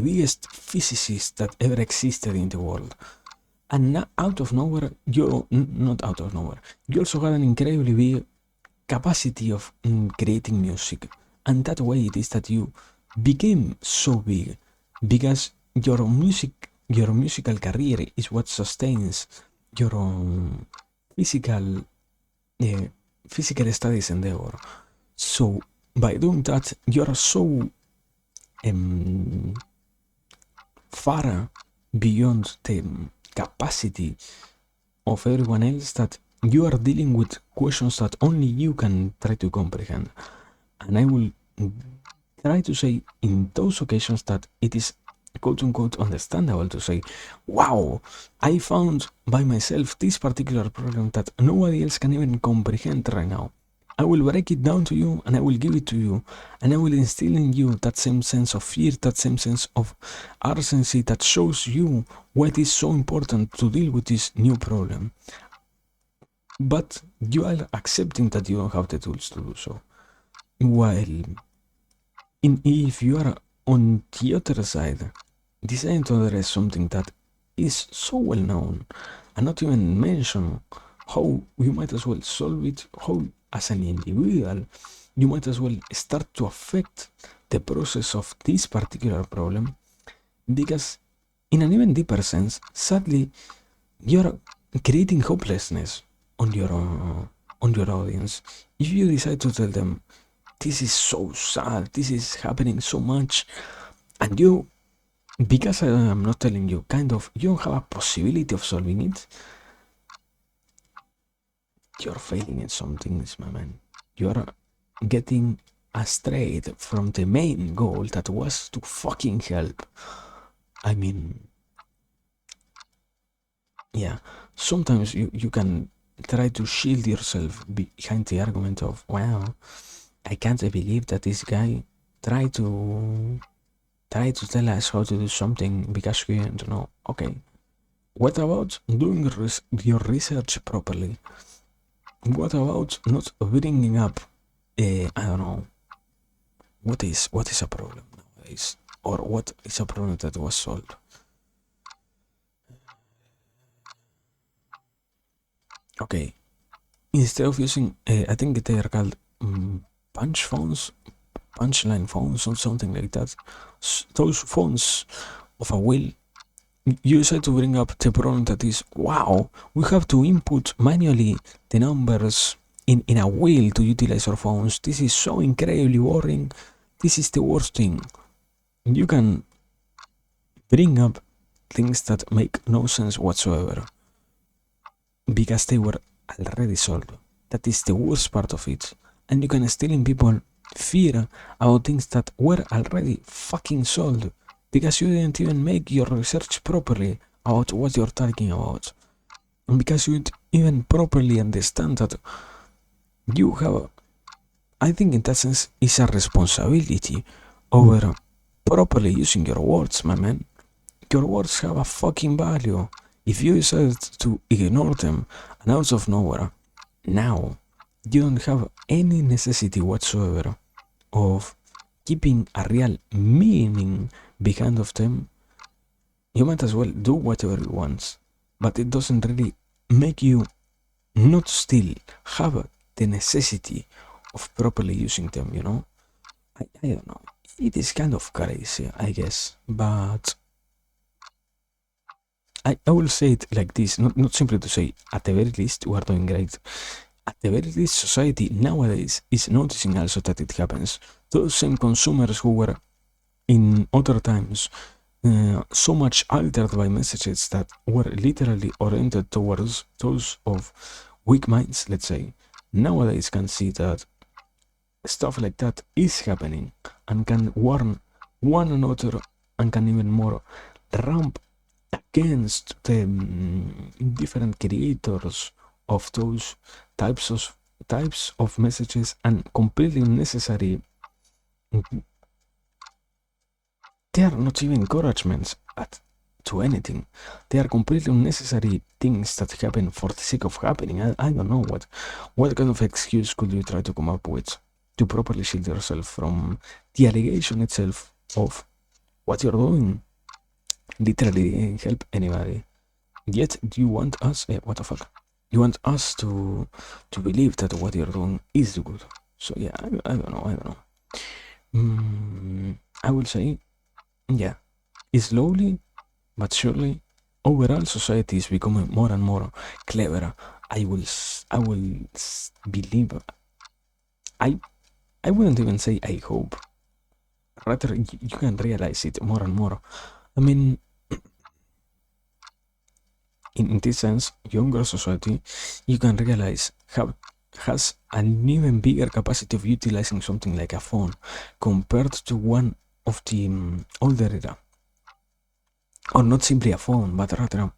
A: biggest physicist that ever existed in the world, and not out of nowhere, not out of nowhere, you also had an incredibly big capacity of creating music, and that way it is that you became so big, because your musical career is what sustains your physical physical studies endeavor. So by doing that, you are so far beyond the capacity of everyone else that you are dealing with questions that only you can try to comprehend. And I will try to say in those occasions that it is quote unquote understandable to say, wow, I found by myself this particular problem that nobody else can even comprehend right now. I will break it down to you, and I will give it to you, and I will instill in you that same sense of fear, that same sense of urgency that shows you why it is so important to deal with this new problem. But you are accepting that you don't have the tools to do so. While if you are on the other side, deciding to address something that is so well known, and not even mention how you might as well solve it, how as an individual you might as well start to affect the process of this particular problem, because in an even deeper sense, sadly, you're creating hopelessness on your audience. If you decide to tell them, this is so sad, this is happening so much, and you, because I am not telling you, you don't have a possibility of solving it, you're failing in some things, my man. You're getting astray from the main goal that was to fucking help. I mean, yeah, sometimes you can try to shield yourself behind the argument of, wow, I can't believe that this guy tried to tell us how to do something because we don't know. Okay, what about doing your research properly? What about not bringing up, I don't know, what is a problem nowadays, or what is a problem that was solved? Okay, instead of using, I think they are called punch phones, punchline phones, or something like that. Those phones of a wheel. You decide to bring up the problem that is, wow, we have to input manually the numbers in a wheel to utilize our phones. This is so incredibly boring. This is the worst thing. You can bring up things that make no sense whatsoever because they were already solved. That is the worst part of it. And you can still in people fear about things that were already fucking solved because you didn't even make your research properly about what you're talking about. And because you didn't even properly understand that you have, I think in that sense, is a responsibility over properly using your words, my man. Your words have a fucking value. If you decide to ignore them and out of nowhere, now you don't have any necessity whatsoever of keeping a real meaning behind of them. You might as well do whatever you want, but it doesn't really make you not still have the necessity of properly using them, you know? I don't know. It is kind of crazy, I guess, but I will say it like this, not simply to say, at the very least, we are doing great. At the very least, society nowadays is noticing also that it happens. Those same consumers who were in other times so much altered by messages that were literally oriented towards those of weak minds, let's say, nowadays can see that stuff like that is happening and can warn one another and can even more ramp against the different creators of those types of messages and completely unnecessary. They are not even encouragements to anything. They are completely unnecessary things that happen for the sake of happening. I don't know what kind of excuse could you try to come up with to properly shield yourself from the allegation itself of what you're doing literally didn't help anybody. Yet you want us, what the fuck? You want us to believe that what you're doing is good. So yeah, I don't know. I will say, yeah, slowly but surely, overall society is becoming more and more clever. I will believe. I I wouldn't even say I hope. Rather, you can realize it more and more. I mean, in this sense, younger society, you can realize has an even bigger capacity of utilizing something like a phone compared to one of the older era. Or not simply a phone, but rather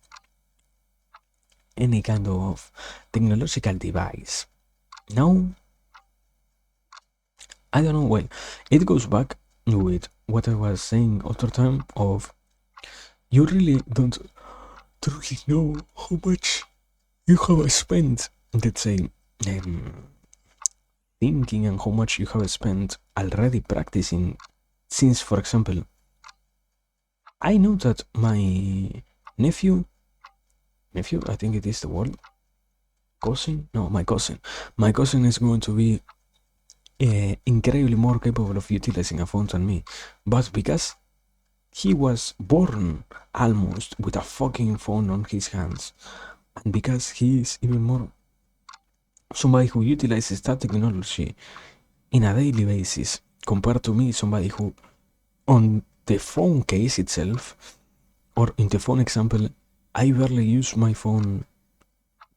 A: any kind of technological device. Now, I don't know, well, it goes back with what I was saying other time of you really don't truly know how much you have spent, let's say, thinking and how much you have spent already practicing since, for example, I know that my nephew, I think it is the word, cousin? No, my cousin is going to be incredibly more capable of utilizing a phone than me, but because he was born almost with a fucking phone on his hands, and because he is even more somebody who utilizes that technology in a daily basis compared to me, somebody who on the phone case itself, or in the phone example, I barely use my phone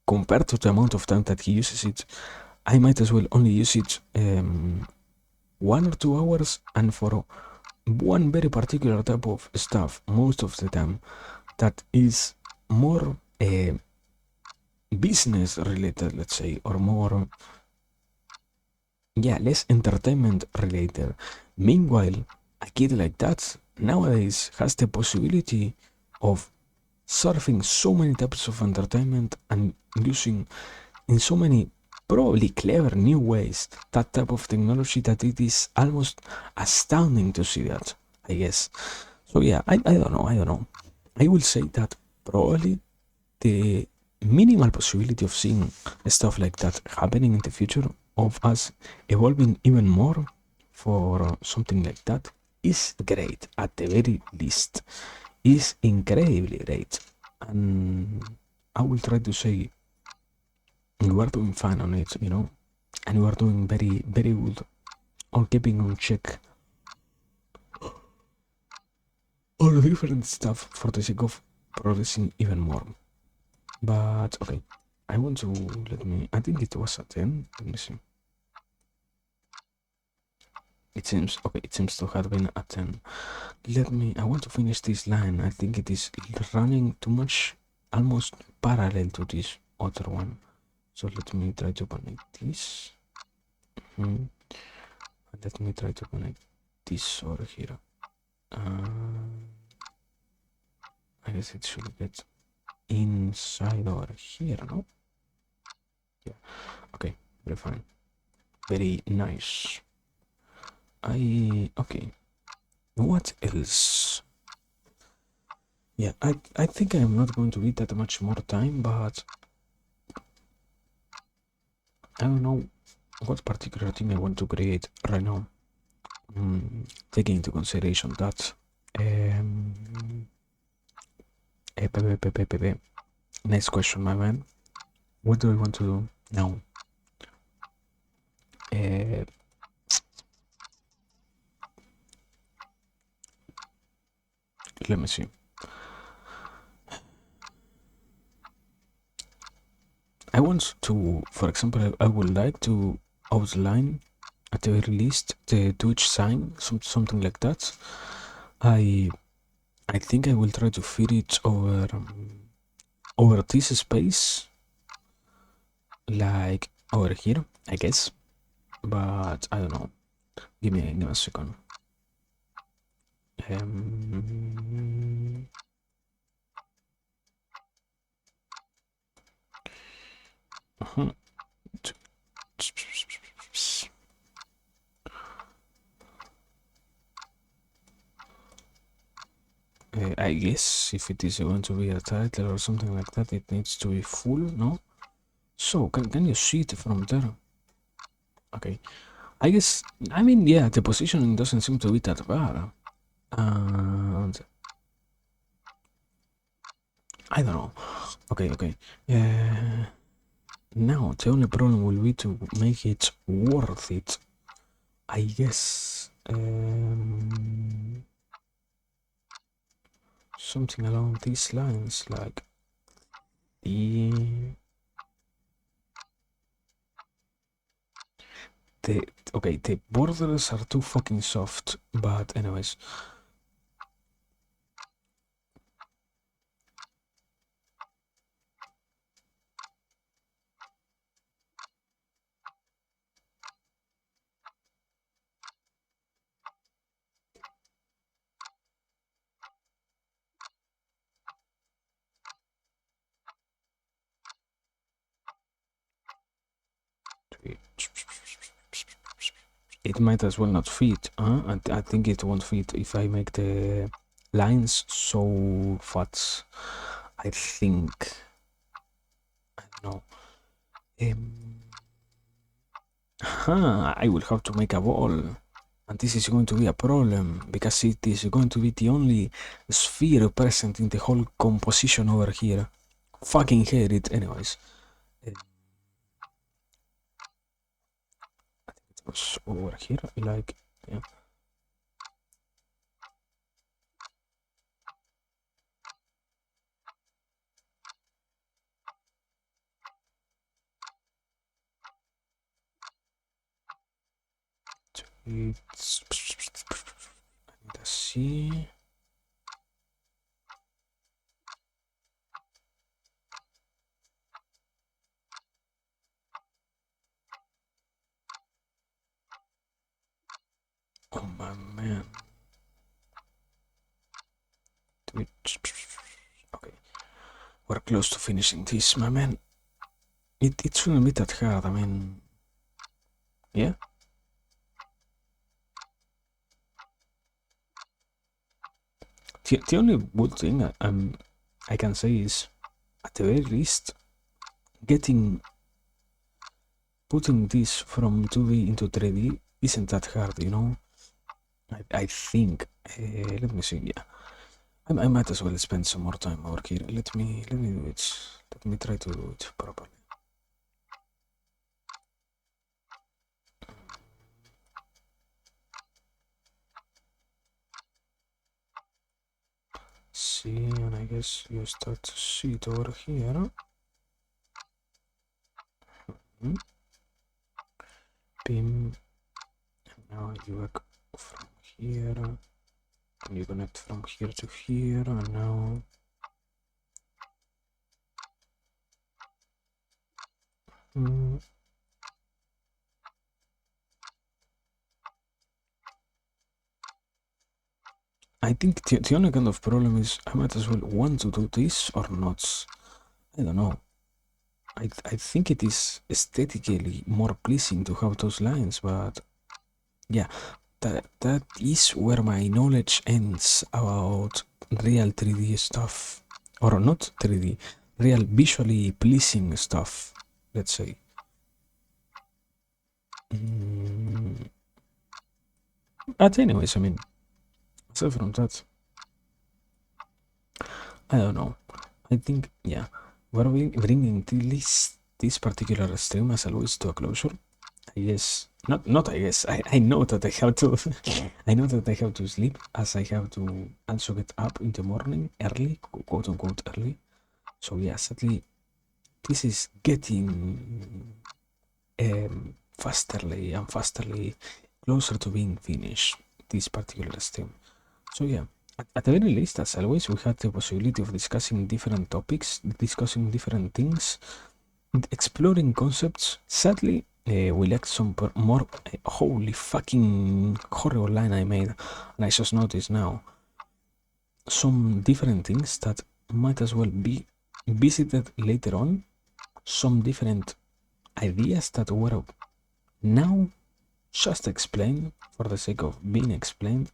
A: compared to the amount of time that he uses it. I might as well only use it 1 or 2 hours, and for one very particular type of stuff most of the time that is more business related, let's say, or more, yeah, less entertainment related. Meanwhile, a kid like that nowadays has the possibility of surfing so many types of entertainment and using in so many probably clever new ways that type of technology that it is almost astounding to see that, I guess. So yeah, I don't know, I will say that probably the minimal possibility of seeing stuff like that happening in the future, of us evolving even more for something like that, is great. At the very least, is incredibly great. And I will try to say you are doing fine on it, and you are doing very, very good on keeping on check all the different stuff for the sake of progressing even more. But okay, I want to I think it was a 10. Let me see. It seems okay. It seems to have been a 10. I want to finish this line. I think it is running too much, almost parallel to this other one. So let me try to connect this. And let me try to connect this over here. I guess it should get inside over here, no? Yeah. Okay. Very fine. Very nice. Okay. What else? Yeah, I think I'm not going to need that much more time, but I don't know what particular thing I want to create right now. Taking into consideration that next question, my man. What do I want to do now? Let me see. I want to, for example, I would like to outline at the very least the Twitch sign, something like that. I think I will try to fit it over this space, like over here, I guess. But I don't know. Give me a second. I guess if it is going to be a title or something like that, it needs to be full, no? So, can you see it from there? Okay. I guess, I mean, yeah, the positioning doesn't seem to be that bad. And I don't know. Okay. Now, the only problem will be to make it worth it, I guess. Something along these lines, like the the borders are too fucking soft, but anyways. It might as well not fit, huh? I think it won't fit if I make the lines so fat. I think. I don't know. I will have to make a wall. And this is going to be a problem because it is going to be the only sphere present in the whole composition over here. Fucking hate it, anyways. I think it was over here, like, yeah. It's. Let's see. man. Okay, we're close to finishing this, my man. It shouldn't be that hard, I mean, yeah. The only good thing I can say is, at the very least, putting this from 2D into 3D isn't that hard, you know. I think. Let me see. Yeah, I might as well spend some more time over here. Let me do it. Let me try to do it properly. See, and I guess you start to see it over here. Pin. And now you work from here. And you connect from here to here, and now. I think the only kind of problem is I might as well want to do this or not. I don't know. I think it is aesthetically more pleasing to have those lines, but yeah, that is where my knowledge ends about real 3D stuff, or not 3D, real visually pleasing stuff, let's say. But anyways, I mean, aside from that, I don't know. I think, yeah, we're bringing this particular stream as always to a closure. I guess not. I guess I know that I have to. I know that I have to sleep, as I have to also get up in the morning early, quote unquote early. So yeah, sadly, this is getting fasterly and fasterly closer to being finished. This particular stream. So yeah, at the very least, as always, we had the possibility of discussing different topics, discussing different things, exploring concepts. Sadly, we lacked some more. Holy fucking horrible line I made, and I just noticed now. Some different things that might as well be visited later on. Some different ideas that were now just explained for the sake of being explained,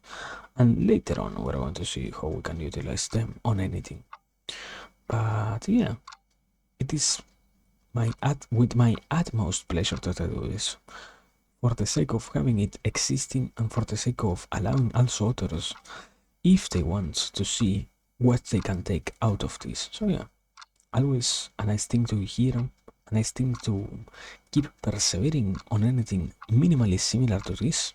A: and later on we're going to see how we can utilize them on anything. But yeah, it is with my utmost pleasure that I do this, for the sake of having it existing and for the sake of allowing also others, if they want, to see what they can take out of this. So yeah, always a nice thing to hear, a nice thing to keep persevering on anything minimally similar to this,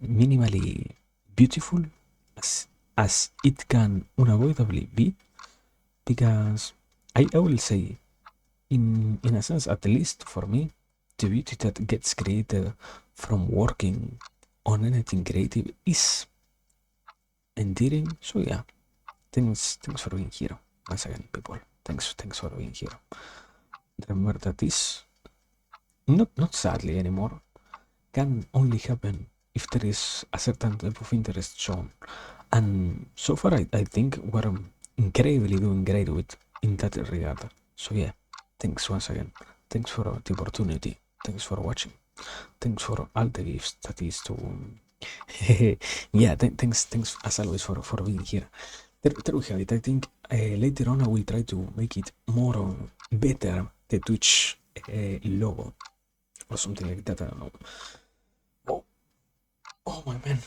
A: minimally beautiful as it can unavoidably be, because I will say, in a sense, at least for me, the beauty that gets created from working on anything creative is endearing. So yeah, thanks for being here once again, people. Thanks for being here. Remember that this, not sadly anymore, can only happen if there is a certain type of interest shown. And so far, I think we're incredibly doing great with in that regard. So yeah, thanks once again. Thanks for the opportunity. Thanks for watching. Thanks for all the gifts that is to. Yeah, thanks as always for being here. There we have it. I think later on I will try to make it more better, the Twitch logo or something like that. I don't know. Oh my man,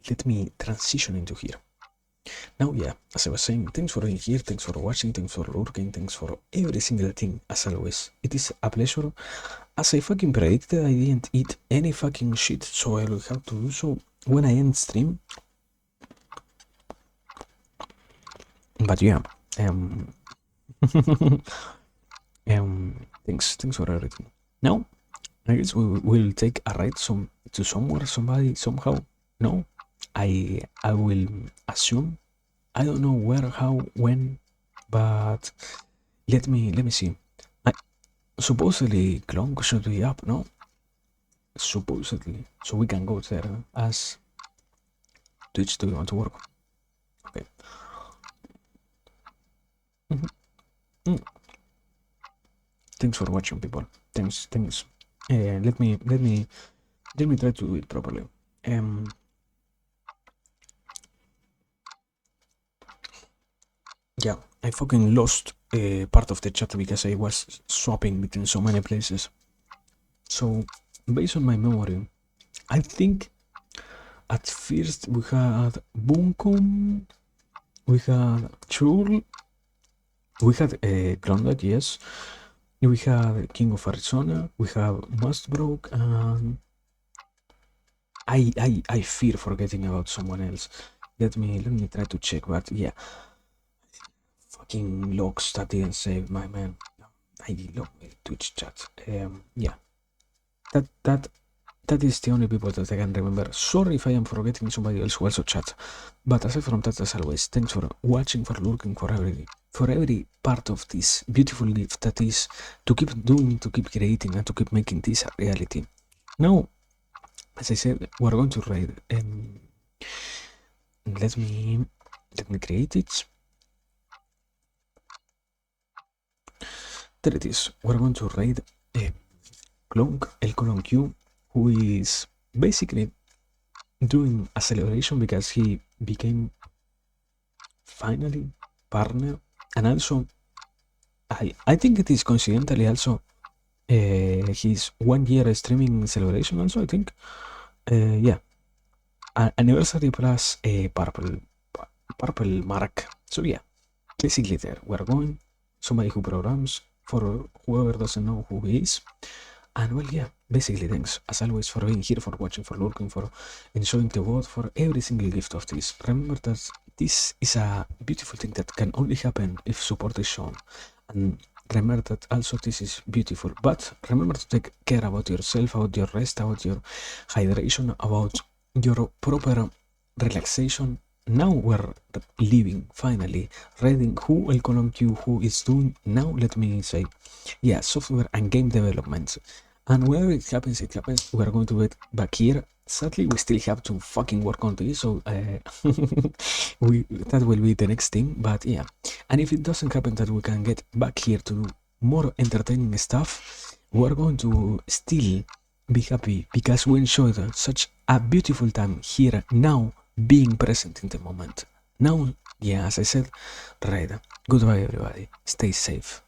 A: let me transition into here. Now, yeah, as I was saying, thanks for being here, thanks for watching, thanks for lurking, thanks for every single thing, as always. It is a pleasure. As I fucking predicted, I didn't eat any fucking shit, so I will have to do so when I end stream. But yeah, thanks for everything. Now, I guess we will take a ride to somewhere, somebody, somehow. No, I will assume. I don't know where, how, when, but let me see. Supposedly Clonk should be up, no? supposedly, so we can go there as Twitch. Do you want to work? Okay. Mm. Thanks for watching, people. Thanks. Let me try to do it properly. Yeah, I fucking lost part of the chat because I was swapping between so many places. So, based on my memory, I think at first we had Bunkum, we had Chul, we had Klondike, yes. We have King of Arizona, we have Mustbrook, and I fear forgetting about someone else. Let me try to check, but yeah. Fucking logs that didn't save my man. I love my Twitch chat. Yeah. That is the only people that I can remember. Sorry if I am forgetting somebody else who also chat. But aside from that, as always, thanks for watching, for lurking, for every part of this beautiful gift that is to keep doing, to keep creating, and to keep making this a reality. Now, as I said, we're going to raid. Let me create it. There it is. We're going to raid Clonk, El Colon Q, who is basically doing a celebration because he became finally partner, and also I think it is coincidentally also his 1 year streaming celebration also, I think. Yeah, anniversary plus a purple mark. So yeah, basically there we're going. Somebody who programs, for whoever doesn't know who he is. And well, yeah, basically thanks as always for being here, for watching, for lurking, for enjoying the world, for every single gift of this. Remember that this is a beautiful thing that can only happen if support is shown. And remember that also this is beautiful, but remember to take care about yourself, about your rest, about your hydration, about your proper relaxation. Now we're leaving, finally, reading who El Colon Q, who is doing now, let me say, yeah, software and game development. And wherever it happens, we are going to get back here. Sadly, we still have to fucking work on this, so that will be the next thing. But yeah, and if it doesn't happen that we can get back here to do more entertaining stuff, we're going to still be happy because we enjoyed such a beautiful time here now, being present in the moment. Now, yeah, as I said, right. Goodbye, everybody. Stay safe.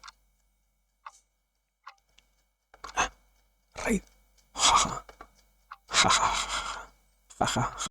A: Right. Ha ha ha ha ha ha.